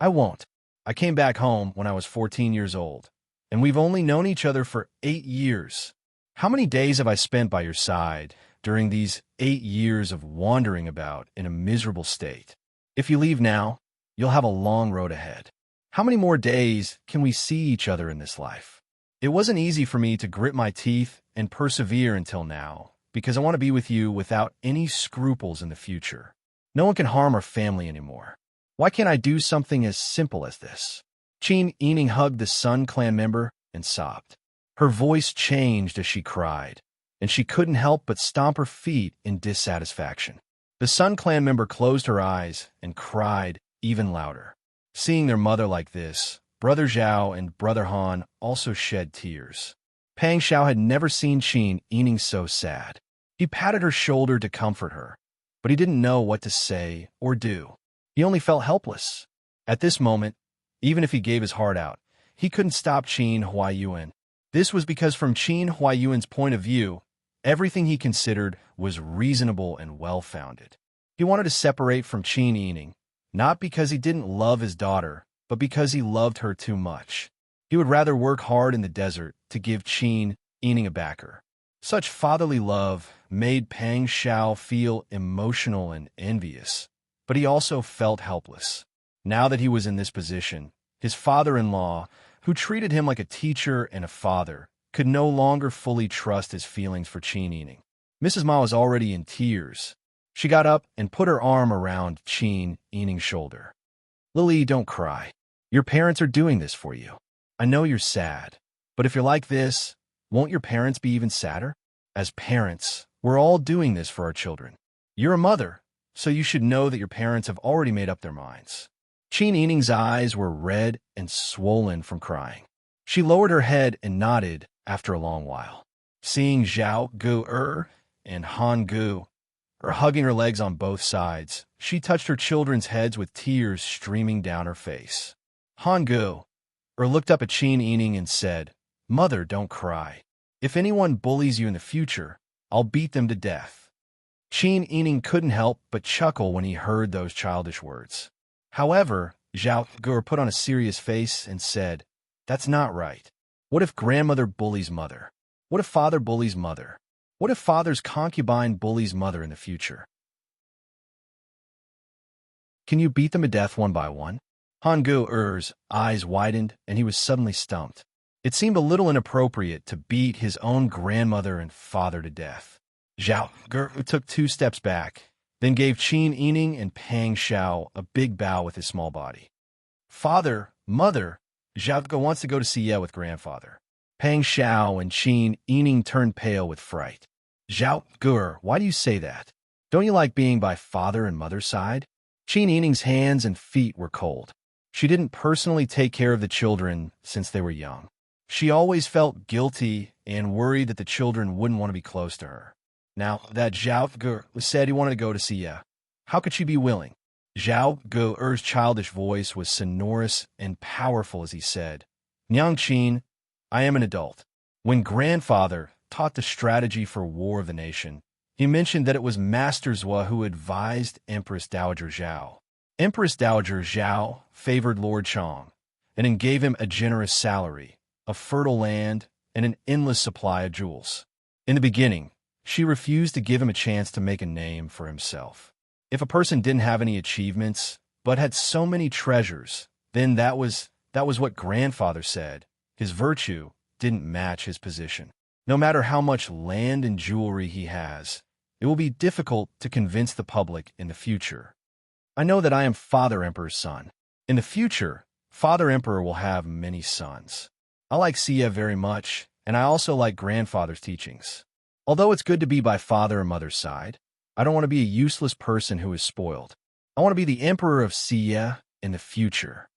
I won't. I came back home when I was 14 years old, and we've only known each other for 8 years. How many days have I spent by your side during these 8 years of wandering about in a miserable state? If you leave now, you'll have a long road ahead. How many more days can we see each other in this life? It wasn't easy for me to grit my teeth and persevere until now, because I want to be with you without any scruples in the future. No one can harm our family anymore. Why can't I do something as simple as this? Qin Yining hugged the Sun clan member and sobbed. Her voice changed as she cried, and she couldn't help but stomp her feet in dissatisfaction. The Sun clan member closed her eyes and cried even louder. Seeing their mother like this, Brother Zhao and Brother Han also shed tears. Pang Xiao had never seen Qin Yining so sad. He patted her shoulder to comfort her, but he didn't know what to say or do. He only felt helpless. At this moment, even if he gave his heart out, he couldn't stop Qin Huaiyuan. This was because from Qin Huaiyuan's point of view, everything he considered was reasonable and well-founded. He wanted to separate from Qin Yining, not because he didn't love his daughter, but because he loved her too much. He would rather work hard in the desert to give Qin Yining a backer. Such fatherly love made Pang Xiao feel emotional and envious, but he also felt helpless. Now that he was in this position, his father-in-law, who treated him like a teacher and a father, could no longer fully trust his feelings for Qin Yining. Mrs. Ma was already in tears. She got up and put her arm around Qin Yining's shoulder. "Lily, don't cry. Your parents are doing this for you. I know you're sad, but if you're like this, won't your parents be even sadder? As parents, we're all doing this for our children. You're a mother, so you should know that your parents have already made up their minds." Qin Yining's eyes were red and swollen from crying. She lowered her head and nodded after a long while. Seeing Zhao Gu and Han Gu hugging her legs on both sides, she touched her children's heads with tears streaming down her face. Han Gu looked up at Qin Yining and said, "Mother, don't cry. If anyone bullies you in the future, I'll beat them to death." Qin Yining couldn't help but chuckle when he heard those childish words. However, Zhao Gu put on a serious face and said, "That's not right. What if grandmother bullies mother? What if father bullies mother? What if father's concubine bullies mother in the future? Can you beat them to death one by one?" Han Gu's eyes widened, and he was suddenly stumped. It seemed a little inappropriate to beat his own grandmother and father to death. Zhao Gu took 2 steps back, then gave Qin Yining and Pang Xiao a big bow with his small body. "Father, mother, Zhao Gu wants to go to Xie with grandfather." Pang Xiao and Qin Yining turned pale with fright. "Zhao Gu, why do you say that? Don't you like being by father and mother's side?" Qin Yining's hands and feet were cold. She didn't personally take care of the children since they were young. She always felt guilty and worried that the children wouldn't want to be close to her. Now that Zhao Gu said he wanted to go to Xie, how could she be willing? Zhao Gu's childish voice was sonorous and powerful as he said, "Nyang Qin, I am an adult. When grandfather taught the strategy for war of the nation, he mentioned that it was Master Zhua who advised Empress Dowager Zhao. Empress Dowager Zhao favored Lord Chong and gave him a generous salary, a fertile land, and an endless supply of jewels. In the beginning, she refused to give him a chance to make a name for himself. If a person didn't have any achievements, but had so many treasures, then that was what grandfather said. His virtue didn't match his position. No matter how much land and jewelry he has, it will be difficult to convince the public in the future. I know that I am Father Emperor's son. In the future, Father Emperor will have many sons. I like Xie very much, and I also like grandfather's teachings. Although it's good to be by father and mother's side, I don't want to be a useless person who is spoiled. I want to be the emperor of Xie in the future."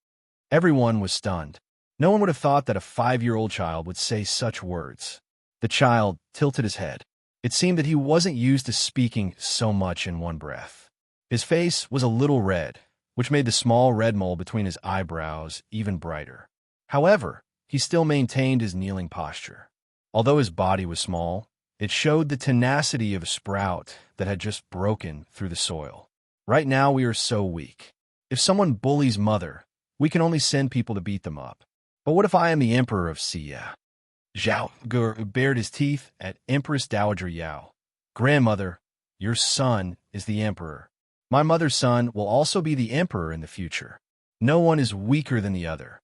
Everyone was stunned. No one would have thought that a 5-year-old child would say such words. The child tilted his head. It seemed that he wasn't used to speaking so much in one breath. His face was a little red, which made the small red mole between his eyebrows even brighter. However, he still maintained his kneeling posture. Although his body was small, it showed the tenacity of a sprout that had just broken through the soil. "Right now we are so weak. If someone bullies mother, we can only send people to beat them up. But what if I am the emperor of Xie?" Zhao Gu bared his teeth at Empress Dowager Yao. "Grandmother, your son is the emperor. My mother's son will also be the emperor in the future. No one is weaker than the other."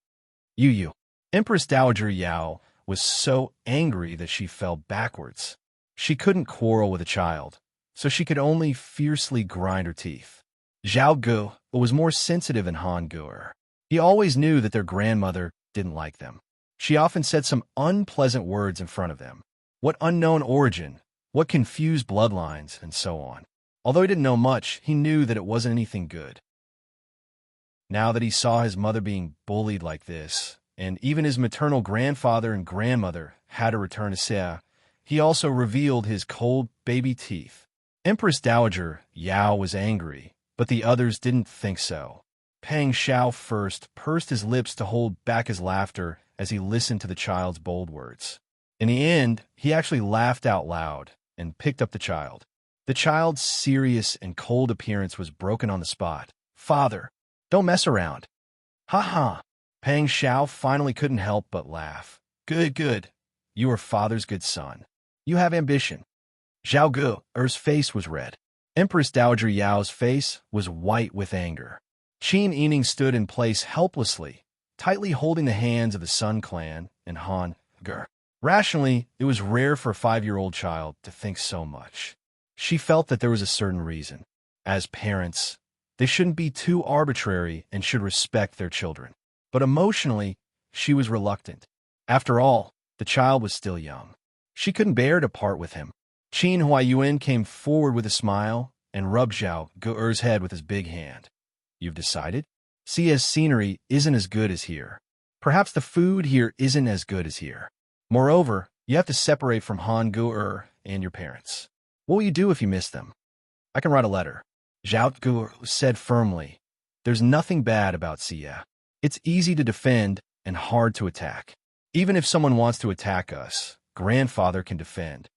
You. Empress Dowager Yao was so angry that she fell backwards. She couldn't quarrel with a child, so she could only fiercely grind her teeth. Zhao Gu was more sensitive than Han Gu. He always knew that their grandmother didn't like them. She often said some unpleasant words in front of them. What unknown origin, what confused bloodlines, and so on. Although he didn't know much, he knew that it wasn't anything good. Now that he saw his mother being bullied like this, and even his maternal grandfather and grandmother had to return to Xie, he also revealed his cold baby teeth. Empress Dowager Yao was angry, But the others didn't think so. Pang Xiao first pursed his lips to hold back his laughter as he listened to the child's bold words. In the end, he actually laughed out loud and picked up the child. The child's serious and cold appearance was broken on the spot. "Father, don't mess around." "Ha ha." Pang Xiao finally couldn't help but laugh. "Good, good. You are father's good son. You have ambition." Zhao Gu'er's face was red. Empress Dowager Yao's face was white with anger. Qin Yining stood in place helplessly, tightly holding the hands of the Sun Clan and Han Ge. Rationally, it was rare for a 5-year-old child to think so much. She felt that there was a certain reason. As parents, they shouldn't be too arbitrary and should respect their children. But emotionally, she was reluctant. After all, the child was still young. She couldn't bear to part with him. Qin Huaiyuan came forward with a smile and rubbed Zhao Gu'er's head with his big hand. "You've decided? Sia's scenery isn't as good as here. Perhaps the food here isn't as good as here. Moreover, you have to separate from Han Gu'er and your parents. What will you do if you miss them?" "I can write a letter." Zhao Gu'er said firmly. "There's nothing bad about Sia. It's easy to defend and hard to attack. Even if someone wants to attack us, grandfather can defend."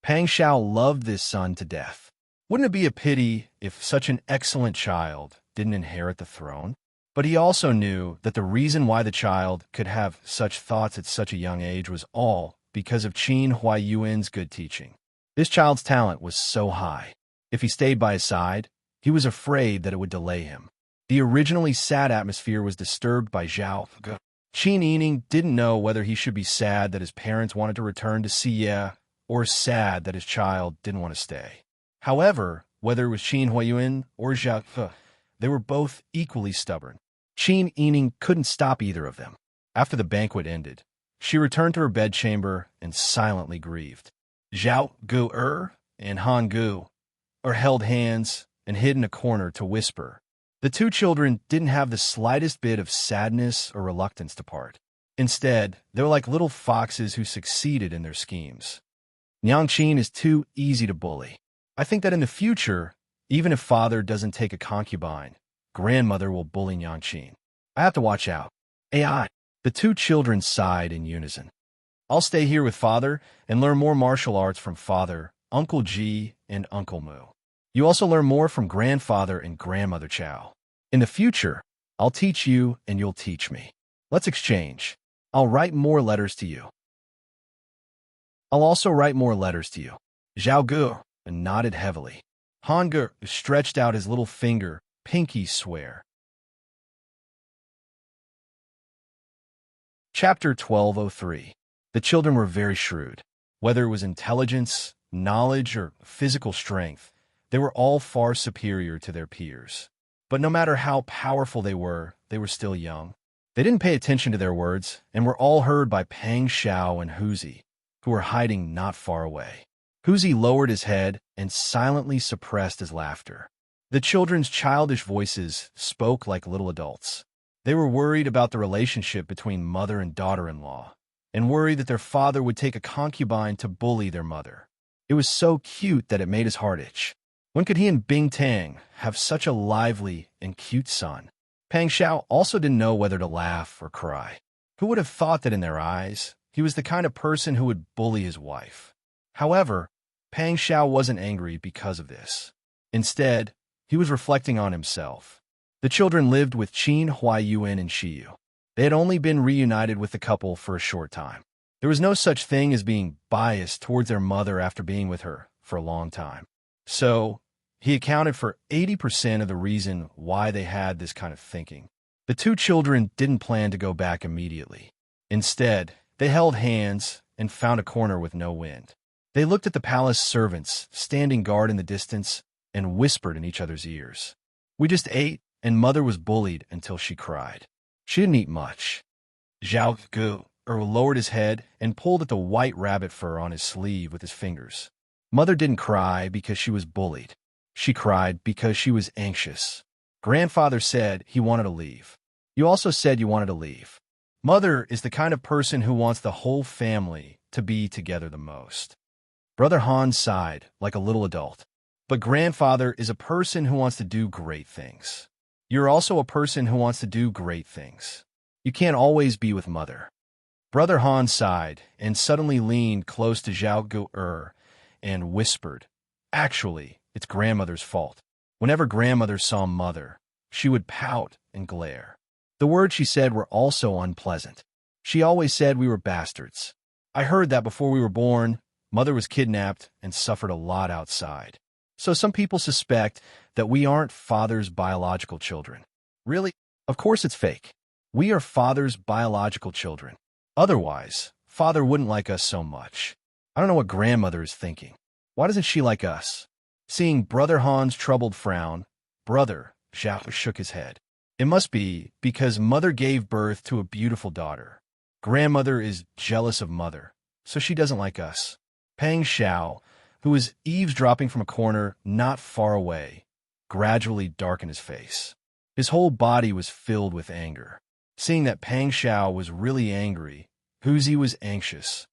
Pang Xiao loved this son to death. Wouldn't it be a pity if such an excellent child didn't inherit the throne? But he also knew that the reason why the child could have such thoughts at such a young age was all because of Qin Huaiyuan's good teaching. This child's talent was so high. If he stayed by his side, he was afraid that it would delay him. The originally sad atmosphere was disturbed by Zhao Ge. Qin Yining didn't know whether he should be sad that his parents wanted to return to Siya or sad that his child didn't want to stay. However, whether it was Qin Huaiyuan or Zhao Ge, they were both equally stubborn. Qin Yining couldn't stop either of them. After the banquet ended, she returned to her bedchamber and silently grieved. Zhao Gu'er and Han Gu held hands and hid in a corner to whisper. The two children didn't have the slightest bit of sadness or reluctance to part. Instead, they were like little foxes who succeeded in their schemes. Nyangqin is too easy to bully. I think that in the future, even if father doesn't take a concubine, grandmother will bully Nyangqin. I have to watch out. AI. The two children sighed in unison. I'll stay here with father and learn more martial arts from father, Uncle Ji, and Uncle Mu. You also learn more from grandfather and grandmother Chow. In the future, I'll teach you and you'll teach me. Let's exchange. I'll write more letters to you. I'll also write more letters to you. Zhao Gu nodded heavily. Han Ge stretched out his little finger, pinky swear. Chapter 1203. The children were very shrewd. Whether it was intelligence, knowledge, or physical strength, they were all far superior to their peers. But no matter how powerful they were still young. They didn't pay attention to their words and were all heard by Pang Xiao and Huzi, who were hiding not far away. Huzi lowered his head and silently suppressed his laughter. The children's childish voices spoke like little adults. They were worried about the relationship between mother and daughter-in-law, and worried that their father would take a concubine to bully their mother. It was so cute that it made his heart itch. When could he and Bing Tang have such a lively and cute son? Pang Xiao also didn't know whether to laugh or cry. Who would have thought that in their eyes, he was the kind of person who would bully his wife? However, Pang Xiao wasn't angry because of this. Instead, he was reflecting on himself. The children lived with Qin Huaiyuan and Shiyu. They had only been reunited with the couple for a short time. There was no such thing as being biased towards their mother after being with her for a long time. So, he accounted for 80% of the reason why they had this kind of thinking. The two children didn't plan to go back immediately. Instead, they held hands and found a corner with no wind. They looked at the palace servants standing guard in the distance and whispered in each other's ears. "We just ate, and mother was bullied until she cried. She didn't eat much." Zhao Gu lowered his head and pulled at the white rabbit fur on his sleeve with his fingers. Mother didn't cry because she was bullied. She cried because she was anxious. Grandfather said he wanted to leave. You also said you wanted to leave. Mother is the kind of person who wants the whole family to be together the most. Brother Han sighed like a little adult. But grandfather is a person who wants to do great things. You're also a person who wants to do great things. You can't always be with mother. Brother Han sighed and suddenly leaned close to Zhao Gu'er and whispered, "Actually, it's grandmother's fault. Whenever grandmother saw mother, she would pout and glare. The words she said were also unpleasant. She always said we were bastards. I heard that before we were born, mother was kidnapped and suffered a lot outside. So some people suspect that we aren't father's biological children." "Really? Of course it's fake. We are father's biological children. Otherwise, father wouldn't like us so much. I don't know what grandmother is thinking. Why doesn't she like us?" Seeing Brother Han's troubled frown, Brother Zhao shook his head. "It must be because mother gave birth to a beautiful daughter. Grandmother is jealous of mother, so she doesn't like us." Pang Xiao, who was eavesdropping from a corner not far away, gradually darkened his face. His whole body was filled with anger. Seeing that Pang Xiao was really angry, Huzi was anxious.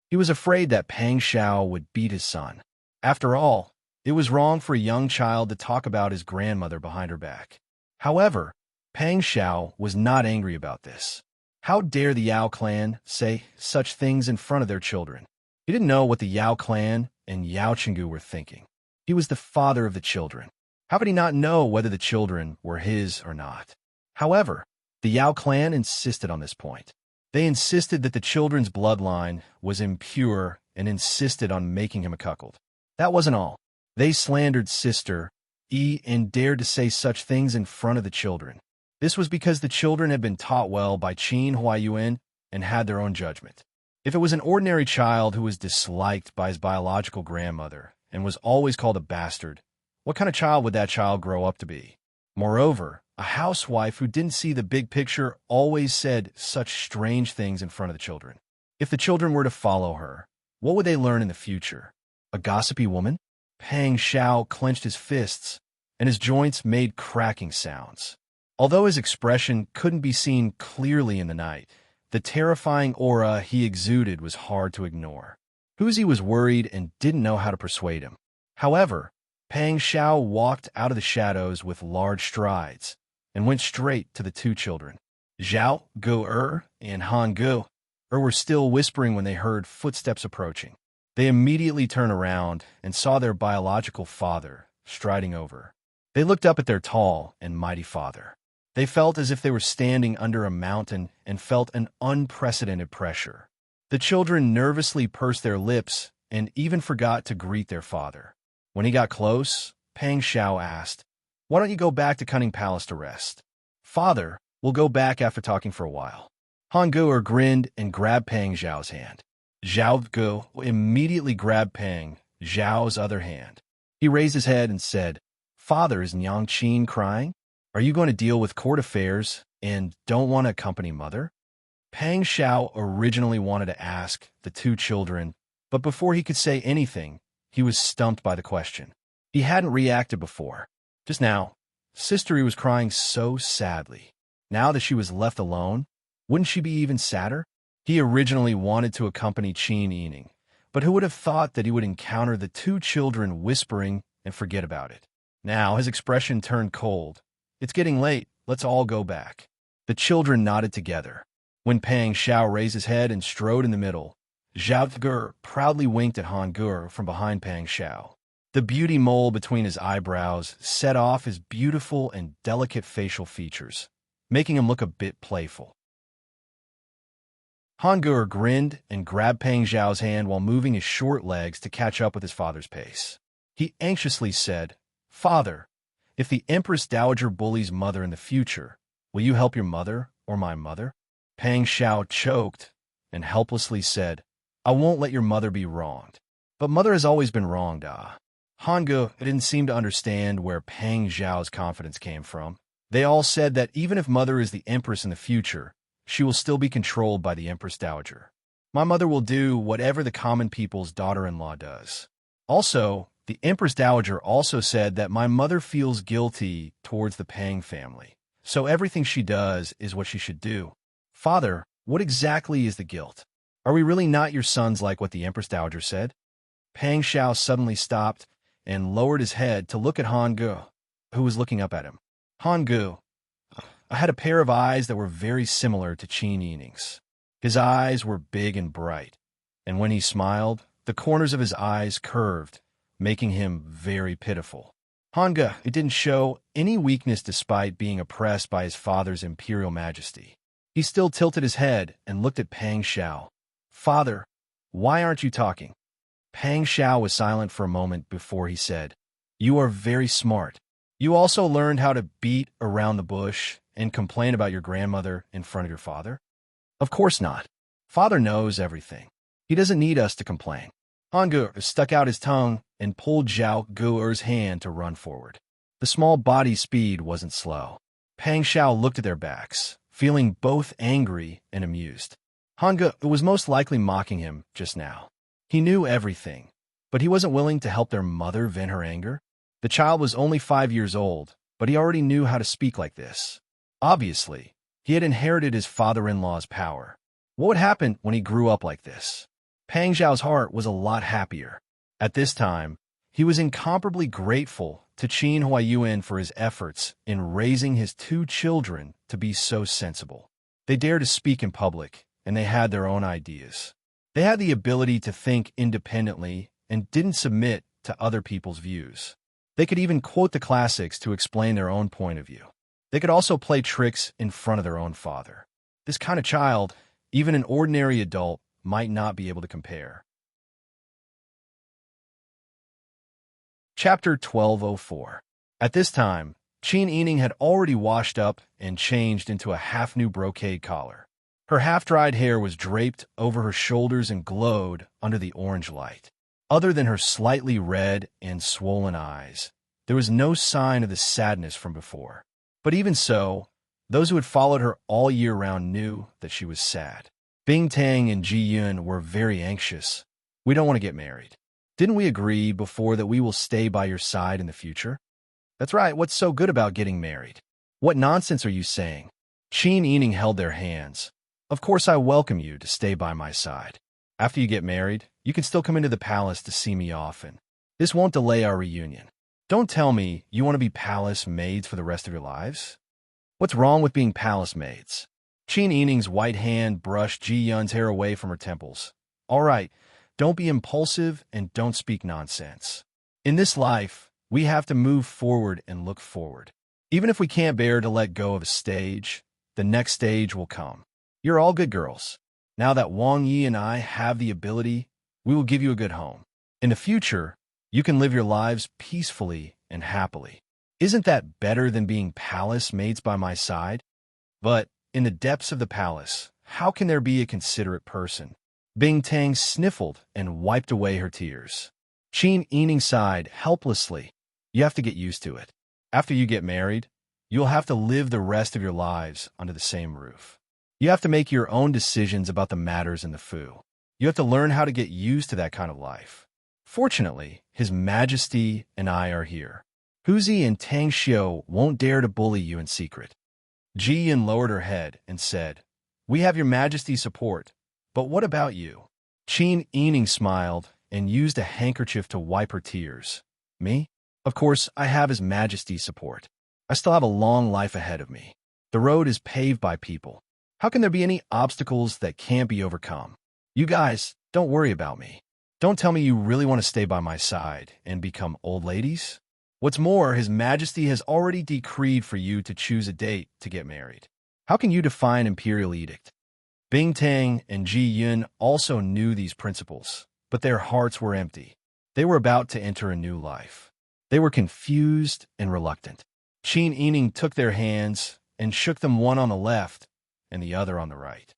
He was afraid that Pang Xiao would beat his son. After all, it was wrong for a young child to talk about his grandmother behind her back. However, Pang Xiao was not angry about this. How dare the Yao clan say such things in front of their children? He didn't know what the Yao clan and Yao Chengu were thinking. He was the father of the children. How could he not know whether the children were his or not? However, the Yao clan insisted on this point. They insisted that the children's bloodline was impure and insisted on making him a cuckold. That wasn't all. They slandered Sister Yi and dared to say such things in front of the children. This was because the children had been taught well by Qin Huaiyuan and had their own judgment. If it was an ordinary child who was disliked by his biological grandmother and was always called a bastard, what kind of child would that child grow up to be? Moreover, a housewife who didn't see the big picture always said such strange things in front of the children. If the children were to follow her, what would they learn in the future? A gossipy woman? Pang Xiao clenched his fists, and his joints made cracking sounds. Although his expression couldn't be seen clearly in the night, the terrifying aura he exuded was hard to ignore. Huzi was worried and didn't know how to persuade him. However, Pang Xiao walked out of the shadows with large strides and went straight to the two children. Zhao Gu'er and Han Gu'er were still whispering when they heard footsteps approaching. They immediately turned around and saw their biological father striding over. They looked up at their tall and mighty father. They felt as if they were standing under a mountain and felt an unprecedented pressure. The children nervously pursed their lips and even forgot to greet their father. When he got close, Pang Xiao asked, "Why don't you go back to Cunning Palace to rest?" "Father, we'll go back after talking for a while." Han Gu'er grinned and grabbed Pang Xiao's hand. Zhao Gu immediately grabbed Pang Xiao's other hand. He raised his head and said, "Father, is Nyang Qin crying? Are you going to deal with court affairs and don't want to accompany mother?" Pang Xiao originally wanted to ask the two children, but before he could say anything, he was stumped by the question. He hadn't reacted before. Just now, Sister Yi was crying so sadly. Now that she was left alone, wouldn't she be even sadder? He originally wanted to accompany Qin Yining, but who would have thought that he would encounter the two children whispering and forget about it? Now his expression turned cold. "It's getting late. Let's all go back." The children nodded together. When Pang Xiao raised his head and strode in the middle, Zhao Gu'er proudly winked at Han Gu'er from behind Pang Xiao. The beauty mole between his eyebrows set off his beautiful and delicate facial features, making him look a bit playful. Han Gu'er grinned and grabbed Pang Xiao's hand while moving his short legs to catch up with his father's pace. He anxiously said, "Father, if the Empress Dowager bullies mother in the future, will you help your mother or my mother?" Pang Xiao choked and helplessly said, "I won't let your mother be wronged." "But mother has always been wronged, Han Gu'er didn't seem to understand where Pang Xiao's confidence came from. They all said that even if mother is the empress in the future, she will still be controlled by the Empress Dowager. My mother will do whatever the common people's daughter-in-law does. Also, the Empress Dowager also said that my mother feels guilty towards the Pang family, so everything she does is what she should do. Father, what exactly is the guilt? Are we really not your sons like what the Empress Dowager said?" Pang Xiao suddenly stopped and lowered his head to look at Han Gu, who was looking up at him. Han Gu had a pair of eyes that were very similar to Qin Yining's. His eyes were big and bright, and when he smiled, the corners of his eyes curved, making him very pitiful. Han Gu didn't show any weakness despite being oppressed by his father's imperial majesty. He still tilted his head and looked at Pang Xiao. "Father, why aren't you talking?" Pang Xiao was silent for a moment before he said, "You are very smart. You also learned how to beat around the bush and complain about your grandmother in front of your father?" "Of course not. Father knows everything. He doesn't need us to complain." Han Gu stuck out his tongue and pulled Zhao Guer's hand to run forward. The small body's speed wasn't slow. Pang Xiao looked at their backs, feeling both angry and amused. Han Gu was most likely mocking him just now. He knew everything, but he wasn't willing to help their mother vent her anger. The child was only 5 years old, but he already knew how to speak like this. Obviously, he had inherited his father-in-law's power. What would happen when he grew up like this? Pang Xiao's heart was a lot happier. At this time, he was incomparably grateful to Qin Huayuan for his efforts in raising his 2 children to be so sensible. They dared to speak in public, and they had their own ideas. They had the ability to think independently and didn't submit to other people's views. They could even quote the classics to explain their own point of view. They could also play tricks in front of their own father. This kind of child, even an ordinary adult, might not be able to compare. Chapter 1204. At this time, Qin Yining had already washed up and changed into a half-new brocade collar. Her half-dried hair was draped over her shoulders and glowed under the orange light. Other than her slightly red and swollen eyes, there was no sign of the sadness from before. But even so, those who had followed her all year round knew that she was sad. Bing Tang and Ji Yun were very anxious. "We don't want to get married. Didn't we agree before that we will stay by your side in the future?" "That's right. What's so good about getting married?" "What nonsense are you saying?" Qin Yining held their hands. "Of course I welcome you to stay by my side. After you get married, you can still come into the palace to see me often. This won't delay our reunion. Don't tell me you want to be palace maids for the rest of your lives. What's wrong with being palace maids?" Qin Yining's white hand brushed Ji Yun's hair away from her temples. "All right, don't be impulsive and don't speak nonsense. In this life, we have to move forward and look forward. Even if we can't bear to let go of a stage, the next stage will come. You're all good girls. Now that Wang Yi and I have the ability, we will give you a good home. In the future, you can live your lives peacefully and happily. Isn't that better than being palace maids by my side? But in the depths of the palace, how can there be a considerate person?" Bing Tang sniffled and wiped away her tears. Qin Yining sighed helplessly. "You have to get used to it. After you get married, you'll have to live the rest of your lives under the same roof. You have to make your own decisions about the matters in the Fu. You have to learn how to get used to that kind of life. Fortunately, His Majesty and I are here. Huzi and Tang Xiu won't dare to bully you in secret." Ji Yun lowered her head and said, "We have your Majesty's support, but what about you?" Qin Yining smiled and used a handkerchief to wipe her tears. "Me? Of course, I have His Majesty's support. I still have a long life ahead of me. The road is paved by people. How can there be any obstacles that can't be overcome? You guys, don't worry about me. Don't tell me you really want to stay by my side and become old ladies. What's more, His Majesty has already decreed for you to choose a date to get married. How can you defy an imperial edict?" Bing Tang and Ji Yun also knew these principles, but their hearts were empty. They were about to enter a new life. They were confused and reluctant. Qin Yining took their hands and shook them, one on the left and the other on the right.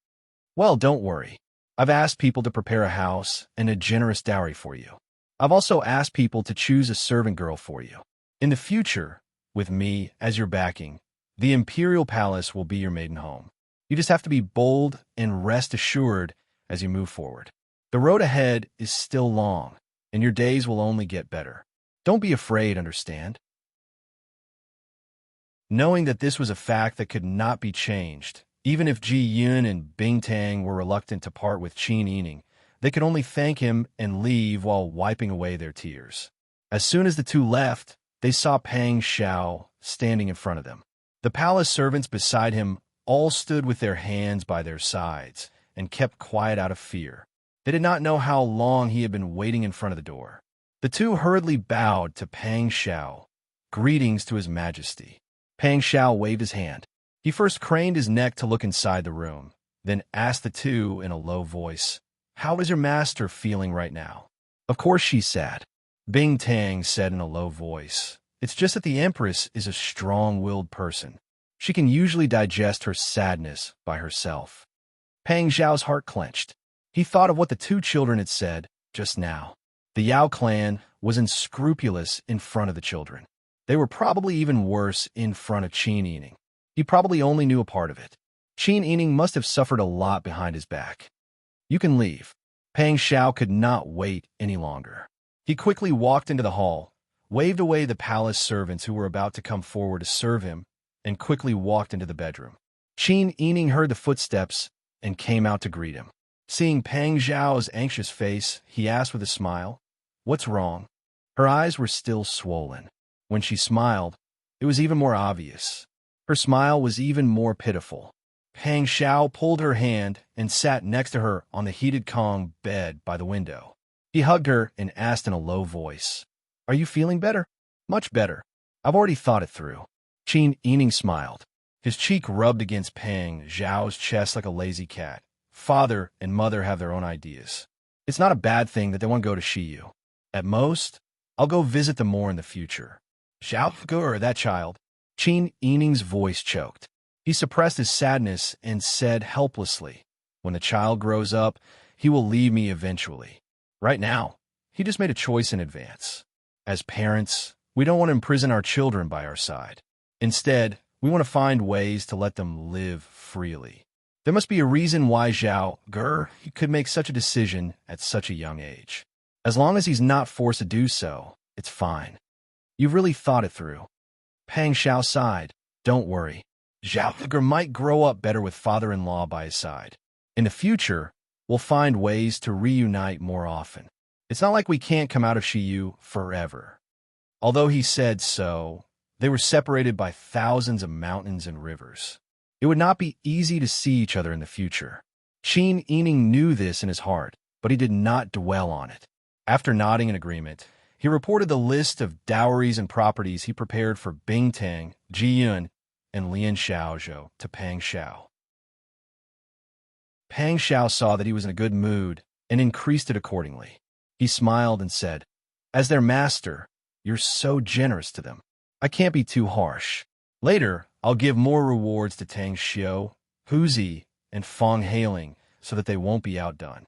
"Well, don't worry. I've asked people to prepare a house and a generous dowry for you. I've also asked people to choose a servant girl for you. In the future, with me as your backing, the Imperial Palace will be your maiden home. You just have to be bold and rest assured as you move forward. The road ahead is still long, and your days will only get better. Don't be afraid, understand?" Knowing that this was a fact that could not be changed, even if Ji Yun and Bing Tang were reluctant to part with Qin Yining, They could only thank him and leave while wiping away their tears. As soon as the two left, they saw Pang Xiao standing in front of them. The palace servants beside him all stood with their hands by their sides and kept quiet out of fear. They did not know how long he had been waiting in front of the door. The two hurriedly bowed to Pang Xiao. Greetings to His Majesty. Pang Xiao waved his hand. He first craned his neck to look inside the room, then asked the two in a low voice, "How is your master feeling right now?" "Of course she's sad," Bing Tang said in a low voice. "It's just that the Empress is a strong-willed person. She can usually digest her sadness by herself." Pang Xiao's heart clenched. He thought of what the two children had said just now. The Yao clan was unscrupulous in front of the children. They were probably even worse in front of Qin Yining. He probably only knew a part of it. Qin Yining must have suffered a lot behind his back. "You can leave." Pang Xiao could not wait any longer. He quickly walked into the hall, waved away the palace servants who were about to come forward to serve him, and quickly walked into the bedroom. Qin Yining heard the footsteps and came out to greet him. Seeing Pang Xiao's anxious face, he asked with a smile, "What's wrong?" Her eyes were still swollen. When she smiled, it was even more obvious. Her smile was even more pitiful. Pang Xiao pulled her hand and sat next to her on the heated Kong bed by the window. He hugged her and asked in a low voice, "Are you feeling better?" "Much better. I've already thought it through." Qin Yining smiled. His cheek rubbed against Pang Xiao's chest like a lazy cat. Father and mother have their own ideas. It's not a bad thing that they want to go to Shiyu. At most, I'll go visit them more in the future. Xiao Gur, that child. Qin Yining's voice choked. He suppressed his sadness and said helplessly, "When the child grows up, he will leave me eventually. Right now, he just made a choice in advance. As parents, we don't want to imprison our children by our side. Instead, we want to find ways to let them live freely. There must be a reason why Xiao Gur could make such a decision at such a young age. As long as he's not forced to do so, it's fine. You've really thought it through." Pang Xiao sighed. "Don't worry. Xiao Gur might grow up better with father-in-law by his side. In the future, we'll find ways to reunite more often. It's not like we can't come out of Shiyu forever." Although he said so, they were separated by thousands of mountains and rivers. It would not be easy to see each other in the future. Qin Yining knew this in his heart, but he did not dwell on it. After nodding in agreement, he reported the list of dowries and properties he prepared for Bing Tang, Ji Yun, and Lian Xiaozhou to Pang Xiao. Pang Xiao saw that he was in a good mood and increased it accordingly. He smiled and said, "As their master, you're so generous to them. I can't be too harsh. Later, I'll give more rewards to Tang Xiu, Huzi, and Fong Hailing so that they won't be outdone."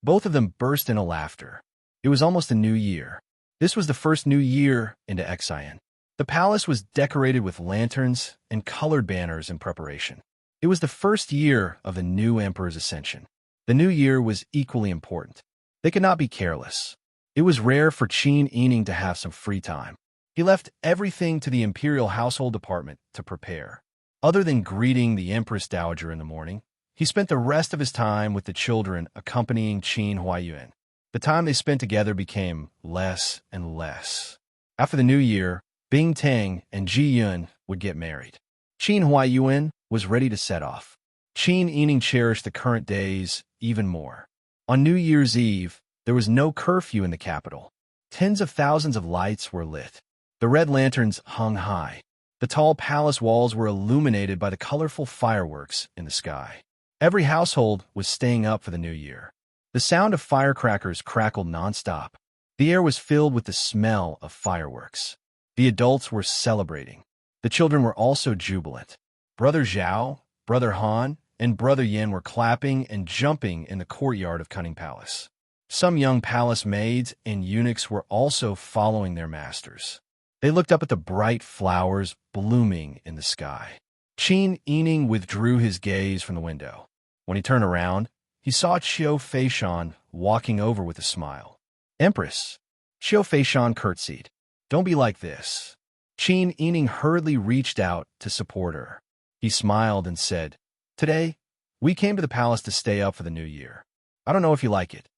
Both of them burst into laughter. It was almost a new year. This was the first new year into Xian. The palace was decorated with lanterns and colored banners in preparation. It was the first year of the new emperor's ascension. The new year was equally important. They could not be careless. It was rare for Qin Yining to have some free time. He left everything to the imperial household department to prepare. Other than greeting the Empress Dowager in the morning, he spent the rest of his time with the children accompanying Qin Huaiyuan. The time they spent together became less and less. After the new year, Bing Tang and Ji Yun would get married. Qin Huaiyuan was ready to set off. Qin Yining cherished the current days even more. On New Year's Eve, there was no curfew in the capital. Tens of thousands of lights were lit. The red lanterns hung high. The tall palace walls were illuminated by the colorful fireworks in the sky. Every household was staying up for the new year. The sound of firecrackers crackled nonstop. The air was filled with the smell of fireworks. The adults were celebrating. The children were also jubilant. Brother Zhao, Brother Han, and Brother Yin were clapping and jumping in the courtyard of Cunning Palace. Some young palace maids and eunuchs were also following their masters. They looked up at the bright flowers blooming in the sky. Qin Yining withdrew his gaze from the window. When he turned around, he saw Qiu Feishan walking over with a smile. "Empress." Qiu Feishan curtsied. "Don't be like this." Qin Yining hurriedly reached out to support her. He smiled and said, "Today, we came to the palace to stay up for the new year. I don't know if you like it,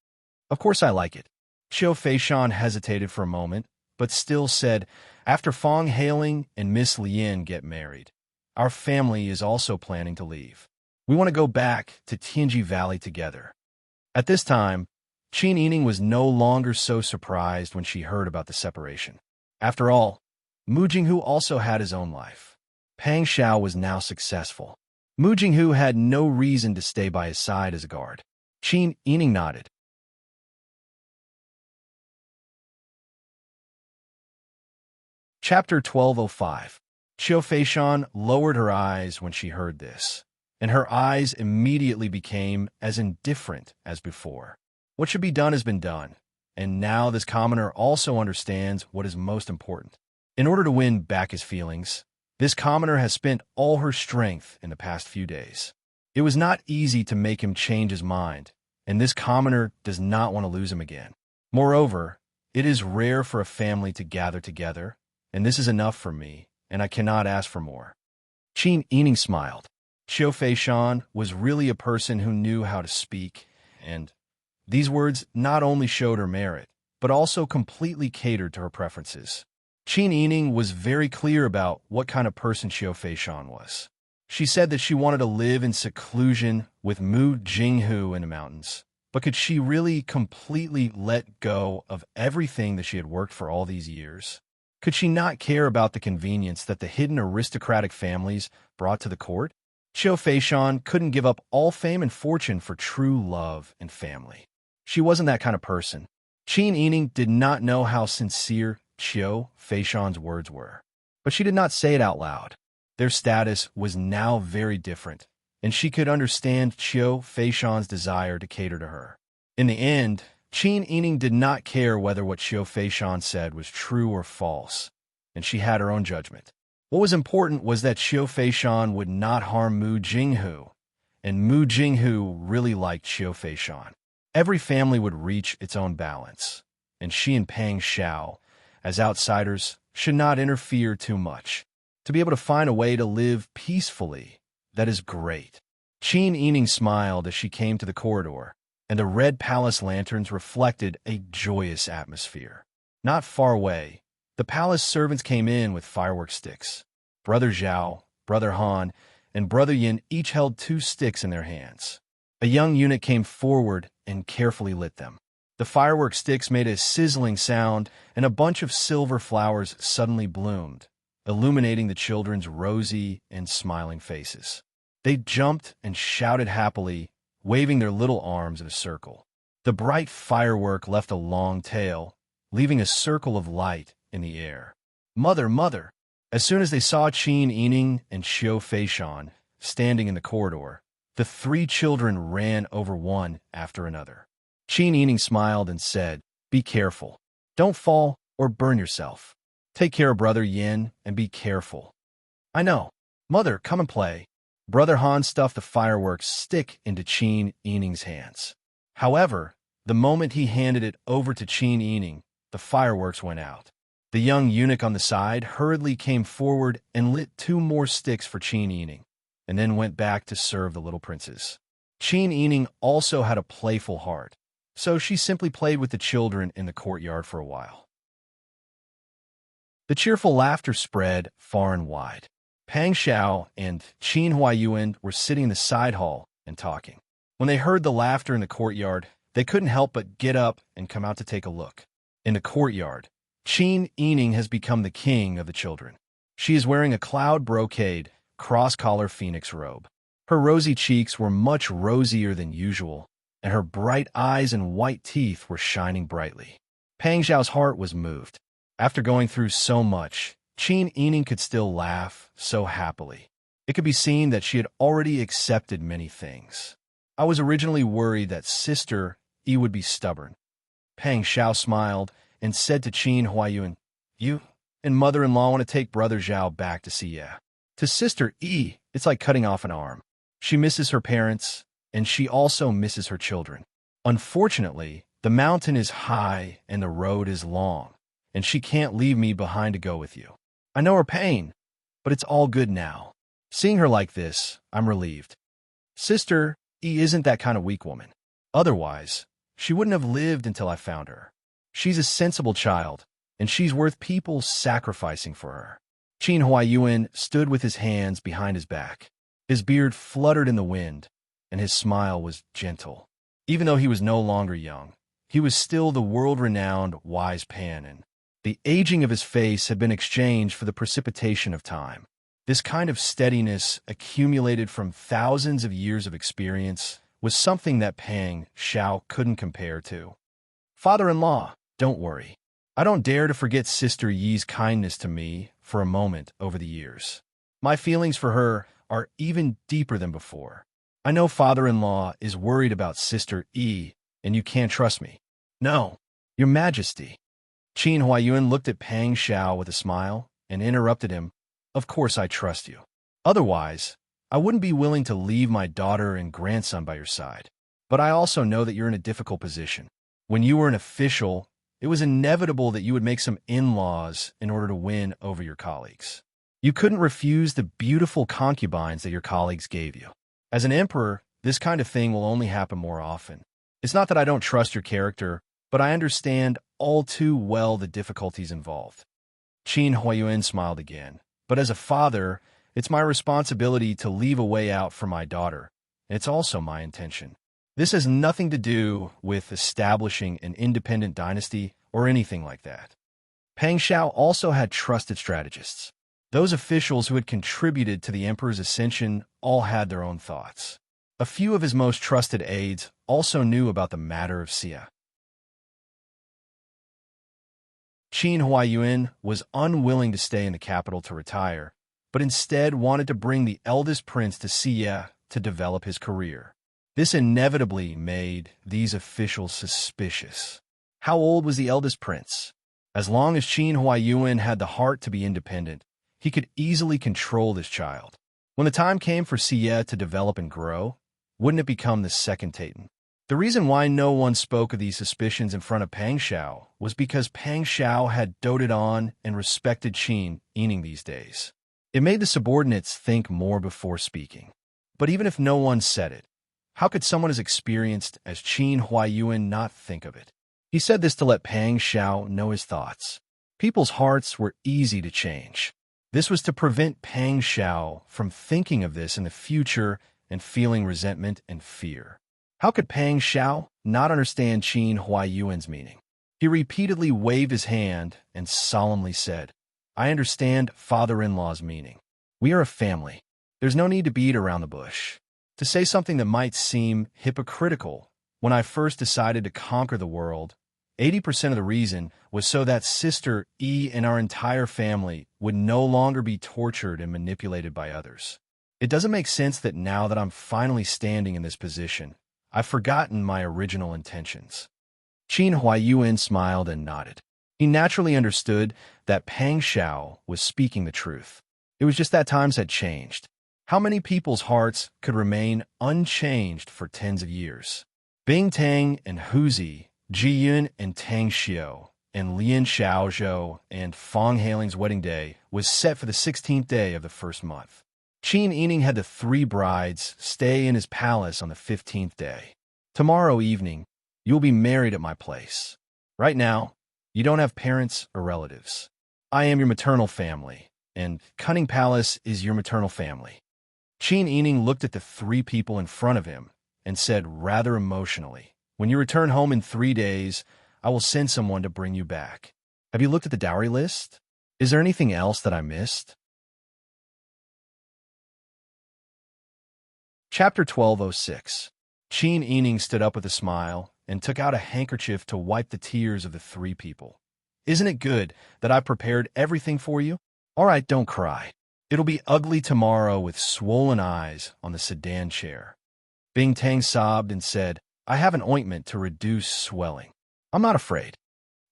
Of course I like it. Qiu Feishan hesitated for a moment, but still said, after Fong Hailing and Miss Lien get married, our family is also planning to leave. We want to go back to Tianji Valley together. At this time, Qin Yining was no longer so surprised when she heard about the separation. After all, Mu Jinghu also had his own life. Pang Xiao was now successful. Mu Jinghu had no reason to stay by his side as a guard. Qin Yining nodded. Chapter 1205. Qiu Feishan lowered her eyes when she heard this, and her eyes immediately became as indifferent as before. What should be done has been done, and now this commoner also understands what is most important. In order to win back his feelings, this commoner has spent all her strength in the past few days. It was not easy to make him change his mind, and this commoner does not want to lose him again. Moreover, it is rare for a family to gather together, and this is enough for me, and I cannot ask for more. Qin Yining smiled. Qiu Feishan was really a person who knew how to speak, and these words not only showed her merit, but also completely catered to her preferences. Qin Yining was very clear about what kind of person Qiu Feishan was. She said that she wanted to live in seclusion with Mu Jinghu in the mountains, but could she really completely let go of everything that she had worked for all these years? Could she not care about the convenience that the hidden aristocratic families brought to the court? Qiu Feishan couldn't give up all fame and fortune for true love and family. She wasn't that kind of person. Qin Yining did not know how sincere Qiu Feishan's words were, but she did not say it out loud. Their status was now very different, and she could understand Qiu Feishan's desire to cater to her. In the end, Qin Yining did not care whether what Qiu Feishan said was true or false, and she had her own judgment. What was important was that Qiu Feishan would not harm Mu Jinghu, and Mu Jinghu really liked Qiu Feishan. Every family would reach its own balance, and she and Pang Xiao, as outsiders, should not interfere too much. To be able to find a way to live peacefully, that is great. Qin Yining smiled as she came to the corridor, and the red palace lanterns reflected a joyous atmosphere. Not far away, the palace servants came in with firework sticks. Brother Zhao, Brother Han, and Brother Yin each held 2 sticks in their hands. A young eunuch came forward and carefully lit them. The firework sticks made a sizzling sound, and a bunch of silver flowers suddenly bloomed, illuminating the children's rosy and smiling faces. They jumped and shouted happily, waving their little arms in a circle. The bright firework left a long tail, leaving a circle of light in the air. Mother, mother! As soon as they saw Qin Yining and Qiu Feishan standing in the corridor, the 3 children ran over one after another. Qin Yining smiled and said, "Be careful. Don't fall or burn yourself. Take care of Brother Yin and be careful." "I know. Mother, come and play." Brother Han stuffed the fireworks stick into Qin Yining's hands. However, the moment he handed it over to Qin Yining, the fireworks went out. The young eunuch on the side hurriedly came forward and lit 2 more sticks for Qin Yining, and then went back to serve the little princes. Qin Yining also had a playful heart, so she simply played with the children in the courtyard for a while. The cheerful laughter spread far and wide. Pang Xiao and Qin Huayuan were sitting in the side hall and talking. When they heard the laughter in the courtyard, they couldn't help but get up and come out to take a look. In the courtyard, Qin Yining has become the king of the children. She is wearing a cloud brocade, cross-collar phoenix robe. Her rosy cheeks were much rosier than usual, and her bright eyes and white teeth were shining brightly. Pang Xiao's heart was moved. After going through so much, Qin Yining could still laugh so happily. It could be seen that she had already accepted many things. I was originally worried that Sister Yi would be stubborn. Pang Xiao smiled and said to Qin Huayuan, "You and mother-in-law want to take Brother Zhao back to see Ya." To Sister Yi, it's like cutting off an arm. She misses her parents, and she also misses her children. Unfortunately, the mountain is high and the road is long, and she can't leave me behind to go with you. I know her pain, but it's all good now. Seeing her like this, I'm relieved. Sister E isn't that kind of weak woman. Otherwise, she wouldn't have lived until I found her. She's a sensible child, and she's worth people sacrificing for her. Qin Huaiyuan stood with his hands behind his back. His beard fluttered in the wind, and his smile was gentle. Even though he was no longer young, he was still the world-renowned wise Pan, and the aging of his face had been exchanged for the precipitation of time. This kind of steadiness, accumulated from thousands of years of experience, was something that Pang Xiao couldn't compare to. Father-in-law, don't worry. I don't dare to forget Sister Yi's kindness to me for a moment over the years. My feelings for her are even deeper than before. I know father-in-law is worried about Sister Yi, and you can't trust me. No, Your Majesty. Qin Huaiyuan looked at Pang Xiao with a smile and interrupted him. Of course I trust you. Otherwise, I wouldn't be willing to leave my daughter and grandson by your side. But I also know that you're in a difficult position. When you were an official, it was inevitable that you would make some in-laws in order to win over your colleagues. You couldn't refuse the beautiful concubines that your colleagues gave you. As an emperor, this kind of thing will only happen more often. It's not that I don't trust your character, but I understand all too well the difficulties involved. Qin Huaiyuan smiled again. But as a father, it's my responsibility to leave a way out for my daughter. It's also my intention. This has nothing to do with establishing an independent dynasty or anything like that. Pang Xiao also had trusted strategists. Those officials who had contributed to the emperor's ascension all had their own thoughts. A few of his most trusted aides also knew about the matter of Xia. Qin Huaiyuan was unwilling to stay in the capital to retire, but instead wanted to bring the eldest prince to Xia to develop his career. This inevitably made these officials suspicious. How old was the eldest prince? As long as Qin Huaiyuan had the heart to be independent, he could easily control this child. When the time came for Xia to develop and grow, wouldn't it become the second Titan? The reason why no one spoke of these suspicions in front of Pang Xiao was because Pang Xiao had doted on and respected Qin Yining these days. It made the subordinates think more before speaking. But even if no one said it, how could someone as experienced as Qin Huaiyuan not think of it? He said this to let Pang Xiao know his thoughts. People's hearts were easy to change. This was to prevent Pang Xiao from thinking of this in the future and feeling resentment and fear. How could Pang Xiao not understand Qin Huaiyuan's meaning? He repeatedly waved his hand and solemnly said, I understand father-in-law's meaning. We are a family. There's no need to beat around the bush. To say something that might seem hypocritical, when I first decided to conquer the world, 80% of the reason was so that Sister Yi and our entire family would no longer be tortured and manipulated by others. It doesn't make sense that now that I'm finally standing in this position, I've forgotten my original intentions. Qin Huaiyuan smiled and nodded. He naturally understood that Pang Xiao was speaking the truth. It was just that times had changed. How many people's hearts could remain unchanged for tens of years? Bing Tang and Huzi, Ji Yun and Tang Xiu, and Lian Xiaozhou and Fong Hailing's wedding day was set for the 16th day of the first month. Qin Yining had the three brides stay in his palace on the 15th day. Tomorrow evening, you'll be married at my place. Right now, you don't have parents or relatives. I am your maternal family, and Cunning Palace is your maternal family. Qin Yining looked at the three people in front of him and said rather emotionally, When you return home in 3 days, I will send someone to bring you back. Have you looked at the dowry list? Is there anything else that I missed? Chapter 1206. Qin Yining stood up with a smile and took out a handkerchief to wipe the tears of the three people. Isn't it good that I prepared everything for you? All right, don't cry. It'll be ugly tomorrow with swollen eyes on the sedan chair. Bing Tang sobbed and said, I have an ointment to reduce swelling. I'm not afraid.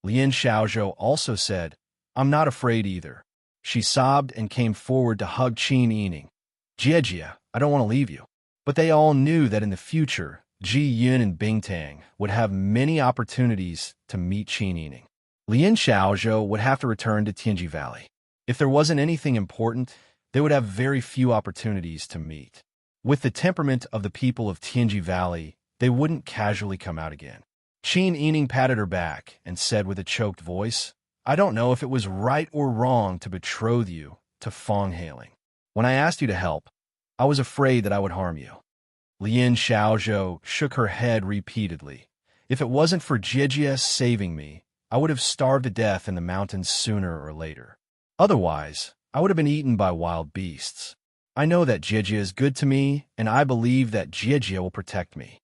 Lian Xiaozhou also said, I'm not afraid either. She sobbed and came forward to hug Qin Yining. Jie, I don't want to leave you. But they all knew that in the future, Ji Yun and Bing Tang would have many opportunities to meet Qin Yining. Lian Xiaozhou would have to return to Tianji Valley. If there wasn't anything important, they would have very few opportunities to meet. With the temperament of the people of Tianji Valley, they wouldn't casually come out again. Qin Yining patted her back and said with a choked voice, I don't know if it was right or wrong to betroth you to Fong Hailing. When I asked you to help, I was afraid that I would harm you. Lien Xiaozhou shook her head repeatedly. If it wasn't for Jiejia's saving me, I would have starved to death in the mountains sooner or later. Otherwise, I would have been eaten by wild beasts. I know that Jiejia is good to me, and I believe that Jiejia will protect me.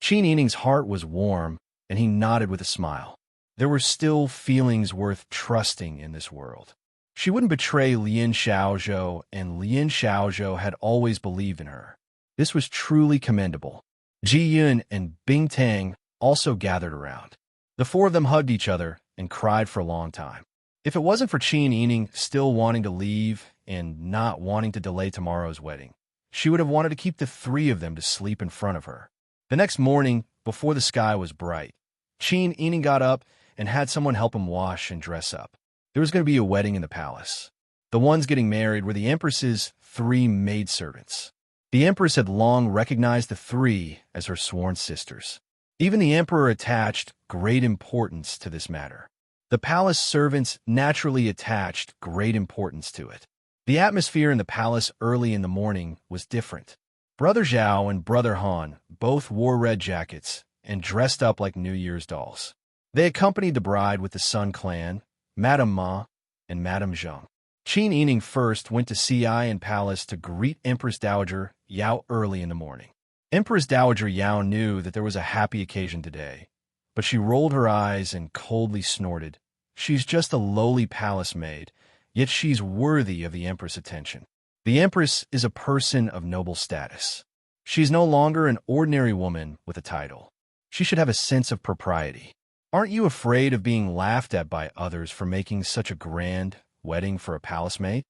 Qin Yining's heart was warm, and he nodded with a smile. There were still feelings worth trusting in this world. She wouldn't betray Lien Xiaozhou, and Lien Xiaozhou had always believed in her. This was truly commendable. Ji Yun and Bing Tang also gathered around. The four of them hugged each other and cried for a long time. If it wasn't for Qin Yining still wanting to leave and not wanting to delay tomorrow's wedding, she would have wanted to keep the three of them to sleep in front of her. The next morning, before the sky was bright, Qin Yining got up and had someone help him wash and dress up. There was going to be a wedding in the palace. The ones getting married were the Empress's 3 maidservants. The Empress had long recognized the 3 as her sworn sisters. Even the Emperor attached great importance to this matter. The palace servants naturally attached great importance to it. The atmosphere in the palace early in the morning was different. Brother Zhao and Brother Han both wore red jackets and dressed up like New Year's dolls. They accompanied the bride with the Sun clan, Madame Ma, and Madame Zheng. Qin Yining first went to Xi'an Palace to greet Empress Dowager Yao early in the morning. Empress Dowager Yao knew that there was a happy occasion today, but she rolled her eyes and coldly snorted. She's just a lowly palace maid, yet she's worthy of the Empress' attention. The Empress is a person of noble status. She's no longer an ordinary woman with a title. She should have a sense of propriety. Aren't you afraid of being laughed at by others for making such a grand wedding for a palace maid?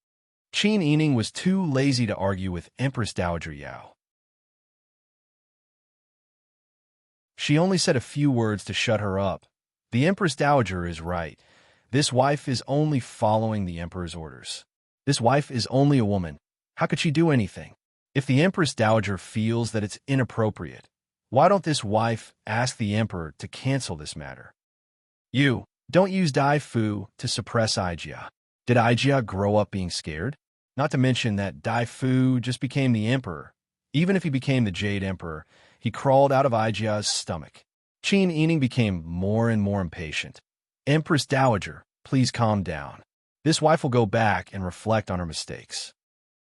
Qin Yining was too lazy to argue with Empress Dowager Yao. She only said a few words to shut her up. The Empress Dowager is right. This wife is only following the Emperor's orders. This wife is only a woman. How could she do anything? If the Empress Dowager feels that it's inappropriate, why don't this wife ask the Emperor to cancel this matter? You, don't use Dai Fu to suppress Aijia. Did Aijia grow up being scared? Not to mention that Dai Fu just became the Emperor. Even if he became the Jade Emperor, he crawled out of Aijia's stomach. Qin Yining became more and more impatient. Empress Dowager, please calm down. This wife will go back and reflect on her mistakes.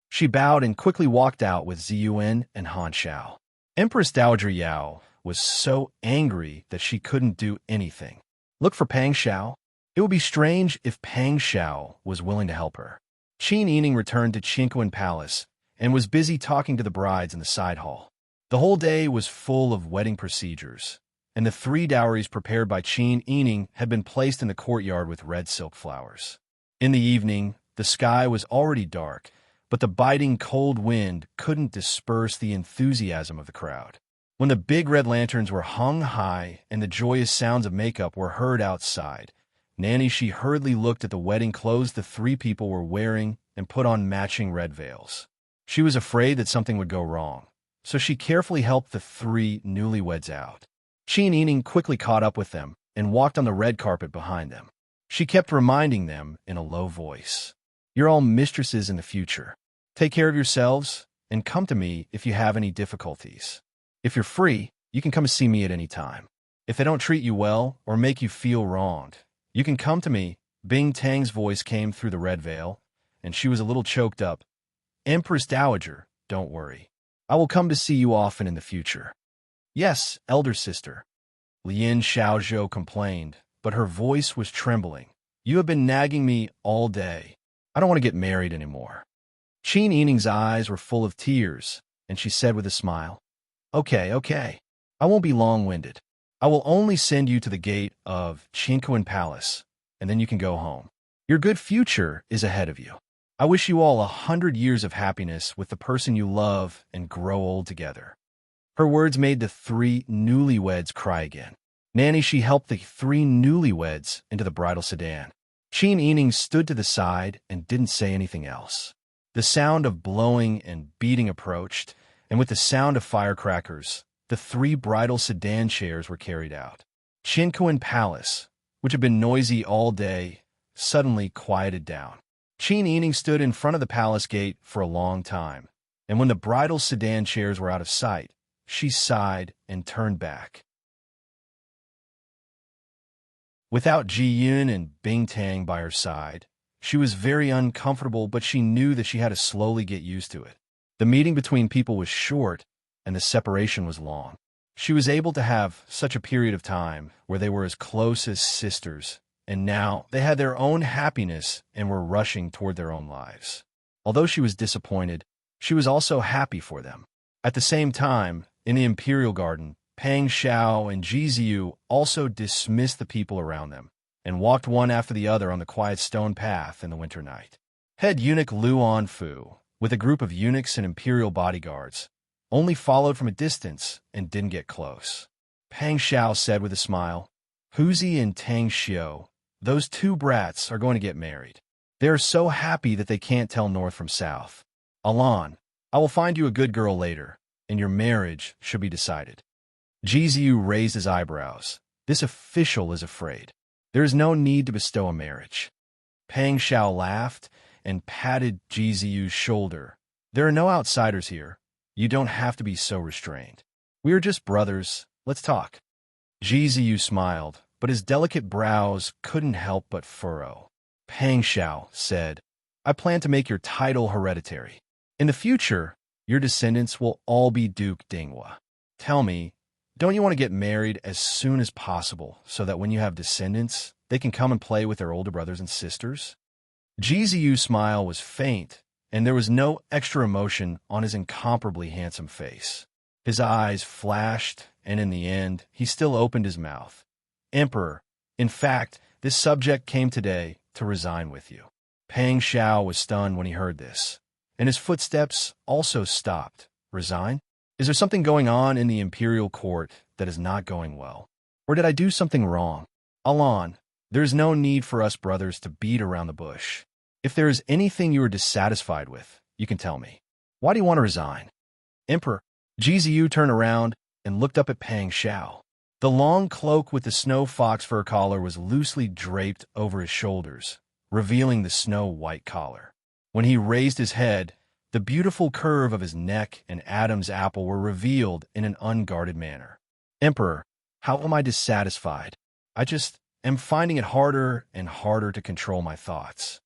She bowed and quickly walked out with Ziyuan and Han Xiao. Empress Dowager Yao was so angry that she couldn't do anything. Look for Pang Xiao. It would be strange if Pang Xiao was willing to help her. Qin Yining returned to Qinquan Palace and was busy talking to the brides in the side hall. The whole day was full of wedding procedures, and the 3 dowries prepared by Qin Yining had been placed in the courtyard with red silk flowers. In the evening, the sky was already dark, but the biting cold wind couldn't disperse the enthusiasm of the crowd. When the big red lanterns were hung high and the joyous sounds of makeup were heard outside, Nanny Shi hurriedly looked at the wedding clothes the 3 people were wearing and put on matching red veils. She was afraid that something would go wrong, so she carefully helped the 3 newlyweds out. Qin Yining quickly caught up with them and walked on the red carpet behind them. She kept reminding them in a low voice, "You're all mistresses in the future. Take care of yourselves and come to me if you have any difficulties. If you're free, you can come and see me at any time. If they don't treat you well or make you feel wronged, you can come to me." Bing Tang's voice came through the red veil, and she was a little choked up. "Empress Dowager, don't worry. I will come to see you often in the future." "Yes, elder sister," Lien Xiaozhou complained, but her voice was trembling. "You have been nagging me all day. I don't want to get married anymore." Qin Yining's eyes were full of tears, and she said with a smile, Okay. I won't be long-winded. I will only send you to the gate of Qinquan Palace, and then you can go home. Your good future is ahead of you. I wish you all 100 years of happiness with the person you love and grow old together." Her words made the 3 newlyweds cry again. Nanny Shi helped the 3 newlyweds into the bridal sedan. Qin Yining stood to the side and didn't say anything else. The sound of blowing and beating approached, and with the sound of firecrackers, the 3 bridal sedan chairs were carried out. Qinkuan Palace, which had been noisy all day, suddenly quieted down. Qin Yining stood in front of the palace gate for a long time, and when the bridal sedan chairs were out of sight, she sighed and turned back. Without Ji Yun and Bing Tang by her side, she was very uncomfortable, but she knew that she had to slowly get used to it. The meeting between people was short, and the separation was long. She was able to have such a period of time where they were as close as sisters, and now they had their own happiness and were rushing toward their own lives. Although she was disappointed, she was also happy for them. At the same time, in the Imperial Garden, Pang Xiao and Ji Ziyu also dismissed the people around them and walked one after the other on the quiet stone path in the winter night. Head eunuch Luan Fu, with a group of eunuchs and imperial bodyguards, only followed from a distance and didn't get close. Pang Xiao said with a smile, "Huzi and Tang Xiu, those two brats are going to get married. They are so happy that they can't tell north from south. Alan, I will find you a good girl later, and your marriage should be decided." Ji Ziyu raised his eyebrows. This official is afraid. There is no need to bestow a marriage. Pang Xiao laughed and patted Ji Ziyu's shoulder. "There are no outsiders here. You don't have to be so restrained. We are just brothers. Let's talk." Ji Ziyu smiled, but his delicate brows couldn't help but furrow. Pang Xiao said, "I plan to make your title hereditary. In the future, your descendants will all be Duke Dinghua. Tell me, don't you want to get married as soon as possible so that when you have descendants, they can come and play with their older brothers and sisters?" Ji Ziyu's smile was faint, and there was no extra emotion on his incomparably handsome face. His eyes flashed, and in the end, he still opened his mouth. "Emperor, in fact, this subject came today to resign with you." Pang Xiao was stunned when he heard this, and his footsteps also stopped. "Resign? Is there something going on in the imperial court that is not going well? Or did I do something wrong? Alan, there is no need for us brothers to beat around the bush. If there is anything you are dissatisfied with, you can tell me. Why do you want to resign?" "Emperor." Ji Ziyu turned around and looked up at Pang Xiao. The long cloak with the snow fox fur collar was loosely draped over his shoulders, revealing the snow-white collar. When he raised his head, the beautiful curve of his neck and Adam's apple were revealed in an unguarded manner. "Emperor, how am I dissatisfied? I just am finding it harder and harder to control my thoughts."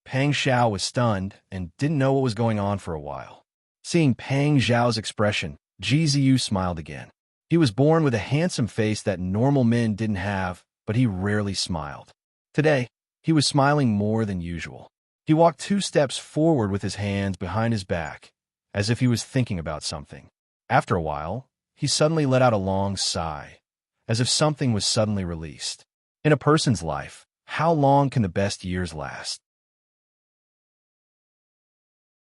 Pang Xiao was stunned and didn't know what was going on for a while. Seeing Pang Xiao's expression, Ji Ziyu smiled again. He was born with a handsome face that normal men didn't have, but he rarely smiled. Today, he was smiling more than usual. He walked 2 steps forward with his hands behind his back, as if he was thinking about something. After a while, he suddenly let out a long sigh, as if something was suddenly released. In a person's life, how long can the best years last?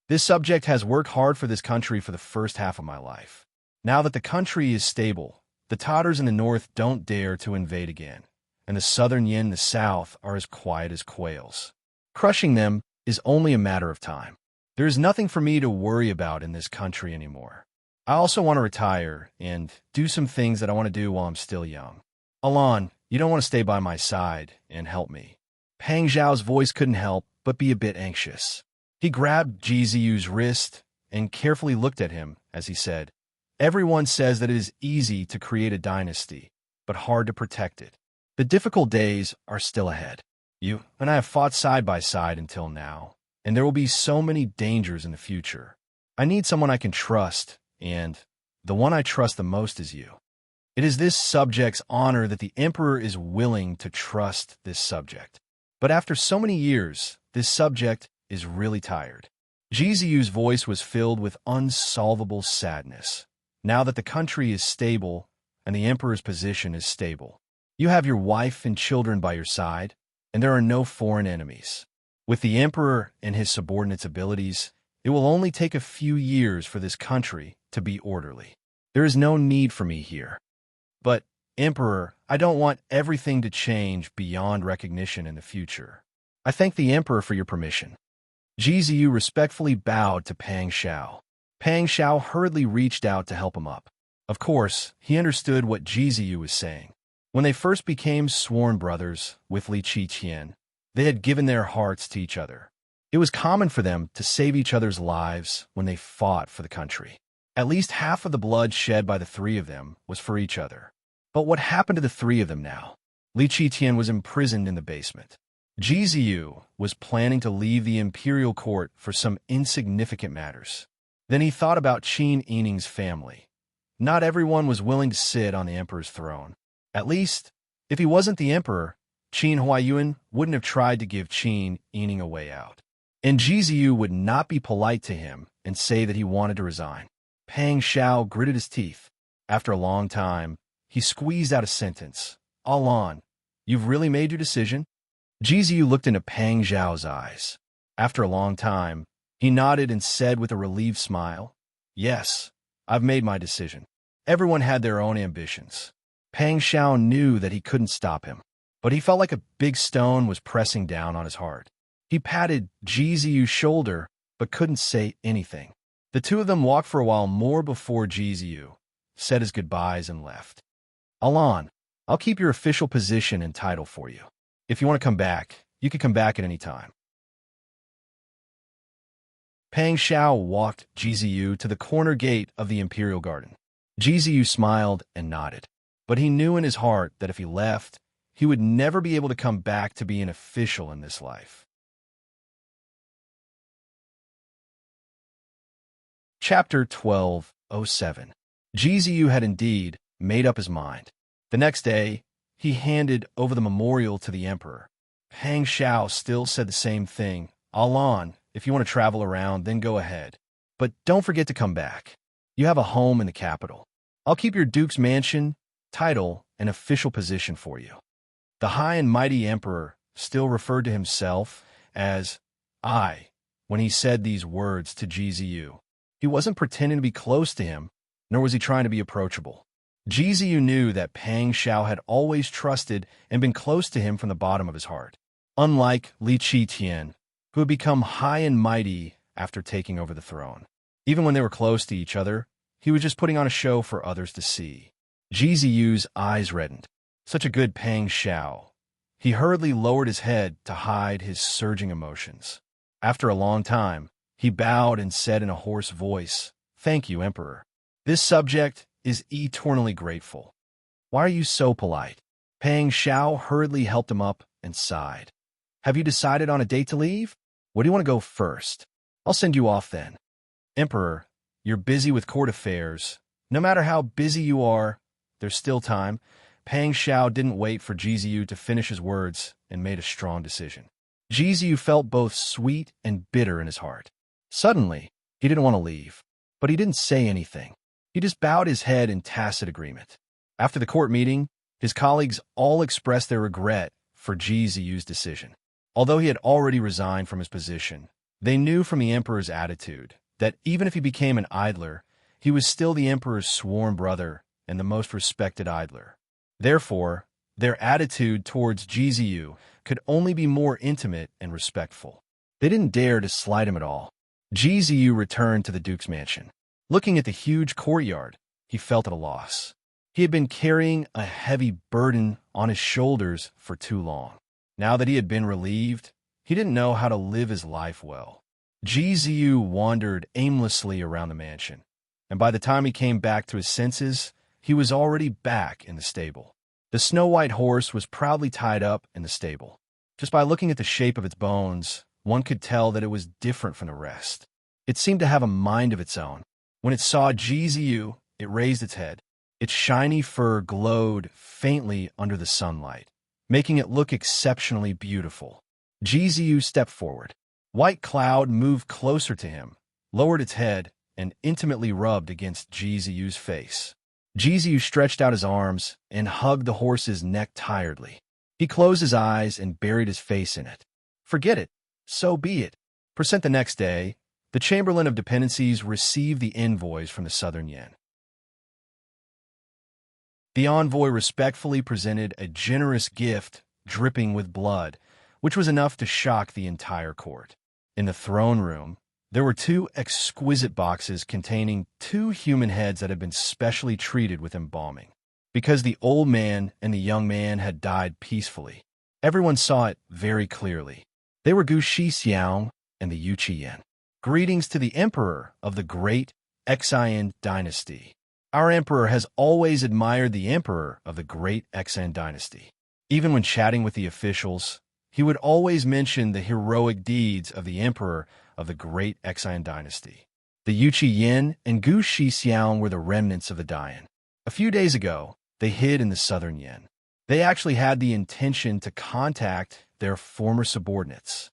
This subject has worked hard for this country for the first half of my life. Now that the country is stable, the Tatars in the north don't dare to invade again, and the southern Yin in the south are as quiet as quails. Crushing them is only a matter of time. There is nothing for me to worry about in this country anymore. I also want to retire and do some things that I want to do while I'm still young. Alan, you don't want to stay by my side and help me. Pang Xiao's voice couldn't help but be a bit anxious. He grabbed Ji Ziyu's wrist and carefully looked at him as he said, "Everyone says that it is easy to create a dynasty, but hard to protect it. The difficult days are still ahead. You and I have fought side by side until now, and there will be so many dangers in the future. I need someone I can trust, and the one I trust the most is you. It is this subject's honor that the Emperor is willing to trust this subject. But after so many years, this subject is really tired." Ji Ziyu's voice was filled with unsolvable sadness. Now that the country is stable and the Emperor's position is stable, you have your wife and children by your side, and there are no foreign enemies. With the Emperor and his subordinates' abilities, it will only take a few years for this country to be orderly. There is no need for me here. But, Emperor, I don't want everything to change beyond recognition in the future. I thank the Emperor for your permission." Ji Ziyu respectfully bowed to Pang Xiao. Pang Xiao hurriedly reached out to help him up. Of course, he understood what Ji Ziyu was saying. When they first became sworn brothers with Li Qiqian, they had given their hearts to each other. It was common for them to save each other's lives when they fought for the country. At least half of the blood shed by the three of them was for each other. But what happened to the three of them now? Li Qiqian was imprisoned in the basement. Ji Ziyu was planning to leave the imperial court for some insignificant matters. Then he thought about Qin Yining's family. Not everyone was willing to sit on the emperor's throne. At least, if he wasn't the emperor, Qin Huaiyuan wouldn't have tried to give Qin Yining a way out. And Ji Ziyu would not be polite to him and say that he wanted to resign. Pang Xiao gritted his teeth. After a long time, he squeezed out a sentence. Alan, you've really made your decision? Ji Ziyu looked into Pang Xiao's eyes. After a long time, he nodded and said with a relieved smile, Yes, I've made my decision. Everyone had their own ambitions. Pang Xiao knew that he couldn't stop him, but he felt like a big stone was pressing down on his heart. He patted Ji Ziyu's shoulder, but couldn't say anything. The two of them walked for a while more before Ji Ziyu said his goodbyes and left. Alan, I'll keep your official position and title for you. If you want to come back, you can come back at any time. Pang Xiao walked Ji Ziyu to the corner gate of the Imperial Garden. Ji Ziyu smiled and nodded, but he knew in his heart that if he left, he would never be able to come back to be an official in this life. Chapter 12:07. Ji Ziyu had indeed made up his mind. The next day, he handed over the memorial to the emperor. Pang Xiao still said the same thing. Alan, if you want to travel around, then go ahead. But don't forget to come back. You have a home in the capital. I'll keep your duke's mansion, title, and official position for you. The high and mighty emperor still referred to himself as I when he said these words to Ji Ziyu. He wasn't pretending to be close to him, nor was he trying to be approachable. Ji Ziyu knew that Pang Xiao had always trusted and been close to him from the bottom of his heart. Unlike Li Qiqian, who had become high and mighty after taking over the throne. Even when they were close to each other, he was just putting on a show for others to see. Ji Ziyu's eyes reddened. Such a good Pang Xiao. He hurriedly lowered his head to hide his surging emotions. After a long time, he bowed and said in a hoarse voice, Thank you, Emperor. This subject is eternally grateful. Why are you so polite? Pang Xiao hurriedly helped him up and sighed. Have you decided on a date to leave? Where do you want to go first? I'll send you off then. Emperor, you're busy with court affairs. No matter how busy you are, there's still time. Pang Xiao didn't wait for Ji Ziyu to finish his words and made a strong decision. Ji Ziyu felt both sweet and bitter in his heart. Suddenly, he didn't want to leave, but he didn't say anything. He just bowed his head in tacit agreement. After the court meeting, his colleagues all expressed their regret for Ji Ziyu's decision. Although he had already resigned from his position, they knew from the emperor's attitude that even if he became an idler, he was still the emperor's sworn brother and the most respected idler. Therefore, their attitude towards Ji Ziyu could only be more intimate and respectful. They didn't dare to slight him at all. Ji Ziyu returned to the duke's mansion. Looking at the huge courtyard, he felt at a loss. He had been carrying a heavy burden on his shoulders for too long. Now that he had been relieved, he didn't know how to live his life well. Ji Ziyu wandered aimlessly around the mansion, and by the time he came back to his senses, he was already back in the stable. The snow-white horse was proudly tied up in the stable. Just by looking at the shape of its bones, one could tell that it was different from the rest. It seemed to have a mind of its own. When it saw Ji Ziyu, it raised its head. Its shiny fur glowed faintly under the sunlight, making it look exceptionally beautiful. Ji Ziyu stepped forward. White Cloud moved closer to him, lowered its head, and intimately rubbed against Ji Ziyu's face. Ji Ziyu stretched out his arms and hugged the horse's neck tiredly. He closed his eyes and buried his face in it. Forget it. So be it. The next day, the Chamberlain of Dependencies received the envoys from the Southern Yan. The envoy respectfully presented a generous gift dripping with blood, which was enough to shock the entire court. In the throne room, there were two exquisite boxes containing 2 human heads that had been specially treated with embalming. because the old man and the young man had died peacefully. Everyone saw it very clearly. They were Gu Shixiang and the Yu Qian. Greetings to the emperor of the great Xian dynasty. Our emperor has always admired the emperor of the great Xian dynasty. Even when chatting with the officials, he would always mention the heroic deeds of the emperor of the great Xian dynasty. The Yu Qian and Gu Shixiang were the remnants of the Dian. A few days ago, they hid in the southern Yin. They actually had the intention to contact their former subordinates.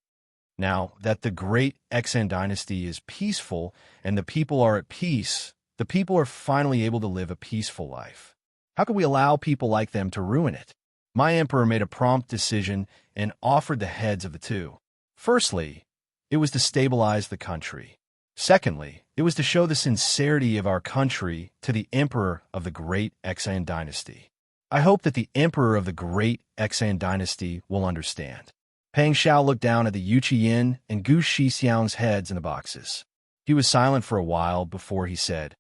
Now that the great Xian dynasty is peaceful and the people are at peace, the people are finally able to live a peaceful life. How could we allow people like them to ruin it? My emperor made a prompt decision and offered the heads of the two. Firstly, it was to stabilize the country. Secondly, it was to show the sincerity of our country to the emperor of the great Xian dynasty. I hope that the emperor of the great Xian dynasty will understand. Pang Xiao looked down at the Yu Qian and Gu Shixiang's heads in the boxes. He was silent for a while before he said,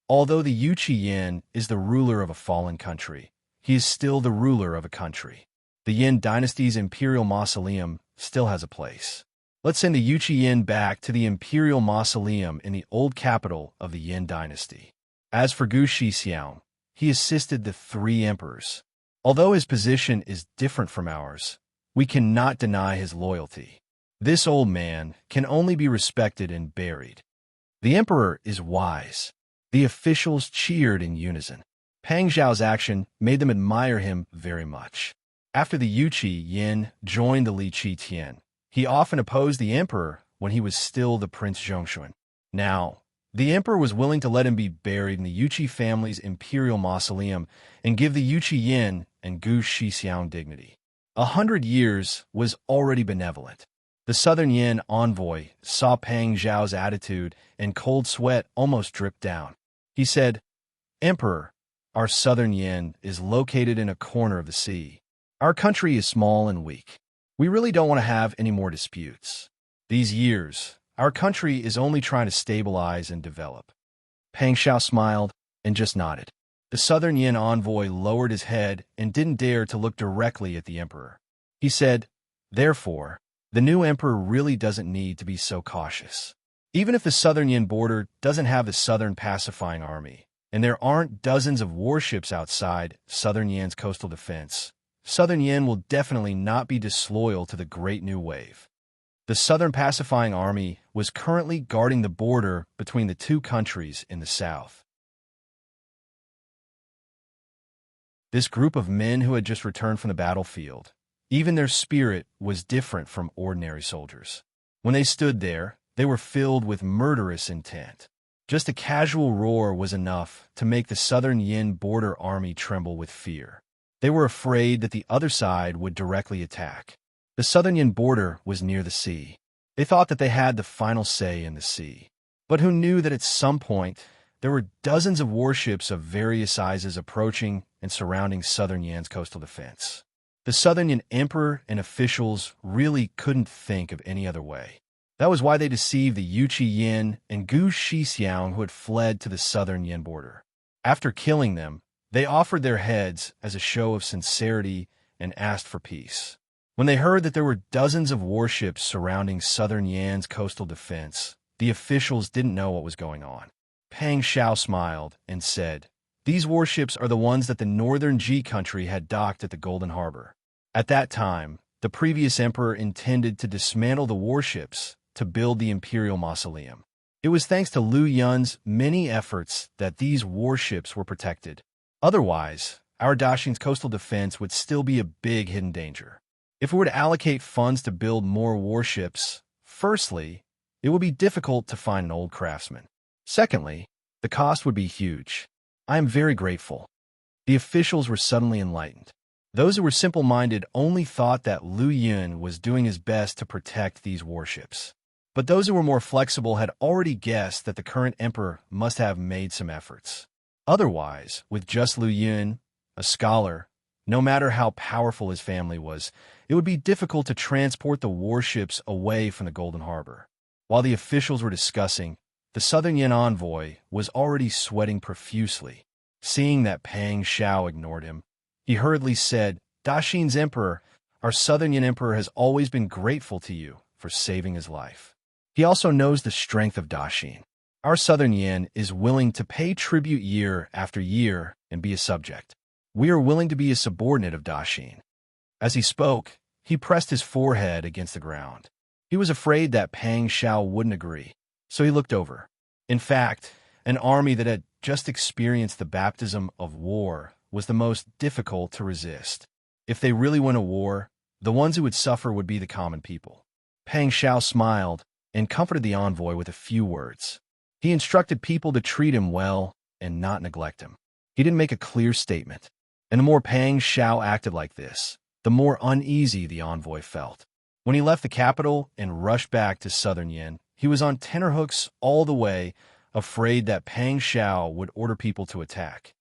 "Although the Yu Qian is the ruler of a fallen country, he is still the ruler of a country. The Yin dynasty's imperial mausoleum still has a place. Let's send the Yu Qian back to the imperial mausoleum in the old capital of the Yin dynasty." As for Gu Shixiang, he assisted the three emperors. Although his position is different from ours, we cannot deny his loyalty. This old man can only be respected and buried. The emperor is wise. The officials cheered in unison. Pang Zhao's action made them admire him very much. After the Yu Qian joined the Li Tian, he often opposed the emperor when he was still the Prince Zhongshuan. Now, the emperor was willing to let him be buried in the Yuqi family's imperial mausoleum and give the Yu Qian and Gu Shixiang dignity. 100 years was already benevolent. The Southern Yin envoy saw Pang Zhao's attitude and cold sweat almost dripped down. He said, "Emperor, our Southern Yin is located in a corner of the sea. Our country is small and weak. We really don't want to have any more disputes. These years, our country is only trying to stabilize and develop." Pang Xiao smiled and just nodded. The Southern Yin envoy lowered his head and didn't dare to look directly at the emperor. He said, "Therefore, the new emperor really doesn't need to be so cautious. Even if the Southern Yin border doesn't have the Southern Pacifying Army, and there aren't dozens of warships outside Southern Yin's coastal defense, Southern Yin will definitely not be disloyal to the Great New Wave." The Southern Pacifying Army was currently guarding the border between the two countries in the south. This group of men who had just returned from the battlefield, even their spirit was different from ordinary soldiers. When they stood there, they were filled with murderous intent. Just a casual roar was enough to make the Southern Yin border army tremble with fear. They were afraid that the other side would directly attack. The Southern Yin border was near the sea. They thought that they had the final say in the sea. But who knew that at some point there were dozens of warships of various sizes approaching and surrounding Southern Yin's coastal defense? The Southern Yin emperor and officials really couldn't think of any other way. That was why they deceived the Yu Qian and Gu Shixiang who had fled to the Southern Yin border. After killing them, they offered their heads as a show of sincerity and asked for peace. When they heard that there were dozens of warships surrounding Southern Yan's coastal defense, the officials didn't know what was going on. Pang Xiao smiled and said, "These warships are the ones that the Northern Ji country had docked at the Golden Harbor." At that time, the previous emperor intended to dismantle the warships to build the imperial mausoleum. It was thanks to Liu Yun's many efforts that these warships were protected. Otherwise, our Daxing's coastal defense would still be a big hidden danger. If we were to allocate funds to build more warships, firstly, it would be difficult to find an old craftsman. Secondly, the cost would be huge. I am very grateful. The officials were suddenly enlightened. Those who were simple-minded only thought that Liu Yun was doing his best to protect these warships. But those who were more flexible had already guessed that the current emperor must have made some efforts. Otherwise, with just Liu Yun, a scholar, no matter how powerful his family was, it would be difficult to transport the warships away from the Golden Harbor. While the officials were discussing, the Southern Yin envoy was already sweating profusely. Seeing that Pang Shao ignored him, he hurriedly said, Daxin's emperor, our Southern Yin emperor has always been grateful to you for saving his life. He also knows the strength of Daxin. Our Southern Yin is willing to pay tribute year after year and be a subject. We are willing to be a subordinate of Daxin. As he spoke, he pressed his forehead against the ground. He was afraid that Pang Shao wouldn't agree, so he looked over. In fact, an army that had just experienced the baptism of war was the most difficult to resist. If they really win a war, the ones who would suffer would be the common people. Pang Shao smiled and comforted the envoy with a few words. He instructed people to treat him well and not neglect him. He didn't make a clear statement. And the more Pang Shao acted like this, the more uneasy the envoy felt. When he left the capital and rushed back to Southern Yin, he was on tenterhooks all the way, afraid that Pang Shao would order people to attack.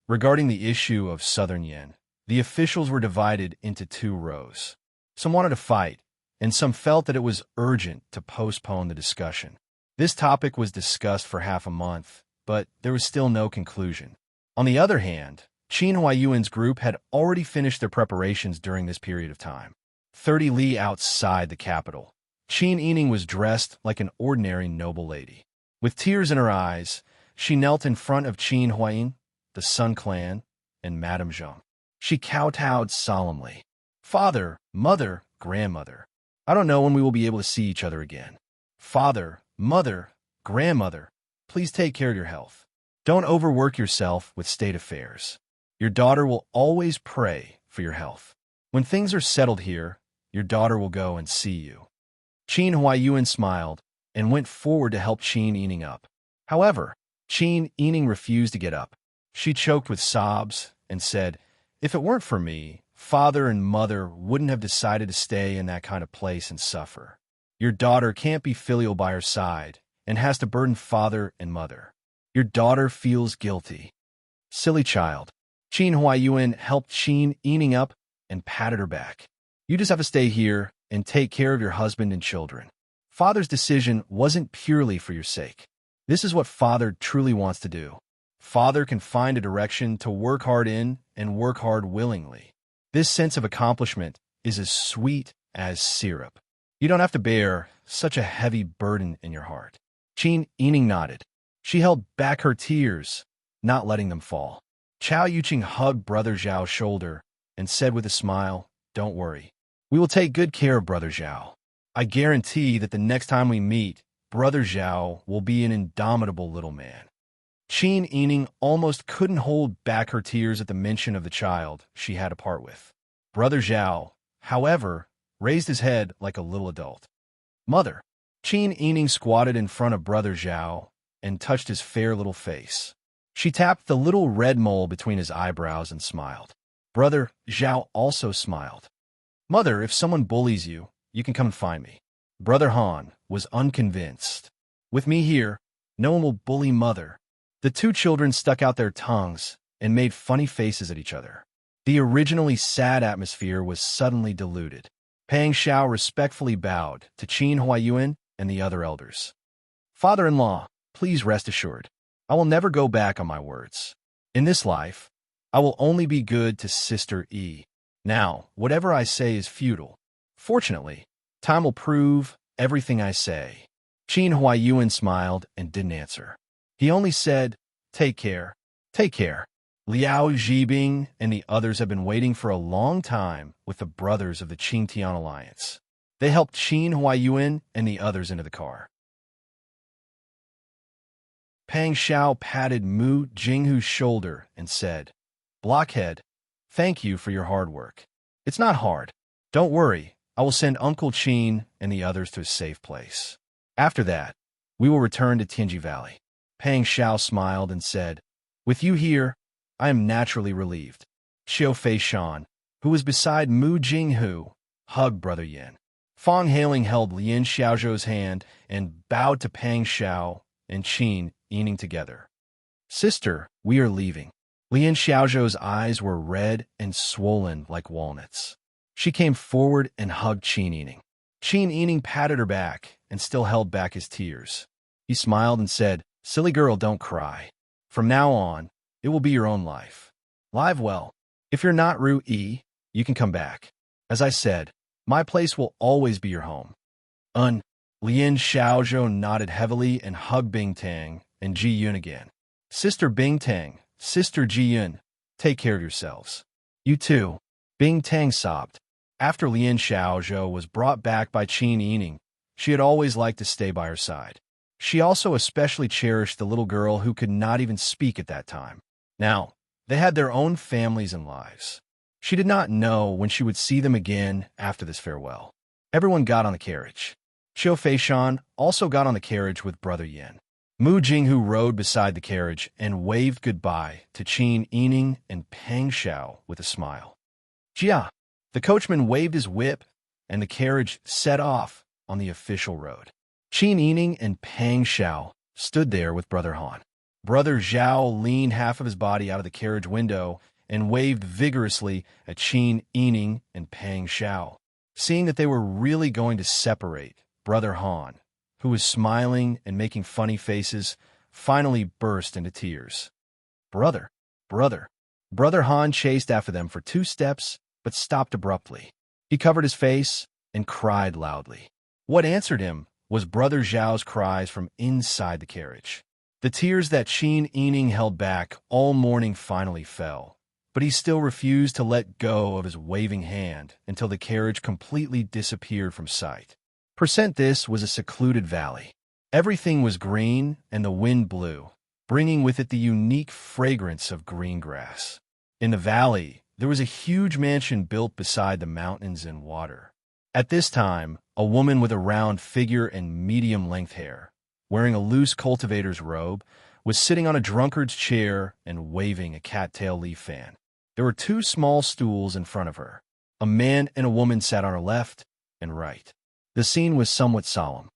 Regarding the issue of Southern Yin, the officials were divided into two rows. Some wanted to fight, and some felt that it was urgent to postpone the discussion. This topic was discussed for half a month, but there was still no conclusion. On the other hand, Qin Huayuan's group had already finished their preparations during this period of time. 30 li outside the capital, Qin Yining was dressed like an ordinary noble lady. With tears in her eyes, she knelt in front of Qin Huayin, the Sun Clan, and Madame Zheng. She kowtowed solemnly. Father, mother, grandmother, I don't know when we will be able to see each other again. Father, mother, grandmother, please take care of your health. Don't overwork yourself with state affairs. Your daughter will always pray for your health. When things are settled here, your daughter will go and see you. Qin Huayuan smiled and went forward to help Qin Yining up. However, Qin Yining refused to get up. She choked with sobs and said, If it weren't for me, father and mother wouldn't have decided to stay in that kind of place and suffer. Your daughter can't be filial by her side and has to burden father and mother. Your daughter feels guilty. Silly child. Qin Huayuan helped Qin Yining up and patted her back. You just have to stay here and take care of your husband and children. Father's decision wasn't purely for your sake. This is what father truly wants to do. Father can find a direction to work hard in and work hard willingly. This sense of accomplishment is as sweet as syrup. You don't have to bear such a heavy burden in your heart. Qin Yining nodded. She held back her tears, not letting them fall. Chao Yuqing hugged Brother Zhao's shoulder and said with a smile, Don't worry. We will take good care of Brother Zhao. I guarantee that the next time we meet, Brother Zhao will be an indomitable little man. Qin Yining almost couldn't hold back her tears at the mention of the child she had to part with. Brother Zhao, however, raised his head like a little adult. Mother. Qin Yining squatted in front of Brother Zhao and touched his fair little face. She tapped the little red mole between his eyebrows and smiled. Brother Zhao also smiled. Mother, if someone bullies you, you can come and find me. Brother Han was unconvinced. With me here, no one will bully Mother. The two children stuck out their tongues and made funny faces at each other. The originally sad atmosphere was suddenly diluted. Pang Shao respectfully bowed to Qin Huayuan and the other elders. Father-in-law, please rest assured. I will never go back on my words. In this life, I will only be good to Sister Yi. Now, whatever I say is futile. Fortunately, time will prove everything I say. Qin Huayuan smiled and didn't answer. He only said, Take care. Take care. Liao Zhibing and the others have been waiting for a long time with the brothers of the Qingtian Alliance. They helped Qin Huayuan and the others into the car. Pang Shao patted Mu Jinghu's shoulder and said, Blockhead, thank you for your hard work. It's not hard. Don't worry, I will send Uncle Qin and the others to a safe place. After that, we will return to Tianji Valley. Pang Shao smiled and said, With you here, I am naturally relieved. Xiao Fei Shan, who was beside Mu Jinghu, hugged Brother Yin. Fang Hailing held Lin Xiaozhou's hand and bowed to Pang Shao and Qin Yining together. Sister, we are leaving. Lin Xiaozhou's eyes were red and swollen like walnuts. She came forward and hugged Qin Yining. Qin Yining patted her back and still held back his tears. He smiled and said, Silly girl, don't cry. From now on, it will be your own life. Live well. If you're not Ru E, you can come back. As I said, my place will always be your home. Lien Xiaozhou nodded heavily and hugged Bingtang and Ji Yun again. Sister Bingtang, Sister Ji Yun, take care of yourselves. You too. Bingtang sobbed. After Lien Xiaozhou was brought back by Qin Yining, she had always liked to stay by her side. She also especially cherished the little girl who could not even speak at that time. Now, they had their own families and lives. She did not know when she would see them again after this farewell. Everyone got on the carriage. Qiu Feishan also got on the carriage with Brother Yin. Mu Jinghu rode beside the carriage and waved goodbye to Qin Yining and Peng Xiao with a smile. Jia! The coachman waved his whip, and the carriage set off on the official road. Qin Yining and Peng Xiao stood there with Brother Han. Brother Zhao leaned half of his body out of the carriage window and waved vigorously at Qin Yining and Peng Xiao. Seeing that they were really going to separate, Brother Han, who was smiling and making funny faces, finally burst into tears. Brother! Brother! Brother Han chased after them for 2 steps, but stopped abruptly. He covered his face and cried loudly. What answered him was Brother Zhao's cries from inside the carriage. The tears that Qin Yining held back all morning finally fell, but he still refused to let go of his waving hand until the carriage completely disappeared from sight. This was a secluded valley. Everything was green and the wind blew, bringing with it the unique fragrance of green grass. In the valley, there was a huge mansion built beside the mountains and water. At this time, a woman with a round figure and medium-length hair, wearing a loose cultivator's robe, was sitting on a drunkard's chair and waving a cattail leaf fan. There were 2 small stools in front of her. A man and a woman sat on her left and right. The scene was somewhat solemn.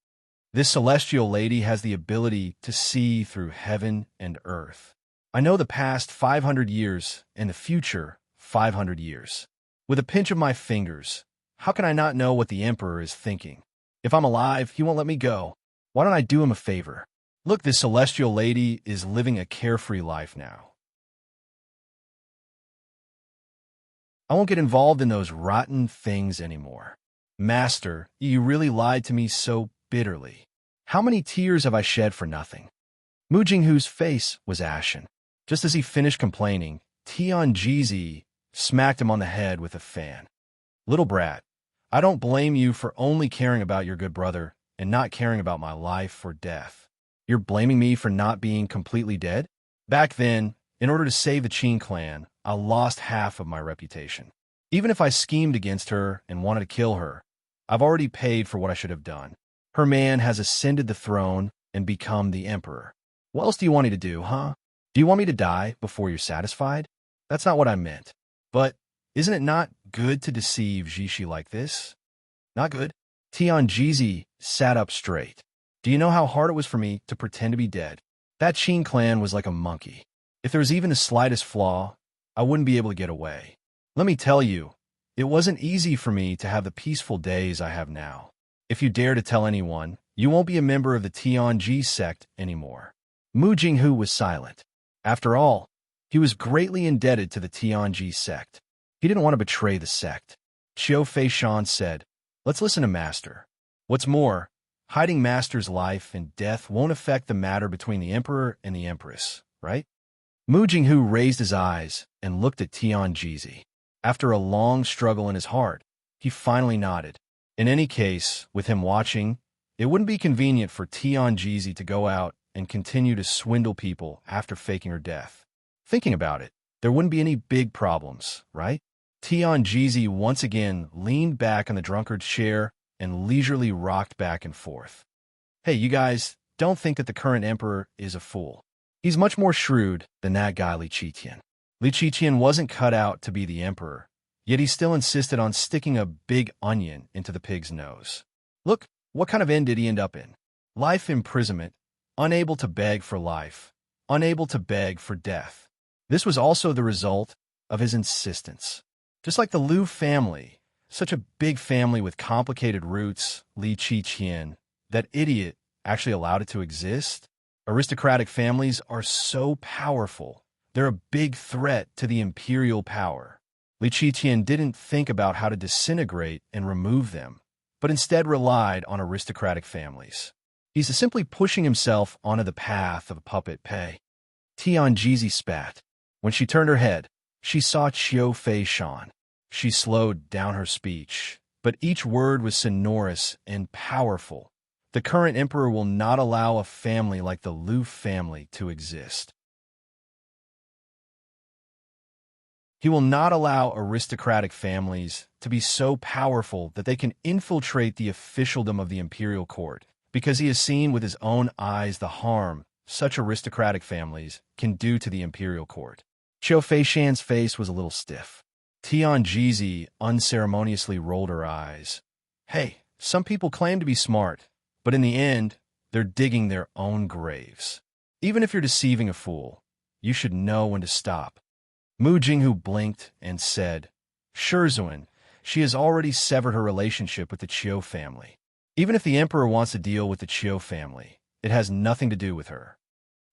This celestial lady has the ability to see through heaven and earth. I know the past 500 years and the future 500 years. With a pinch of my fingers, how can I not know what the Emperor is thinking? If I'm alive, he won't let me go. Why don't I do him a favor? Look, this celestial lady is living a carefree life now. I won't get involved in those rotten things anymore. Master, you really lied to me so bitterly. How many tears have I shed for nothing? Mu Jinghu's face was ashen. Just as he finished complaining, Tian Jizi smacked him on the head with a fan. Little brat, I don't blame you for only caring about your good brother and not caring about my life or death. You're blaming me for not being completely dead? Back then, in order to save the Qin clan, I lost half of my reputation. Even if I schemed against her and wanted to kill her, I've already paid for what I should have done. Her man has ascended the throne and become the emperor. What else do you want me to do, huh? Do you want me to die before you're satisfied? That's not what I meant. But isn't it not good to deceive Jishi like this? Not good. Tian Jizi sat up straight. Do you know how hard it was for me to pretend to be dead? That Qin clan was like a monkey. If there was even the slightest flaw, I wouldn't be able to get away. Let me tell you, it wasn't easy for me to have the peaceful days I have now. If you dare to tell anyone, you won't be a member of the Tianji sect anymore. Mu Jinghu was silent. After all, he was greatly indebted to the Tianji sect. He didn't want to betray the sect. Qiu Feishan said, "Let's listen to Master. What's more, hiding Master's life and death won't affect the matter between the Emperor and the Empress, right?" Mu Jinghu raised his eyes and looked at Tian Jizi. After a long struggle in his heart, he finally nodded. In any case, with him watching, it wouldn't be convenient for Tian Jizi to go out and continue to swindle people after faking her death. Thinking about it, there wouldn't be any big problems, right? Tian Jizi once again leaned back on the drunkard's chair and leisurely rocked back and forth. Hey, you guys, don't think that the current emperor is a fool. He's much more shrewd than that guy Li Qiqian. Li Qiqian wasn't cut out to be the emperor, yet he still insisted on sticking a big onion into the pig's nose. Look, what kind of end did he end up in? Life imprisonment, unable to beg for life, unable to beg for death. This was also the result of his insistence. Just like the Liu family, such a big family with complicated roots, Li Qiqian, that idiot actually allowed it to exist? Aristocratic families are so powerful. They're a big threat to the imperial power. Li Qiqian didn't think about how to disintegrate and remove them, but instead relied on aristocratic families. He's simply pushing himself onto the path of puppet pay. Tianjizi spat. When she turned her head, she saw Qiu Fei Shan. She slowed down her speech, but each word was sonorous and powerful. The current emperor will not allow a family like the Lu family to exist. He will not allow aristocratic families to be so powerful that they can infiltrate the officialdom of the imperial court, because he has seen with his own eyes the harm such aristocratic families can do to the imperial court. Qiu Feishan's face was a little stiff. Tianjizi unceremoniously rolled her eyes. Hey, some people claim to be smart, but in the end, they're digging their own graves. Even if you're deceiving a fool, you should know when to stop. Mu Jinghu blinked and said, Shurzuan, she has already severed her relationship with the Qiu family. Even if the emperor wants to deal with the Qiu family, it has nothing to do with her.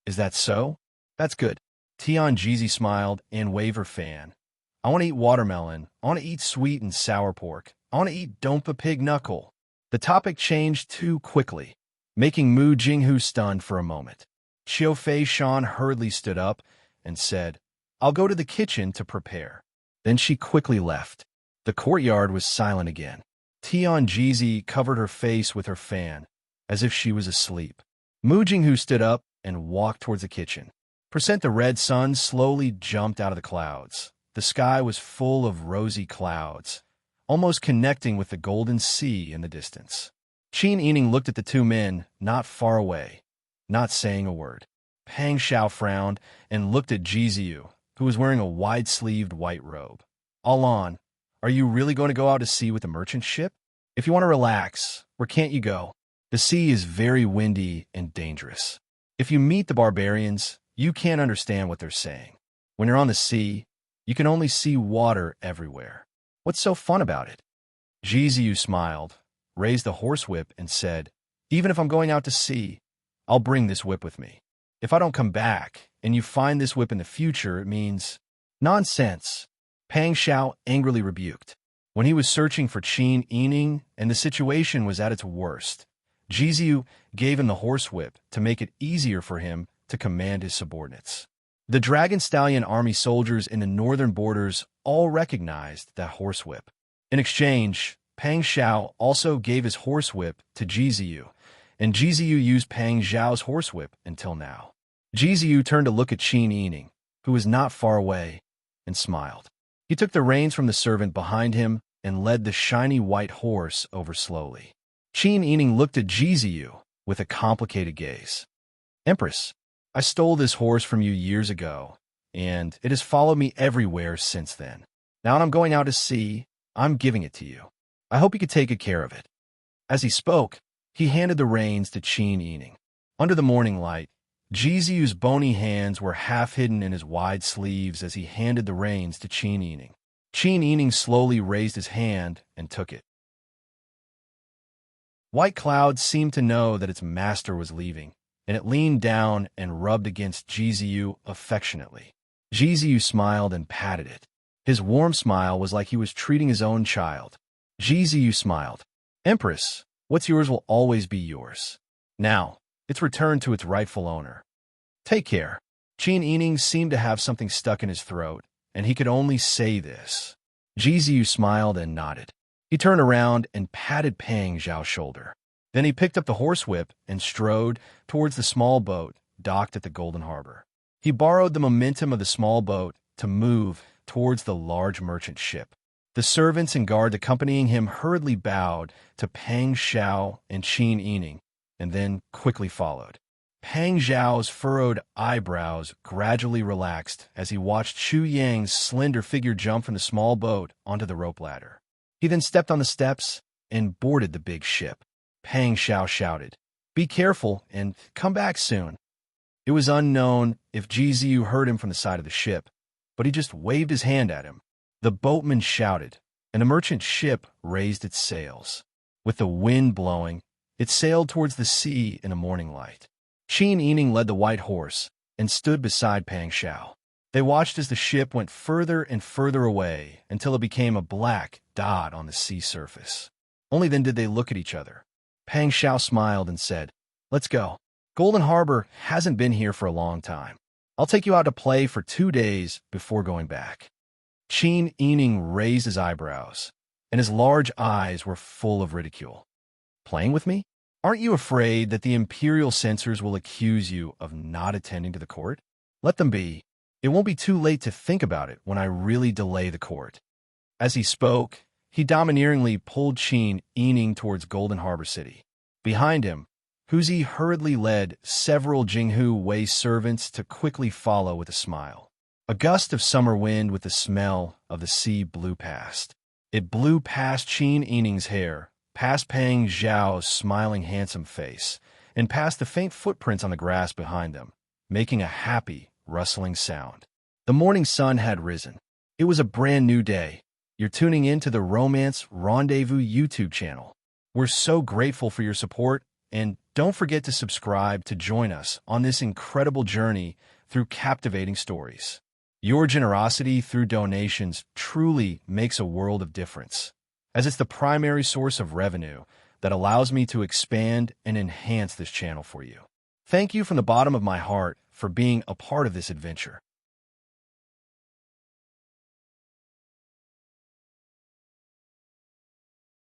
Is that so? That's good. Tianjizi smiled and waved her fan. I want to eat watermelon. I want to eat sweet and sour pork. I want to eat Dompa pig knuckle. The topic changed too quickly, making Mu Jinghu stunned for a moment. Qiu Fei Shan hurriedly stood up and said, I'll go to the kitchen to prepare. Then she quickly left. The courtyard was silent again. Tianjizi covered her face with her fan, as if she was asleep. Mu Jinghu stood up and walked towards the kitchen. The red sun slowly jumped out of the clouds. The sky was full of rosy clouds, almost connecting with the golden sea in the distance. Qin Yining looked at the two men not far away, not saying a word. Pang Xiao frowned and looked at Jiziyu, who was wearing a wide-sleeved white robe. Alan, are you really going to go out to sea with the merchant ship? If you want to relax, where can't you go? The sea is very windy and dangerous. If you meet the barbarians, you can't understand what they're saying. When you're on the sea, you can only see water everywhere. What's so fun about it? Jiziyu smiled, raised the horsewhip, and said, Even if I'm going out to sea, I'll bring this whip with me. If I don't come back, and you find this whip in the future, it means nonsense. Pang Xiao angrily rebuked. When he was searching for Qin Yining and the situation was at its worst, Jiziyu gave him the horsewhip to make it easier for him to command his subordinates. The Dragon Stallion army soldiers in the northern borders all recognized that horsewhip. In exchange, Pang Xiao also gave his horsewhip to Jiziyu, and Jiziyu used Pang Xiao's horsewhip until now. Jiziyu turned to look at Qin Yining, who was not far away, and smiled. He took the reins from the servant behind him and led the shiny white horse over slowly. Qin Yining looked at Jiziyu with a complicated gaze. Empress, I stole this horse from you years ago, and it has followed me everywhere since then. Now that I'm going out to sea, I'm giving it to you. I hope you could take good care of it. As he spoke, he handed the reins to Qin Yining. Under the morning light, Jiziyu's bony hands were half hidden in his wide sleeves as he handed the reins to Qin Yining. Qin Yining slowly raised his hand and took it. White Cloud seemed to know that its master was leaving, and it leaned down and rubbed against Jiziyu affectionately. Jiziyu smiled and patted it. His warm smile was like he was treating his own child. Jiziyu smiled. Empress, what's yours will always be yours. Now, it's returned to its rightful owner. Take care. Qin Yining seemed to have something stuck in his throat, and he could only say this. Jiziyu smiled and nodded. He turned around and patted Pang Xiao's shoulder. Then he picked up the horsewhip and strode towards the small boat docked at the Golden Harbor. He borrowed the momentum of the small boat to move towards the large merchant ship. The servants and guard accompanying him hurriedly bowed to Pang Xiao and Qin Yining, and then quickly followed. Pang Xiao's furrowed eyebrows gradually relaxed as he watched Chu Yang's slender figure jump from the small boat onto the rope ladder. He then stepped on the steps and boarded the big ship. Pang Xiao shouted, Be careful and come back soon. It was unknown if Jiziyu heard him from the side of the ship, but he just waved his hand at him. The boatman shouted, and the merchant ship raised its sails. With the wind blowing, it sailed towards the sea in the morning light. Qin Yining led the white horse and stood beside Pang Xiao. They watched as the ship went further and further away until it became a black dot on the sea surface. Only then did they look at each other. Pang Xiao smiled and said, "Let's go. Golden Harbor hasn't been here for a long time. I'll take you out to play for 2 days before going back." Qin Yining raised his eyebrows, and his large eyes were full of ridicule. "Playing with me? Aren't you afraid that the imperial censors will accuse you of not attending to the court? Let them be. It won't be too late to think about it when I really delay the court." As he spoke, he domineeringly pulled Qin Yining towards Golden Harbor City. Behind him, Huzi hurriedly led several Jinghu Wei servants to quickly follow with a smile. A gust of summer wind with the smell of the sea blew past. It blew past Qin Yining's hair, past Pang Xiao's smiling handsome face, and past the faint footprints on the grass behind them, making a happy, rustling sound. The morning sun had risen. It was a brand new day. You're tuning in to the Romance Rendezvous YouTube channel. We're so grateful for your support, and don't forget to subscribe to join us on this incredible journey through captivating stories. Your generosity through donations truly makes a world of difference, as it's the primary source of revenue that allows me to expand and enhance this channel for you. Thank you from the bottom of my heart for being a part of this adventure.